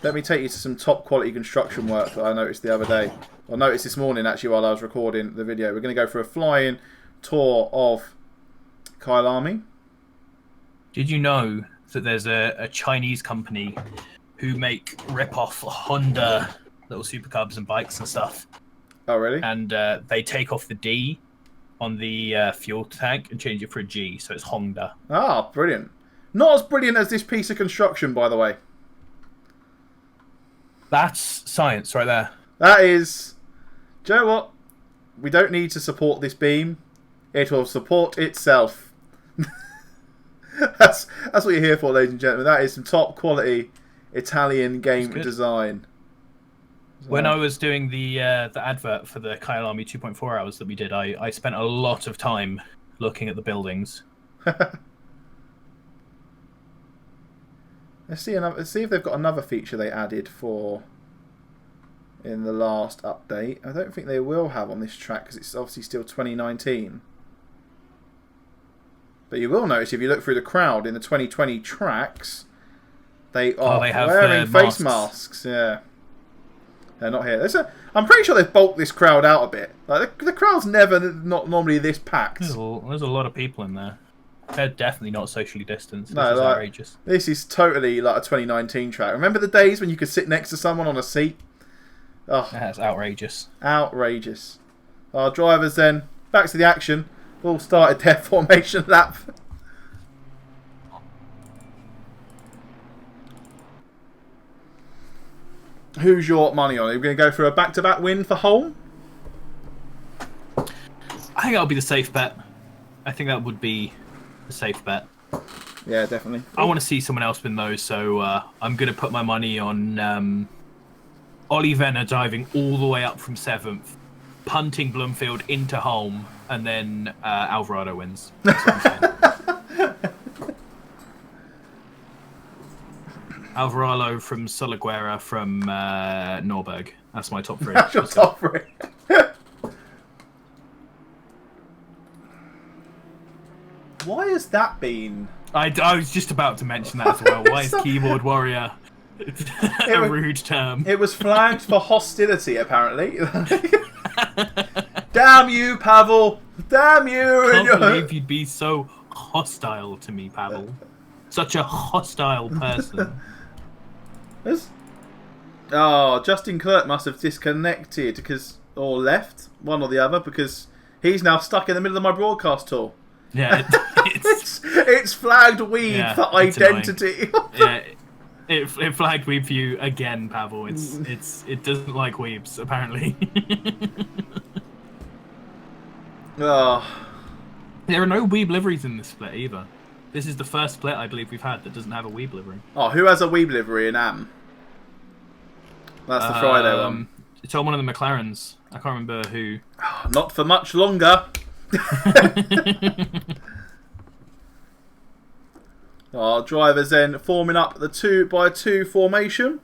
Let me take you to some top quality construction work that I noticed the other day. I noticed this morning actually while I was recording the video. We're going to go for a flying tour of Kyalami. Did you know that there's a Chinese company who make rip-off Honda little Super Cubs and bikes and stuff? Oh, really? And they take off the D on the fuel tank and change it for a G, so it's Honda. Ah, brilliant. Not as brilliant as this piece of construction, by the way. That's science right there. That is... Do you know what? We don't need to support this beam. It will support itself. That's what you're here for, ladies and gentlemen. That is some top quality Italian game design. When I was doing the advert for the Kyalami 2.4 hours that we did, I spent a lot of time looking at the buildings. Let's see if they've got another feature they added in the last update. I don't think they will have on this track because it's obviously still 2019. But you will notice if you look through the crowd in the 2020 tracks, they are they have wearing face masks. masks. Yeah. They're not here. I'm pretty sure they've bulked this crowd out a bit. Like the crowd's not normally this packed. There's a lot of people in there. They're definitely not socially distanced. No, This is like, outrageous. This is totally like a 2019 track. Remember the days when you could sit next to someone on a seat? Oh, That's outrageous. outrageous. Our drivers then, back to the action, all started their formation lap. Who's your money on? Are we going to go for a back-to-back win for Holm? I think that'll be the safe bet. I think that would be a safe bet. Yeah, definitely. I want to see someone else win those, so I'm going to put my money on Ollie Venner diving all the way up from 7th, punting Bloomfield into Holm, and then Alvarado wins. That's what I'm saying. Alvarado from Solaguera from Norberg. That's my top 3. That's your top 3. Why has that been? I was just about to mention that as well. Why is keyboard warrior a rude term? It was flagged for hostility, apparently. Damn you, Pavel! Damn you! I can't believe you'd be so hostile to me, Pavel. Such a hostile person. Oh, Justin Clerk must have disconnected or left, one or the other, because he's now stuck in the middle of my broadcast tool. Yeah, it's flagged weed for identity. Yeah, it flagged weeb for you again, Pavel. It doesn't like weebs apparently. Oh. There are no weeb liveries in this split either. This is the first split I believe we've had that doesn't have a weeb livery. Oh, who has a weeb livery in AM? That's the Friday one. It's on one of the McLarens. I can't remember who. Not for much longer. Our drivers then forming up the 2x2 formation.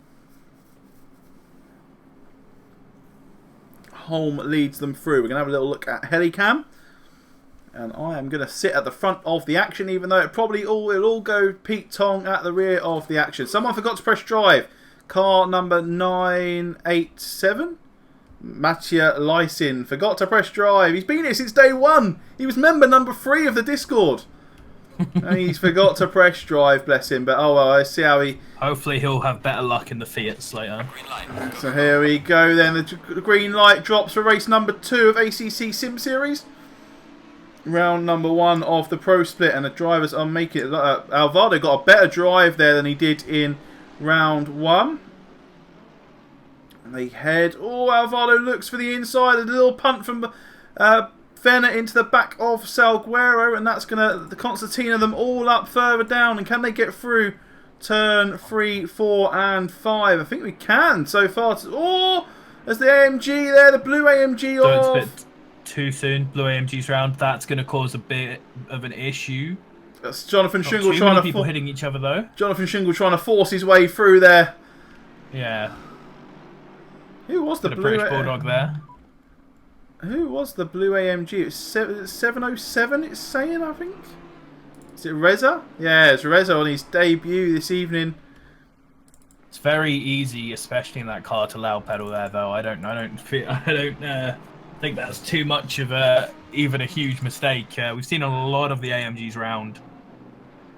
Holm leads them through. We're going to have a little look at Helicam. And I am going to sit at the front of the action, even though it'll all go Pete Tong at the rear of the action. Someone forgot to press drive. Car number 987. Mattia Lysin forgot to press drive. He's been here since day 1. He was member number 3 of the Discord. And he's forgot to press drive, bless him. But oh well, I see how he... Hopefully he'll have better luck in the Fiats later. So here we go then. The green light drops for race number 2 of ACC Sim Series. Round number 1 of the Pro Split. And the drivers are making it... Alvarado got a better drive there than he did in round 1. They head. Oh, Alvarado looks for the inside. A little punt from Venner into the back of Salguero, and that's going to concertina them all up further down. And can they get through turn 3, 4, and 5? I think we can so far. Oh, there's the AMG there, the blue AMG off. It's a bit too soon. Blue AMG's round. That's going to cause a bit of an issue. That's Jonathan Shingle too trying many to people hitting each other though. Jonathan Shingle trying to force his way through there. Yeah. Who was the blue British Bulldog there? Who was the blue AMG? It's 707. It's saying, I think. Is it Reza? Yeah, it's Reza on his debut this evening. It's very easy, especially in that car, to loud pedal there. Though I don't think that's too much of even a huge mistake. We've seen a lot of the AMGs round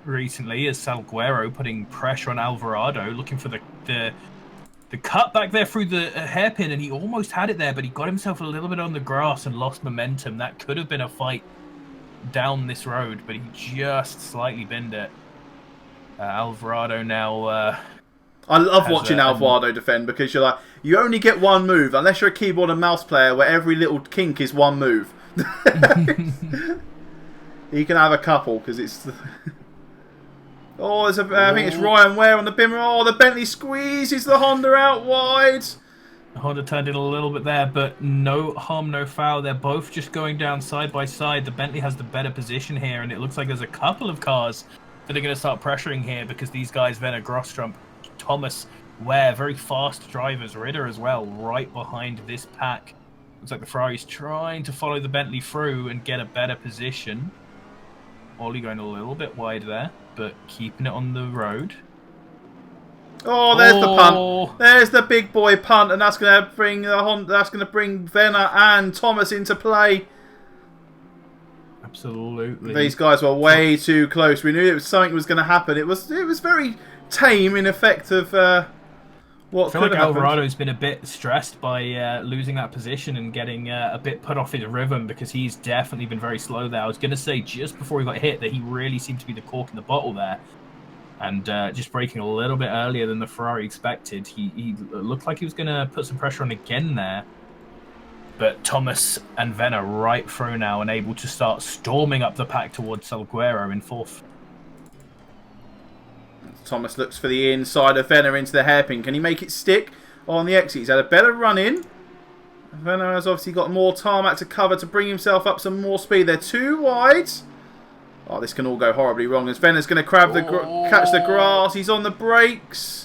recently as Salguero putting pressure on Alvarado, looking for the cut back there through the hairpin, and he almost had it there, but he got himself a little bit on the grass and lost momentum. That could have been a fight down this road, but he just slightly binned it. Alvarado now... I love watching Alvarado defend, because you're like, you only get one move, unless you're a keyboard and mouse player where every little kink is one move. He can have a couple, because it's... Oh, I think it's Ryan Ware on the Bimmer. Oh, the Bentley squeezes the Honda out wide. The Honda turned in a little bit there, but no harm, no foul. They're both just going down side by side. The Bentley has the better position here, and it looks like there's a couple of cars that are going to start pressuring here because these guys, Venner, Grosstrump, Thomas, Ware, very fast drivers. Ritter as well, right behind this pack. Looks like the Ferrari's trying to follow the Bentley through and get a better position. Ollie going a little bit wide there, but keeping it on the road. Oh, there's the punt. Oh, There's the big boy punt, and that's going to bring Venner and Thomas into play. absolutely. These guys were way too close. We knew something was going to happen. It was very tame in effect of what I feel could like have happened. Alvarado's been a bit stressed by losing that position and getting a bit put off his rhythm because he's definitely been very slow there. I was going to say just before he got hit that he really seemed to be the cork in the bottle there. And just braking a little bit earlier than the Ferrari expected. He looked like he was going to put some pressure on again there. But Thomas and Venner right through now and able to start storming up the pack towards Salguero in fourth. Thomas looks for the inside of Venner into the hairpin. Can he make it stick on the exit? He's had a better run in. Venner has obviously got more tarmac to cover to bring himself up some more speed. They're too wide. Oh, this can all go horribly wrong as Venner's going to catch the grass. He's on the brakes.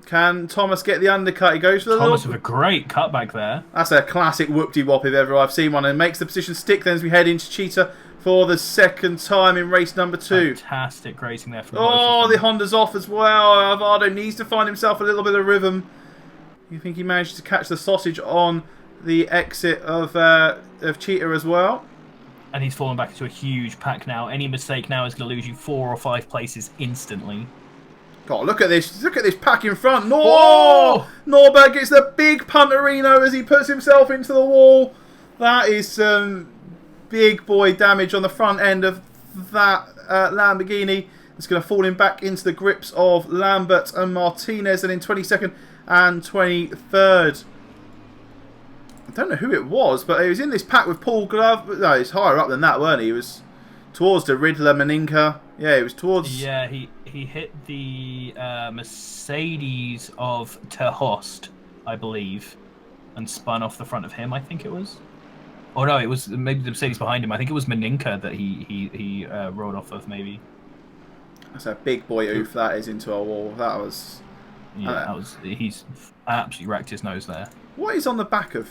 Can Thomas get the undercut? He goes for the Thomas with a great cutback there. That's a classic whoop-de-wop if ever I've seen one, and makes the position stick then as we head into Cheetah for the second time in race number 2. Fantastic racing there from Oh, the Honda's off as well. Alvaro needs to find himself a little bit of rhythm. You think he managed to catch the sausage on the exit of Cheetah as well? And he's fallen back into a huge pack now. Any mistake now is going to lose you 4 or 5 places instantly. God, look at this. Look at this pack in front. No! Whoa! Norberg gets the big punterino as he puts himself into the wall. That is some big boy damage on the front end of that Lamborghini. It's going to fall him back into the grips of Lambert and Martinez, and in 22nd and 23rd. I don't know who it was, but he was in this pack with Paul Glove. No, he's higher up than that, weren't he? He was towards the Riddler Meninka. Yeah, he was towards... Yeah, he hit the Mercedes of Terhost, I believe, and spun off the front of him, I think it was. Oh no, it was maybe the Mercedes behind him. I think it was Meninka that he rode off of, maybe. That's a big boy oof that is into a wall. That was... Yeah, he's absolutely wrecked his nose there. What is on the back of...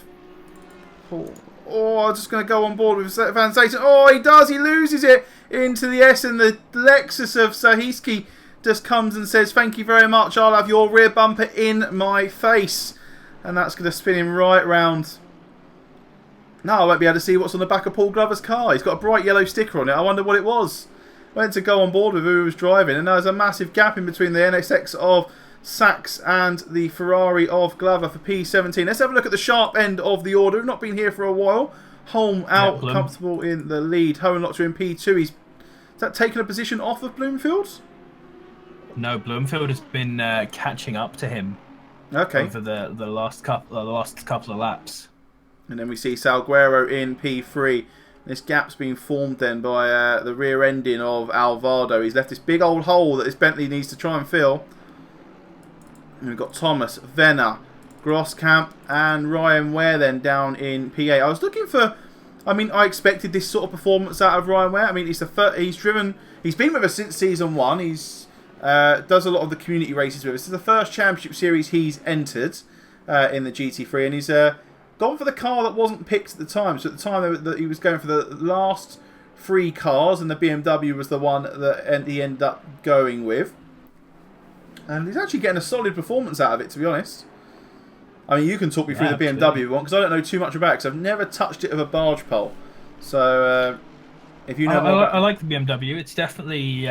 Oh, I'm just going to go on board with Van Zaten. Oh, he does. He loses it into the S, and the Lexus of Sahiski just comes and says, thank you very much. I'll have your rear bumper in my face. And that's going to spin him right round. Now I won't be able to see what's on the back of Paul Glover's car. He's got a bright yellow sticker on it. I wonder what it was. Went to go on board with who was driving, and there's a massive gap in between the NSX of Sachs and the Ferrari of Glover for P17. Let's have a look at the sharp end of the order. We've not been here for a while. Holm out, comfortable in the lead. Hohenlotter in P2. Is that taking a position off of Bloomfield? No, Bloomfield has been catching up to him. Okay. Over the last couple of laps. And then we see Salguero in P3. This gap's been formed then by the rear ending of Alvarado. He's left this big old hole that this Bentley needs to try and fill. And we've got Thomas, Venner, Grosskamp and Ryan Ware then down in P8. I was looking for... I mean, I expected this sort of performance out of Ryan Ware. I mean, he's been with us since Season 1. He's does a lot of the community races with us. This is the first championship series he's entered in the GT3. And he's gone for the car that wasn't picked at the time. So at the time that he was going for the last 3 cars. And the BMW was the one that he ended up going with. And he's actually getting a solid performance out of it, to be honest. I mean, you can talk me through the BMW one, because I don't know too much about it, because I've never touched it with a barge pole. So, if you know more about... I like the BMW. It's definitely,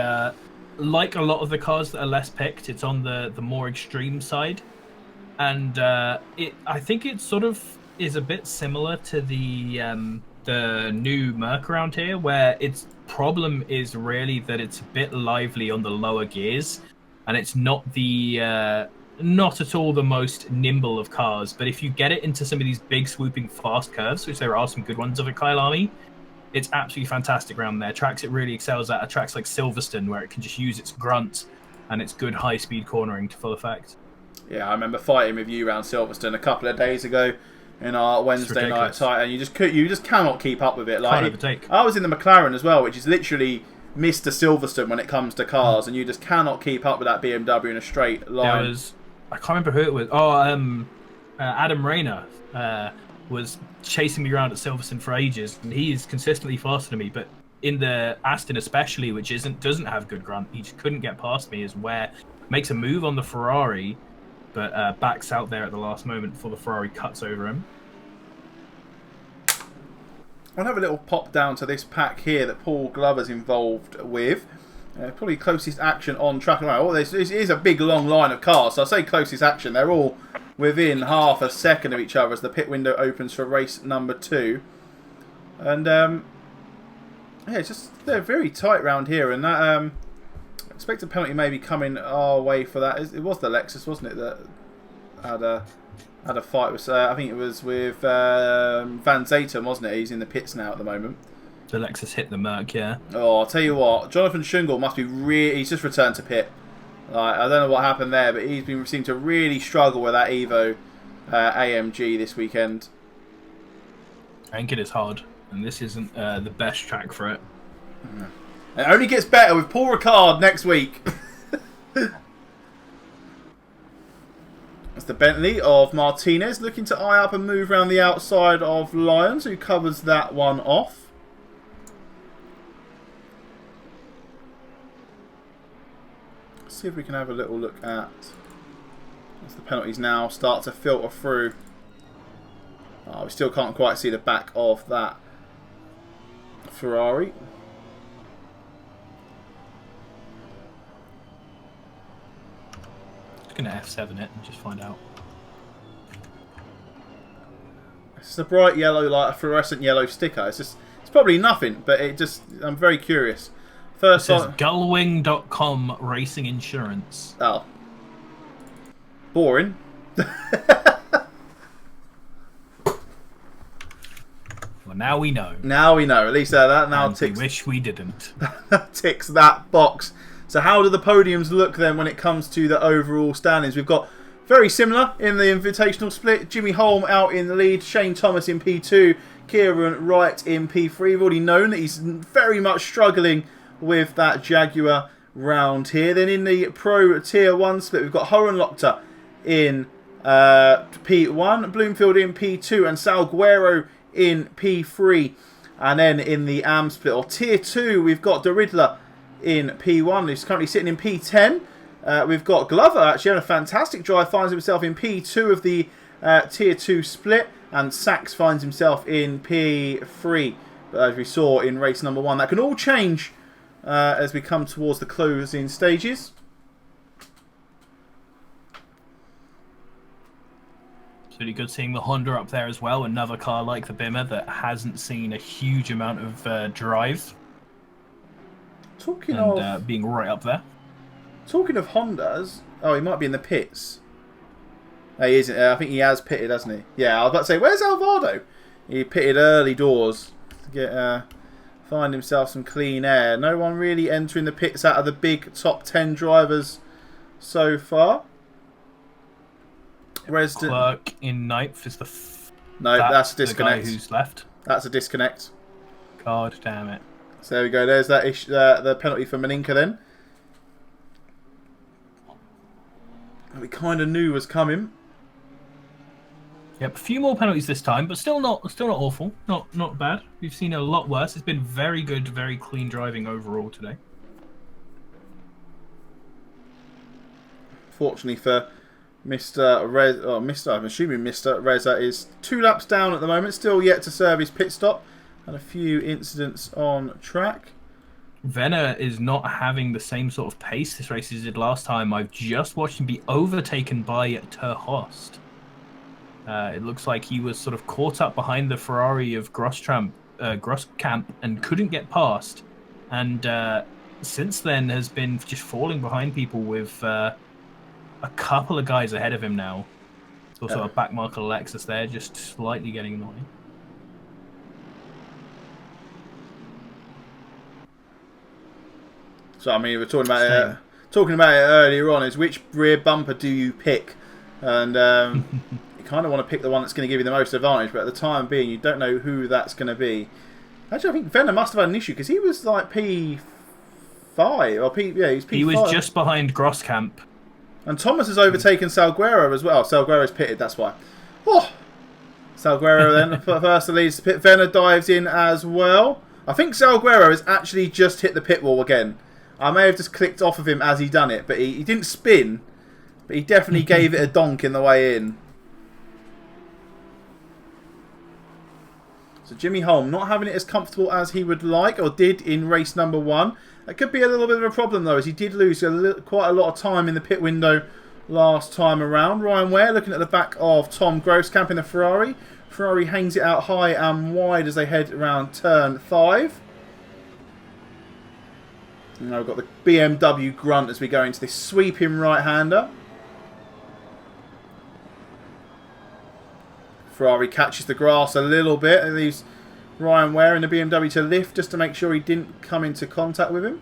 like a lot of the cars that are less picked, it's on the more extreme side. And I think it sort of is a bit similar to the new Merc around here, where its problem is really that it's a bit lively on the lower gears. And it's not not at all the most nimble of cars. But if you get it into some of these big swooping fast curves, which there are some good ones of at Kyalami, it's absolutely fantastic around there. Tracks it really excels at are tracks like Silverstone, where it can just use its grunt and its good high-speed cornering to full effect. Yeah, I remember fighting with you around Silverstone a couple of days ago in our Wednesday night tie, and you just cannot keep up with it. Like, can't overtake. I was in the McLaren as well, which is literally Mr. Silverstone when it comes to cars, and you just cannot keep up with that BMW in a straight line. I can't remember who it was. Oh, Adam Rayner was chasing me around at Silverstone for ages, and he is consistently faster than me. But in the Aston especially, which doesn't have good grunt. He just couldn't get past me. Is where makes a move on the Ferrari, but backs out there at the last moment before the Ferrari cuts over him. I'll have a little pop down to this pack here that Paul Glover's involved with. Probably closest action on track. Oh, this is a big long line of cars. So I say closest action. They're all within half a second of each other as the pit window opens for race number 2. And yeah, it's just they're very tight round here. And that expected penalty may be coming our way for that. It was the Lexus, wasn't it, that had a fight with? I think it was with Van Zaten, wasn't it? He's in the pits now at the moment. The Lexus hit the Merc, yeah. Oh, I'll tell you what, Jonathan Schungel must be he's just returned to pit. I don't know what happened there, but seemed to really struggle with that Evo AMG this weekend. I think it is hard, and this isn't the best track for it. It only gets better with Paul Ricard next week. That's the Bentley of Martinez, looking to eye up and move around the outside of Lyons, who covers that one off. See if we can have a little look at as the penalties now start to filter through. Oh, we still can't quite see the back of that Ferrari. Just gonna F7 it and just find out. It's a bright yellow, like a fluorescent yellow sticker. It's probably nothing, but I'm very curious. First, it says Gullwing.com Racing Insurance. Oh. Boring. Well, now we know. Now we know. At least that now and ticks. We wish we didn't. Ticks that box. So how do the podiums look then when it comes to the overall standings? We've got very similar in the invitational split. Jimmy Holm out in the lead. Shane Thomas in P2. Kieran Wright in P3. We've already known that he's very much struggling with that Jaguar round here. Then in the Pro Tier 1 split, we've got Hohenlochter in P1, Bloomfield in P2, and Salguero in P3. And then in the AM split, or Tier 2, we've got De Riddler in P1, who's currently sitting in P10. We've got Glover actually having a fantastic drive, finds himself in P2 of the Tier 2 split, and Sachs finds himself in P3. But as we saw in race number 1, that can all change as we come towards the closing stages. It's really good seeing the Honda up there as well. Another car like the Bimmer that hasn't seen a huge amount of drive. Talking of being right up there. Talking of Hondas, oh, he might be in the pits. He isn't. I think he has pitted, hasn't he? Yeah, I was about to say, where's Alvaro? He pitted early doors to get find himself some clean air. No one really entering the pits out of the big top 10 drivers so far. Clerk in 9th is the... No, that's a disconnect. The guy who's left. That's a disconnect. God damn it. So there we go. There's that the penalty for Maninka then. We kind of knew was coming. Yep, a few more penalties this time, but still not awful. Not bad. We've seen a lot worse. It's been very good, very clean driving overall today. Fortunately for Mr. Reza, I'm assuming Mr. Reza is 2 laps down at the moment, still yet to serve his pit stop, and a few incidents on track. Venner is not having the same sort of pace this race as he did last time. I've just watched him be overtaken by Ter Horst. It looks like he was sort of caught up behind the Ferrari of Grosskamp and couldn't get past. And since then has been just falling behind people with a couple of guys ahead of him now. There's also a backmarker Lexus there, just slightly getting annoying. So I mean, we were talking about it earlier on. Is which rear bumper do you pick? And you kind of want to pick the one that's going to give you the most advantage, but at the time being, you don't know who that's going to be. Actually, I think Venner must have had an issue because he was like P5 or P. Yeah, he's P5. He was just behind Grosskamp. And Thomas has overtaken Salguero as well. Salguero's pitted, that's why. Oh, Salguero then first leads the pit. Venner dives in as well. I think Salguero has actually just hit the pit wall again. I may have just clicked off of him as he done it, but he didn't spin. But he definitely gave it a donk in the way in. So Jimmy Holm not having it as comfortable as he would like, or did in race number 1. That could be a little bit of a problem though, as he did lose quite a lot of time in the pit window last time around. Ryan Ware looking at the back of Tom Groskamp in the Ferrari. Ferrari hangs it out high and wide as they head around turn 5. And now we've got the BMW grunt as we go into this sweeping right-hander. Ferrari catches the grass a little bit and leaves Ryan Ware in the BMW to lift just to make sure he didn't come into contact with him.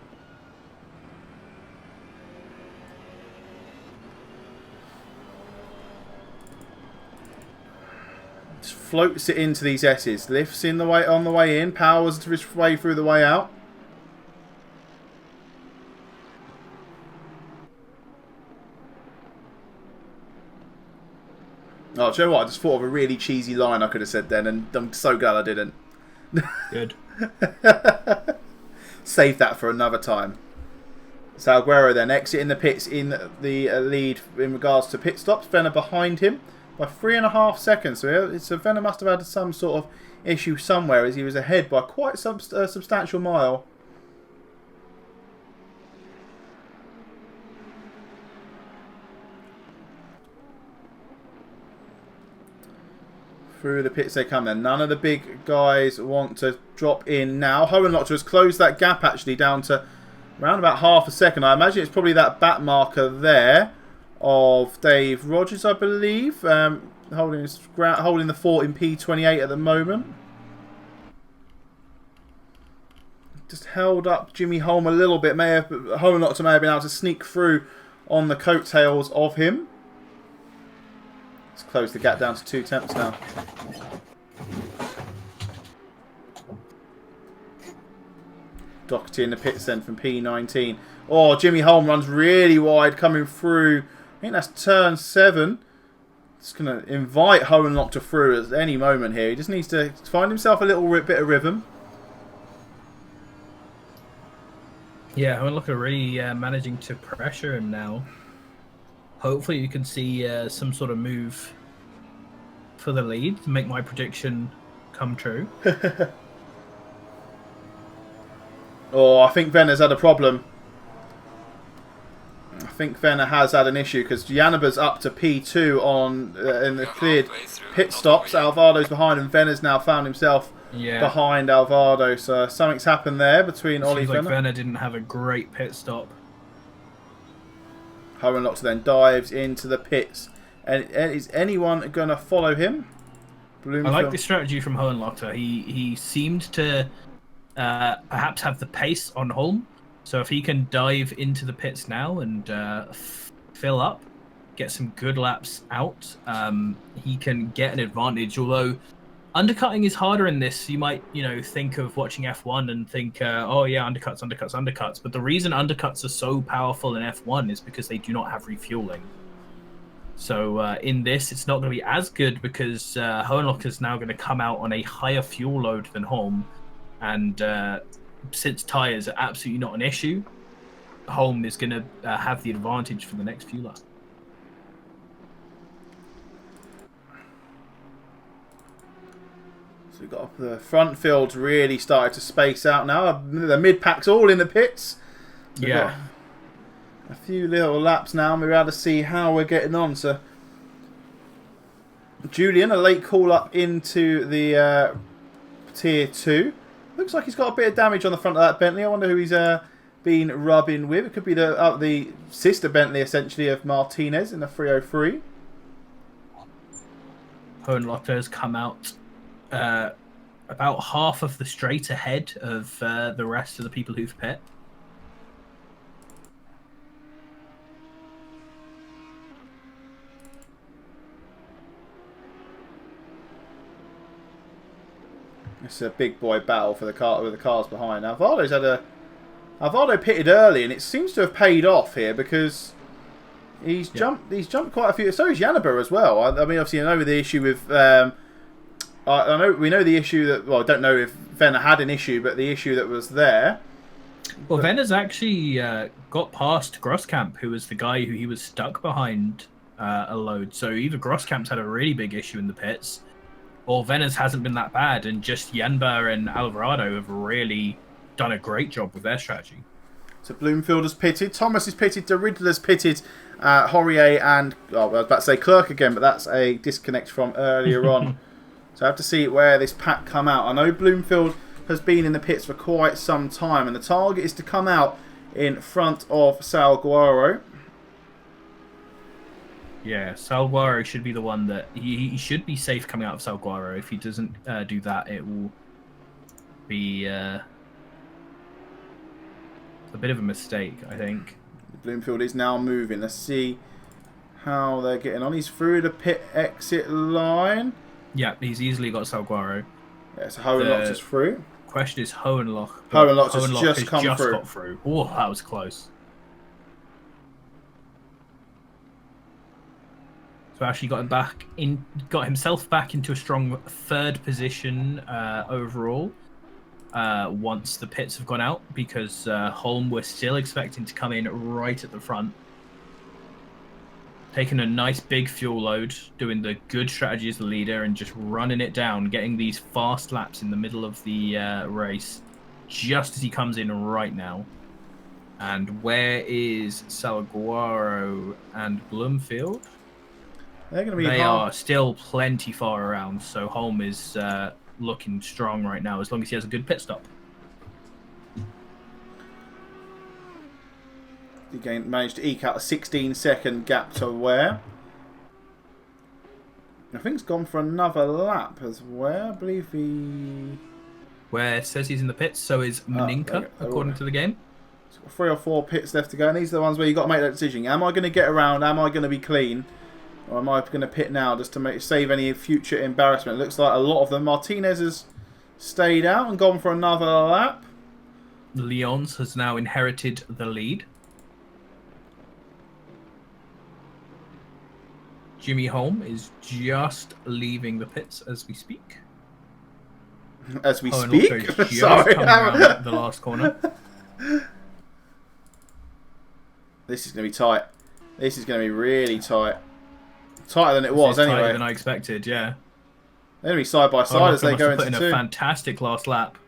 Just floats it into these S's, lifts in the way on the way in, powers his way through the way out. Oh, do you know what? I just thought of a really cheesy line I could have said then, and I'm so glad I didn't. Good. Save that for another time. Salguero then exiting the pits in the lead in regards to pit stops. Venner behind him by 3.5 seconds. So Venner must have had some sort of issue somewhere as he was ahead by quite some substantial mile. Through the pits they come then. None of the big guys want to drop in now. Hohenlotter has closed that gap actually down to around about half a second. I imagine it's probably that back marker there of Dave Rogers, I believe. Holding the fort in P28 at the moment. Just held up Jimmy Holm a little bit. Hohenlotter may have been able to sneak through on the coattails of him. Let's close the gap down to 2 tenths now. Doherty in the pits then from P19. Oh, Jimmy Holm runs really wide coming through. I think that's turn 7. Just going to invite Hohenlotter through at any moment here. He just needs to find himself a little bit of rhythm. Yeah, Hohenlotter really managing to pressure him now. Hopefully you can see some sort of move for the lead to make my prediction come true. Oh, I think Venner's had a problem. I think Venner has had an issue because Janaba's up to P2 on in the cleared pit stops. Alvado's behind and Venner's now found himself behind Alvado. So something's happened there between Ollie and Venner. Seems like Venner didn't have a great pit stop. Hohenlotter then dives into the pits. And is anyone going to follow him? I like the strategy from Hohenlotter. He seemed to perhaps have the pace on Holm. So if he can dive into the pits now and fill up, get some good laps out, he can get an advantage. Although undercutting is harder in this. You might, think of watching F1 and think, oh yeah, undercuts. But the reason undercuts are so powerful in F1 is because they do not have refueling. So in this, it's not going to be as good because Hohenlotter is now going to come out on a higher fuel load than Holm. And since tyres are absolutely not an issue, Holm is going to have the advantage for the next few laps. So we've got the front fields really started to space out now. The mid-pack's all in the pits. So yeah. A few little laps now and we're able to see how we're getting on. So Julian, a late call up into the Tier 2. Looks like he's got a bit of damage on the front of that Bentley. I wonder who he's been rubbing with. It could be the sister Bentley, essentially, of Martinez in the 303. Hohenlotter has come out about half of the straight ahead of the rest of the people who've pit. It's a big boy battle for the car with the cars behind. Now, Alvado pitted early, and it seems to have paid off here because he's jumped quite a few. So is Janaba as well. I mean, obviously, I know the issue with. We know the issue that. Well, I don't know if Venner had an issue, but the issue that was there. Well, Venner's actually got past Grosskamp, who was the guy who he was stuck behind a load. So either Grosskamp's had a really big issue in the pits, or Venner's hasn't been that bad, and just Yenba and Alvarado have really done a great job with their strategy. So Bloomfield has pitted, Thomas is pitted, De Riddler's pitted, Horrier and, I was about to say Clerk again, but that's a disconnect from earlier on. So I have to see where this pack come out. I know Bloomfield has been in the pits for quite some time, and the target is to come out in front of Salguaro. Yeah, Salguaro should be the one that he should be safe coming out of Salguaro. If he doesn't do that, it will be a bit of a mistake, I think. Bloomfield is now moving. Let's see how they're getting on. He's through the pit exit line. Yeah, he's easily got Salguaro. Yeah, so Hohenloch is through. Question is Hohenloch. Hohenloch has just got through. Oh, that was close. So actually got himself back into a strong third position overall. Once the pits have gone out, because Holm we're still expecting to come in right at the front. Taking a nice big fuel load, doing the good strategy as the leader, and just running it down, getting these fast laps in the middle of the race, just as he comes in right now. And where is Salguaro and Bloomfield? They're going to be. They are still plenty far around, so Holm is looking strong right now, as long as he has a good pit stop. He managed to eke out a 16-second gap to Ware. I think he's gone for another lap as well. I believe he... Ware says he's in the pits, so is Maninka, according to the game. He's got 3 or 4 pits left to go, and these are the ones where you've got to make that decision. Am I going to get around? Am I going to be clean? Or am I going to pit now just to save any future embarrassment? It looks like a lot of them. Martinez has stayed out and gone for another lap. Lyons has now inherited the lead. Jimmy Holm is just leaving the pits as we speak. As we speak? Sorry. Around the last corner. This is going to be tight. This is going to be really tight. Tighter than it was anyway. Tighter than I expected, yeah. They're going to be side by side as they go into put in a fantastic last lap.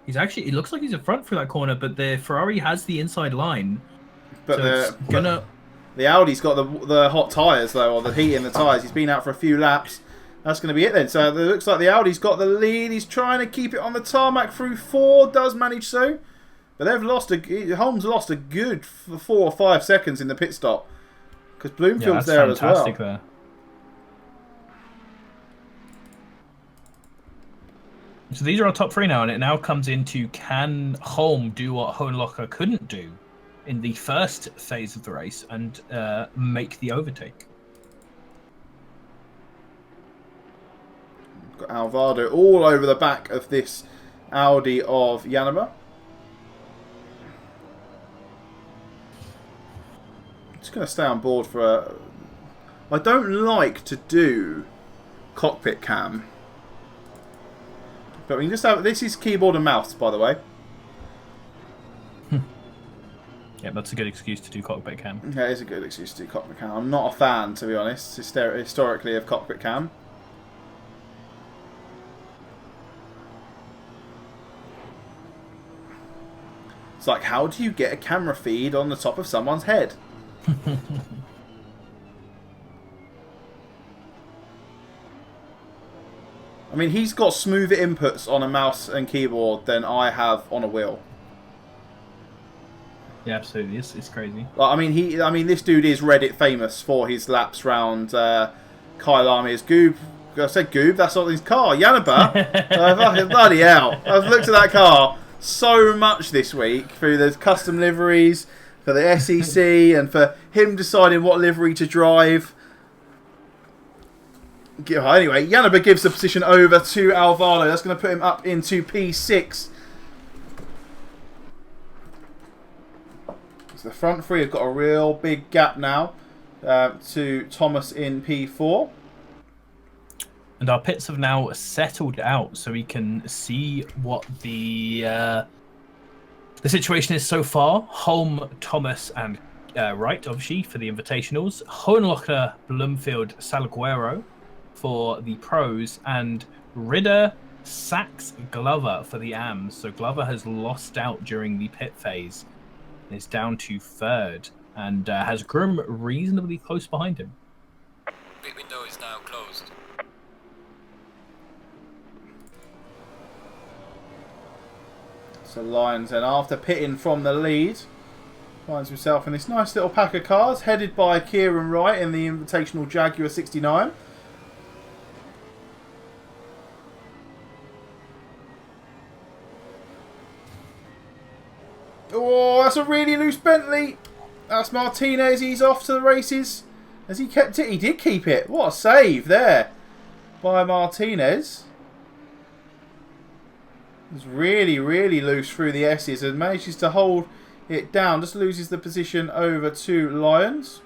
He's actually, it looks like he's in front through that corner, but the Ferrari has the inside line. But so the Audi's got the hot tyres though, or the heat in the tyres. He's been out for a few laps. That's going to be it then. So it looks like the Audi's got the lead. He's trying to keep it on the tarmac through 4. Does manage so. But they've lost Holmes lost a good 4 or 5 seconds in the pit stop. Because Bloomfield's there as well. There. So these are our top 3 now, and it now comes into, can Holm do what Hohenlocher couldn't do in the first phase of the race and make the overtake? Got Alvarado all over the back of this Audi of Yanaba. Just going to stay on board for a... I don't like to do cockpit cam. But we can just have... This is keyboard and mouse, by the way. Yeah, that's a good excuse to do cockpit cam. Yeah, it is a good excuse to do cockpit cam. I'm not a fan, to be honest, historically, of cockpit cam. It's like, how do you get a camera feed on the top of someone's head? I mean, he's got smoother inputs on a mouse and keyboard than I have on a wheel. Yeah, absolutely. It's crazy. Like, I mean, this dude is Reddit famous for his laps round Kyalami. Goob. I said Goob. That's not his car. Yanaba. Bloody hell! I've looked at that car so much this week through the custom liveries, for the SEC, and for him deciding what livery to drive. Anyway, Yanaba gives the position over to Alvarado. That's going to put him up into P6. So the front 3 have got a real big gap now to Thomas in P4. And our pits have now settled out, so we can see what the situation is so far. Holm, Thomas, and Wright, obviously, for the invitationals. Hohenlocher, Bloomfield, Salguero for the pros, and Ridder, Sachs, Glover for the AMs. So Glover has lost out during the pit phase and is down to third, and has Groom reasonably close behind him. Pit window is now closed. So Lyons then, after pitting from the lead, finds himself in this nice little pack of cars, headed by Kieran Wright in the Invitational Jaguar 69. Oh, that's a really loose Bentley. That's Martinez. He's off to the races. Has he kept it? He did keep it. What a save there by Martinez. It's really, really loose through the S's and manages to hold it down. Just loses the position over to Lyons.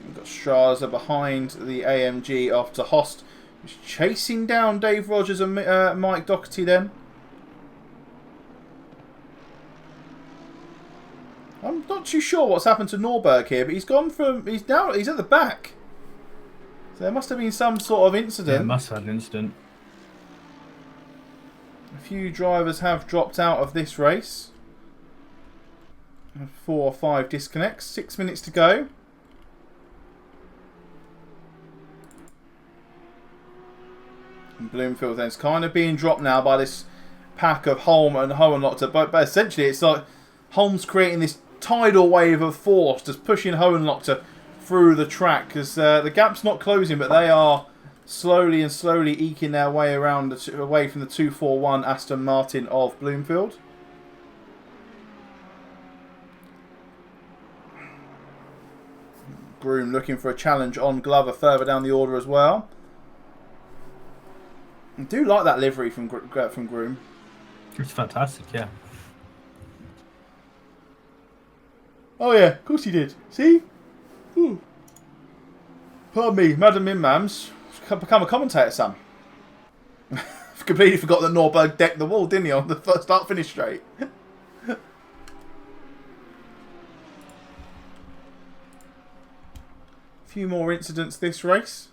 We've got Straza behind the AMG after Host. He's chasing down Dave Rogers and Mike Doherty then. I'm not too sure what's happened to Norberg here, but he's at the back. So there must have been some sort of incident. Yeah, must have had an incident. A few drivers have dropped out of this race. 4 or 5 disconnects. 6 minutes to go. And Bloomfield then's kind of being dropped now by this pack of Holm and Hohenlocher. But essentially it's like Holm's creating this tidal wave of force, just pushing Hohenlocher through the track, because the gap's not closing, but they are slowly eking their way around away from the 241 Aston Martin of Bloomfield. Groom looking for a challenge on Glover further down the order as well. I do like that livery from Groom. It's fantastic, yeah. Oh yeah, of course he did. See? Ooh. Pardon me, Madam Mimmams. Become a commentator, Sam. Completely forgot that Norberg decked the wall, didn't he, on the first start-finish straight? A few more incidents this race.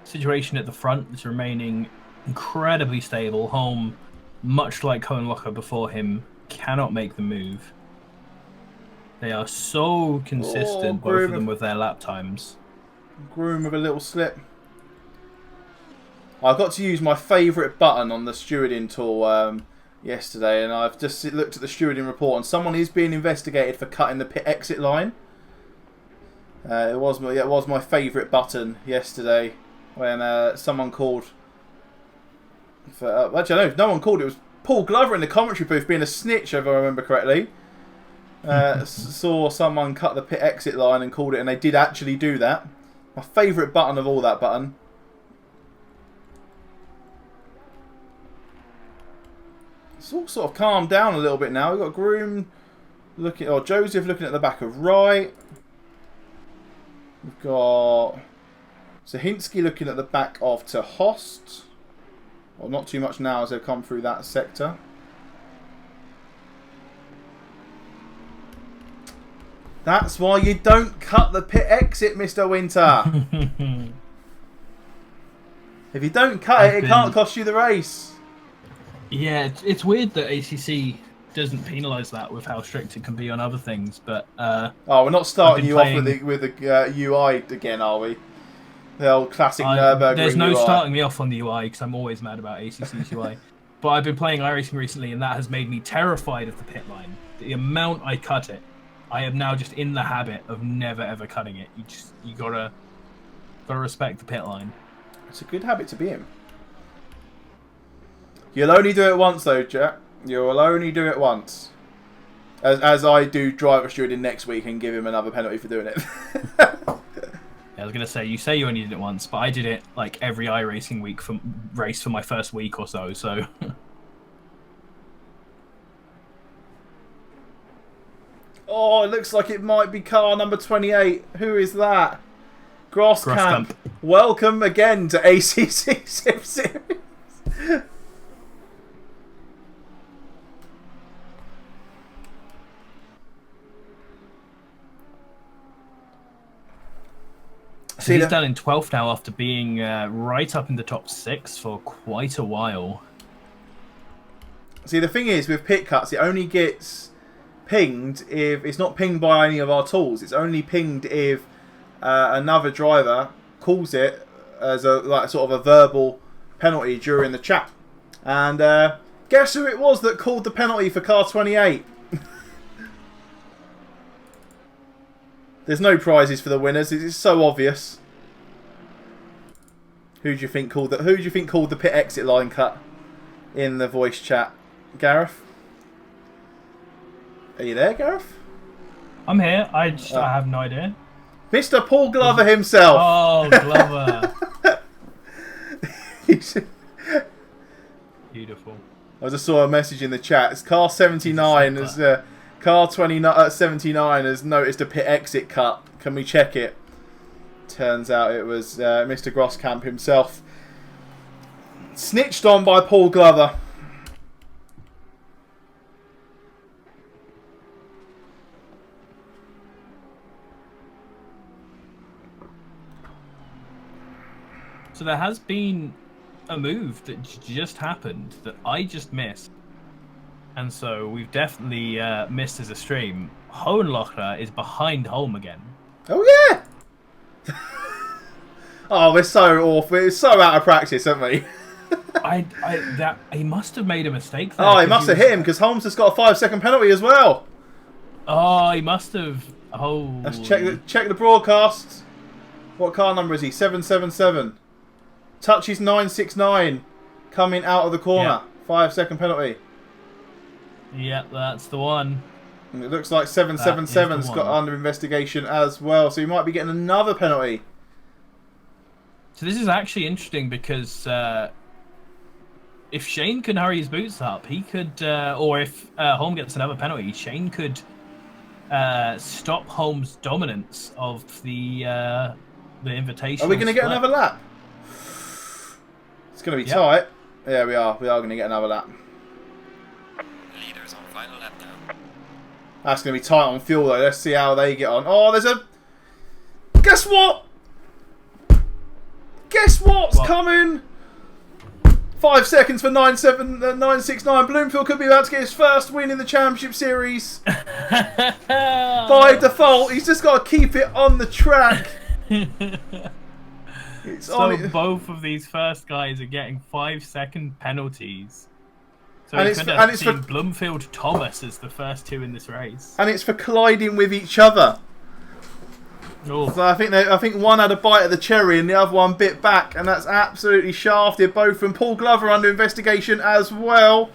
Situation at the front is remaining incredibly stable. Holm, much like Hohenlocher before him, cannot make the move. They are so consistent, both of them, with their lap times. Groom with a little slip. I got to use my favourite button on the stewarding tool yesterday, and I've just looked at the stewarding report, and someone is being investigated for cutting the pit exit line. It was my favourite button yesterday. When someone called for... actually, no one called. It was Paul Glover in the commentary booth being a snitch, if I remember correctly. Saw someone cut the pit exit line and called it, and they did actually do that. My favourite button of all, that button. It's all sort of calmed down a little bit now. We've got Groom looking... or Joseph looking at the back of Wright. We've got... Zahinsky looking at the back of to Host. Well, not too much now as they've come through that sector. That's why you don't cut the pit exit, Mr. Winter. If you don't cut it can't cost you the race. Yeah, it's weird that ACC doesn't penalise that with how strict it can be on other things, but... oh, we're not starting you off with the UI again, are we? The old classic Nürburgring. There's no UI. starting me off on the UI because I'm always mad about ACC's UI. But I've been playing iRacing recently, and that has made me terrified of the pit line. The amount I cut it, I am now just in the habit of never ever cutting it. You gotta respect the pit line. It's a good habit to be in. You'll only do it once, though, Jack. You'll only do it once. As I do driver stewarding next week and give him another penalty for doing it. Yeah, I was gonna say, you say you only did it once, but I did it like every iRacing week race for my first week or so. So Oh, it looks like it might be car number 28. Who is that? Grosskamp. Welcome again to ACCSS Series. So he's done in 12th now after being right up in the top 6 for quite a while. See, the thing is, with pit cuts, it only gets pinged if it's not pinged by any of our tools. It's only pinged if another driver calls it as a sort of a verbal penalty during the chat. And guess who it was that called the penalty for car 28? There's no prizes for the winners. It's so obvious. Who do you think called the pit exit line cut in the voice chat? Gareth? Are you there, Gareth? I'm here. I have no idea. Mr. Paul Glover himself. Oh, Glover. Beautiful. I just saw a message in the chat. It's car 79 as car 79 has noticed a pit exit cut. Can we check it? Turns out it was Mr. Grosskamp himself. Snitched on by Paul Glover. So there has been a move that just happened that I just missed. And so we've definitely missed as a stream. Hohenlocher is behind Holm again. Oh, yeah! Oh, we're so awful. We're so out of practice, aren't we? He must have made a mistake there. Oh, he must have hit him because Holmes has got a 5-second penalty as well. Oh, he must have. Oh. Let's check the broadcast. What car number is he? 777. Touches 969. Coming out of the corner. Yeah. 5-second penalty. Yeah, that's the one. And it looks like 777's got under investigation as well, so he might be getting another penalty. So this is actually interesting because if Shane can hurry his boots up, he could, or if Holm gets another penalty, Shane could stop Holm's dominance of the invitation. Are we going to get another lap? It's going to be tight. Yeah, we are. We are going to get another lap. Leaders on final lap now. That's going to be tight on fuel though. Let's see how they get on. Oh, there's a... Guess what? Guess what's coming? 5 seconds for 969. Bloomfield could be about to get his first win in the Championship Series. By default, he's just got to keep it on the track. So both of these first guys are getting 5-second penalties. So we could have seen Bloomfield Thomas as the first two in this race. And it's for colliding with each other. Oh. So I think one had a bite of the cherry and the other one bit back, and that's absolutely shafted. Both from Paul Glover under investigation as well.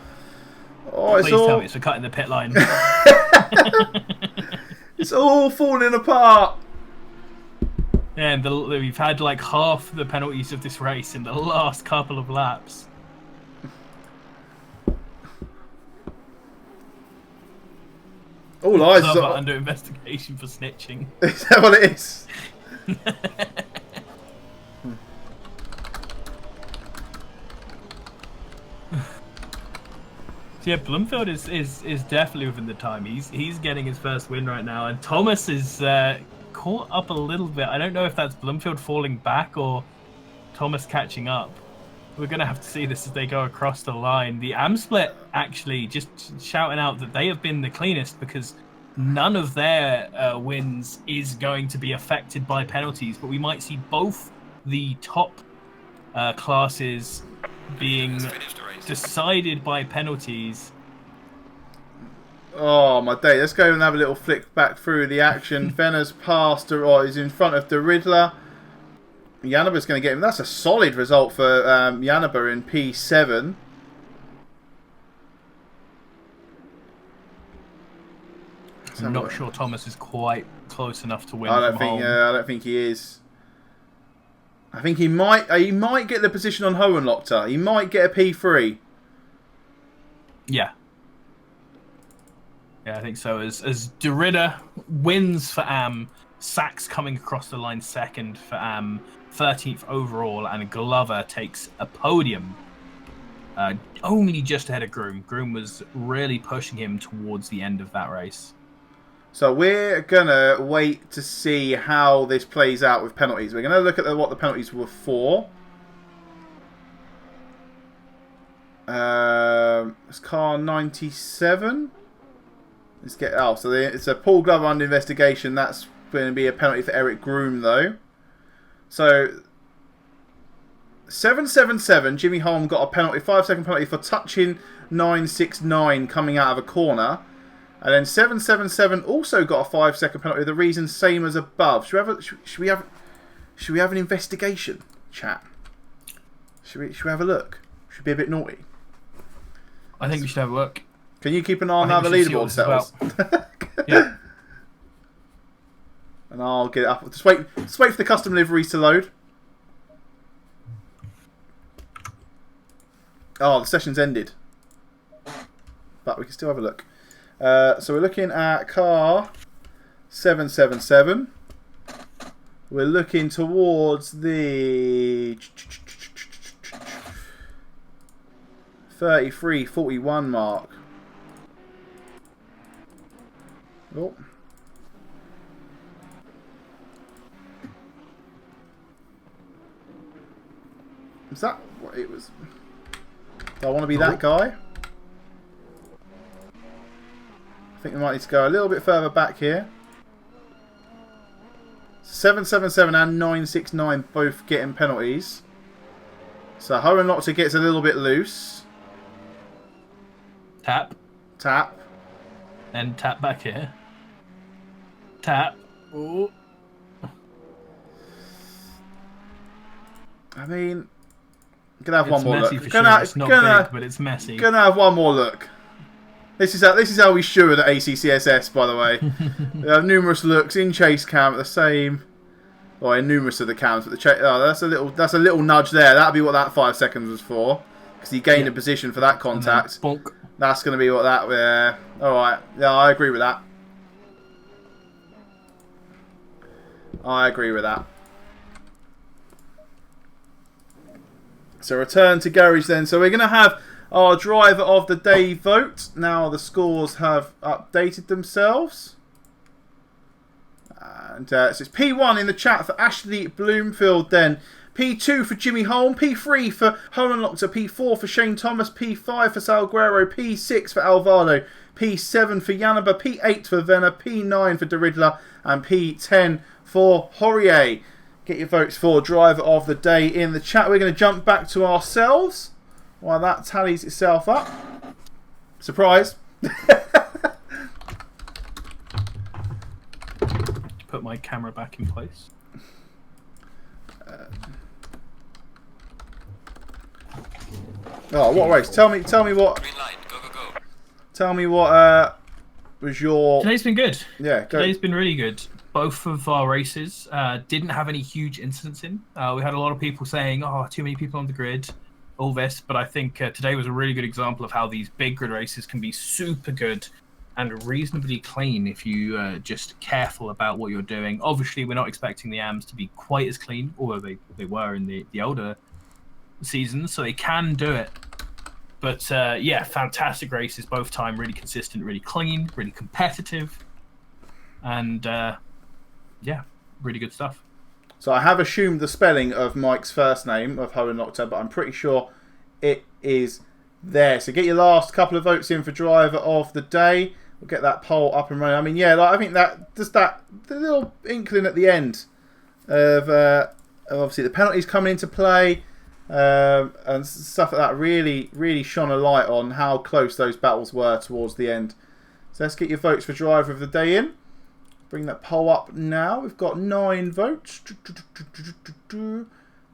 Oh, Please tell me it's for cutting the pit line. It's all falling apart. Yeah, and we've had like half the penalties of this race in the last couple of laps. All eyes are under investigation for snitching. Is that what it is? So yeah, Bloomfield is definitely within the time. He's getting his first win right now, and Thomas is caught up a little bit. I don't know if that's Bloomfield falling back or Thomas catching up. We're going to have to see this as they go across the line. The AmSplit actually just shouting out that they have been the cleanest because none of their wins is going to be affected by penalties. But we might see both the top classes being decided by penalties. Oh my day! Let's go and have a little flick back through the action. Fenner's passed, or is in front of the Riddler. Yanaba's going to get him. That's a solid result for Yanaba in P7. I'm not sure Thomas is quite close enough to win. I don't think he is. I think he might get the position on Hohenlochter. He might get a P3. Yeah. Yeah, I think so. As Derrida wins for Am, Sachs coming across the line second for Am, 13th overall, and Glover takes a podium. Only just ahead of Groom. Groom was really pushing him towards the end of that race. So we're going to wait to see how this plays out with penalties. We're going to look at what the penalties were for. It's car 97. Let's get... Oh, so it's a Paul Glover under investigation. That's going to be a penalty for Eric Groom, though. So... 777, Jimmy Holm got a penalty, 5-second penalty for touching 969 coming out of a corner. And then 777 also got a 5-second penalty. The reason same as above. Should we have an investigation, chat? Should we have a look? Should be a bit naughty. I think we should have a look. Can you keep an eye on how the leaderboard settles? Yeah. And I'll get it up. Just wait for the custom liveries to load. Oh, the session's ended. But we can still have a look. So we're looking at car 777. We're looking towards the 33:41 mark. Oh. Is that what it was? Do I want to be that guy? I think we might need to go a little bit further back here. 777 and 969 both getting penalties. So Hohenlochter gets a little bit loose. Tap. Tap. And tap back here. Tap. Ooh. I mean... Gonna have one more messy look. For sure. It's not big, but it's messy. Gonna have one more look. This is how we steward at ACCSS, by the way. We have numerous looks in chase cam at the same, or in numerous of the cams. But that's a little nudge there. That'll be what that 5 seconds was for, because he gained a position for that contact. Bonk. That's gonna be what that. All right. Yeah, I agree with that. I agree with that. So return to garage then. So we're going to have our driver of the day vote. Now the scores have updated themselves. And so it's P1 in the chat for Ashley Bloomfield then. P2 for Jimmy Holm. P3 for Hohenlochter. P4 for Shane Thomas. P5 for Salguero. P6 for Alvaro. P7 for Yanaba. P8 for Venner. P9 for Derrida. And P10 for Horier. Get your votes for driver of the day in the chat. We're going to jump back to ourselves while that tallies itself up. Surprise. Put my camera back in place. Oh, what race? Tell me what. Green light, go, go, go. Tell me what was your. Today's been good. Yeah, go. Today's been really good. Both of our races didn't have any huge incidents in. We had a lot of people saying, oh, too many people on the grid, all this. But I think today was a really good example of how these big grid races can be super good and reasonably clean if you just careful about what you're doing. Obviously, we're not expecting the AMs to be quite as clean, although they were in the older seasons, so they can do it. But yeah, fantastic races both time, really consistent, really clean, really competitive. And yeah, really good stuff. So I have assumed the spelling of Mike's first name of Hohenlochter, but I'm pretty sure it is there. So get your last couple of votes in for driver of the day. We'll get that poll up and running. I mean, yeah, like, I think that just the little inkling at the end of obviously the penalties coming into play and stuff like that really shone a light on how close those battles were towards the end. So let's get your votes for driver of the day in. Bring that poll up now. We've got 9 votes.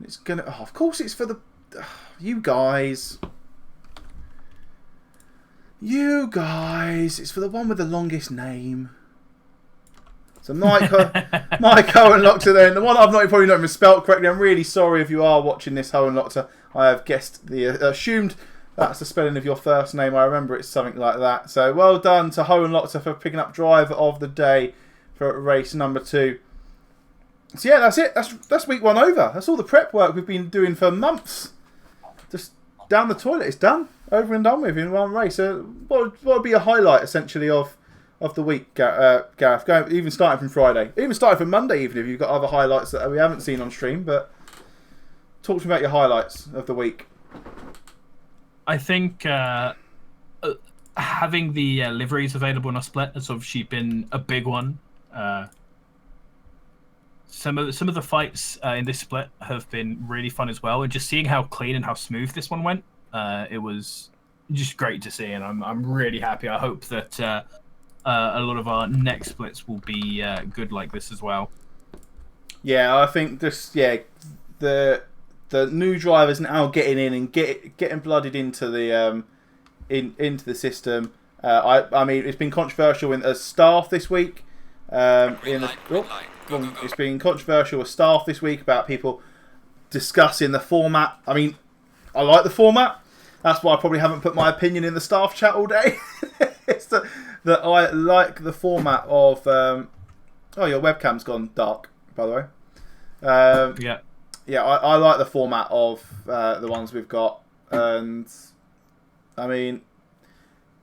It's gonna. Oh, of course, it's for the you guys. You guys, it's for the one with the longest name. So Mike Hohenlochter then. The one I've probably not even spelt correctly. I'm really sorry if you are watching this, Hohenlochter. I have guessed assumed that's the spelling of your first name. I remember it's something like that. So well done to Hohenlochter for picking up driver of the day for race number 2. So yeah, that's it. That's week 1 over. That's all the prep work we've been doing for months. Just down the toilet. It's done. Over and done with in one race. So what would be a highlight essentially of the week, Gareth? Even starting from Friday, even starting from Monday, even if you've got other highlights that we haven't seen on stream. But talk to me about your highlights of the week. I think having the liveries available in a split has obviously been a big one. Some of the fights in this split have been really fun as well, and just seeing how clean and how smooth this one went, it was just great to see, and I'm really happy. I hope that a lot of our next splits will be good like this as well. Yeah, I think the new drivers now getting in and getting blooded into the into the system. I mean, it's been controversial as staff this week. It's been controversial with staff this week about people discussing the format. I mean, I like the format. That's why I probably haven't put my opinion in the staff chat all day. It's that I like the format of... oh, your webcam's gone dark, by the way. Yeah, I like the format of the ones we've got. And, I mean,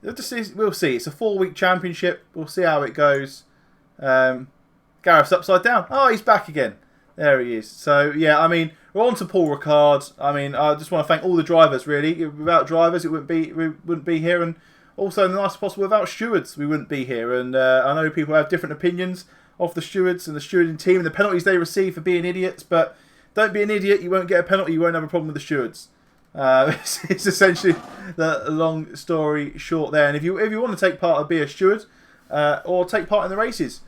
we'll see. It's a 4-week championship. We'll see how it goes. Gareth's upside down. Oh, he's back again. There he is. So, yeah, I mean, we're on to Paul Ricard. I mean, I just want to thank all the drivers, really. Without drivers, we wouldn't be here. And also, in the nicest possible, without stewards, we wouldn't be here. And I know people have different opinions of the stewards and the stewarding team and the penalties they receive for being idiots. But don't be an idiot. You won't get a penalty. You won't have a problem with the stewards. It's essentially the long story short there. And if you want to take part and be a steward or take part in the races,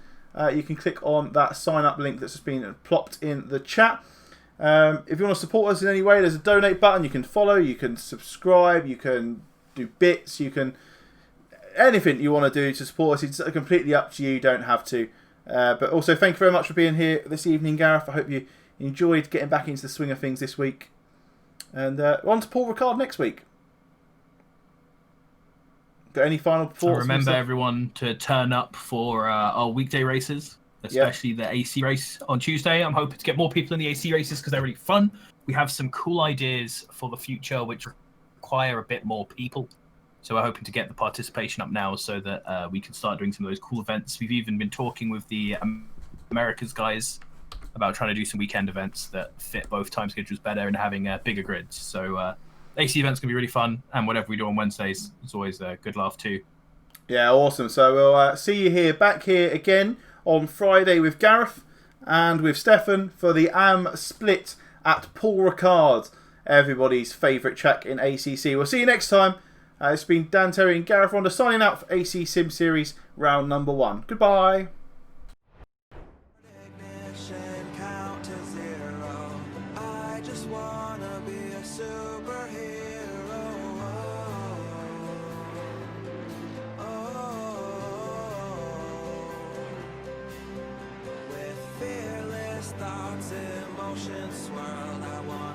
you can click on that sign up link that's just been plopped in the chat. If you want to support us in any way, there's a donate button. You can follow, you can subscribe, you can do bits, you can... anything you want to do to support us, it's completely up to you. You don't have to. But also, thank you very much for being here this evening, Gareth. I hope you enjoyed getting back into the swing of things this week. And on to Paul Ricard next week. Got any final thoughts? So remember, everyone, to turn up for our weekday races, especially the AC race on Tuesday. I'm hoping to get more people in the AC races because they're really fun. We have some cool ideas for the future which require a bit more people. So we're hoping to get the participation up now so that we can start doing some of those cool events. We've even been talking with the Americas guys about trying to do some weekend events that fit both time schedules better and having bigger grids. So AC events can be really fun, and whatever we do on Wednesdays is always a good laugh too. Yeah, awesome. So we'll see you back here again on Friday with Gareth and with Stefan for the AM split at Paul Ricard, everybody's favourite track in ACC. We'll see you next time. It's been Dan Terry and Gareth Ronda signing out for AC Sim Series round number 1. Goodbye. Thoughts, emotions swirl. I want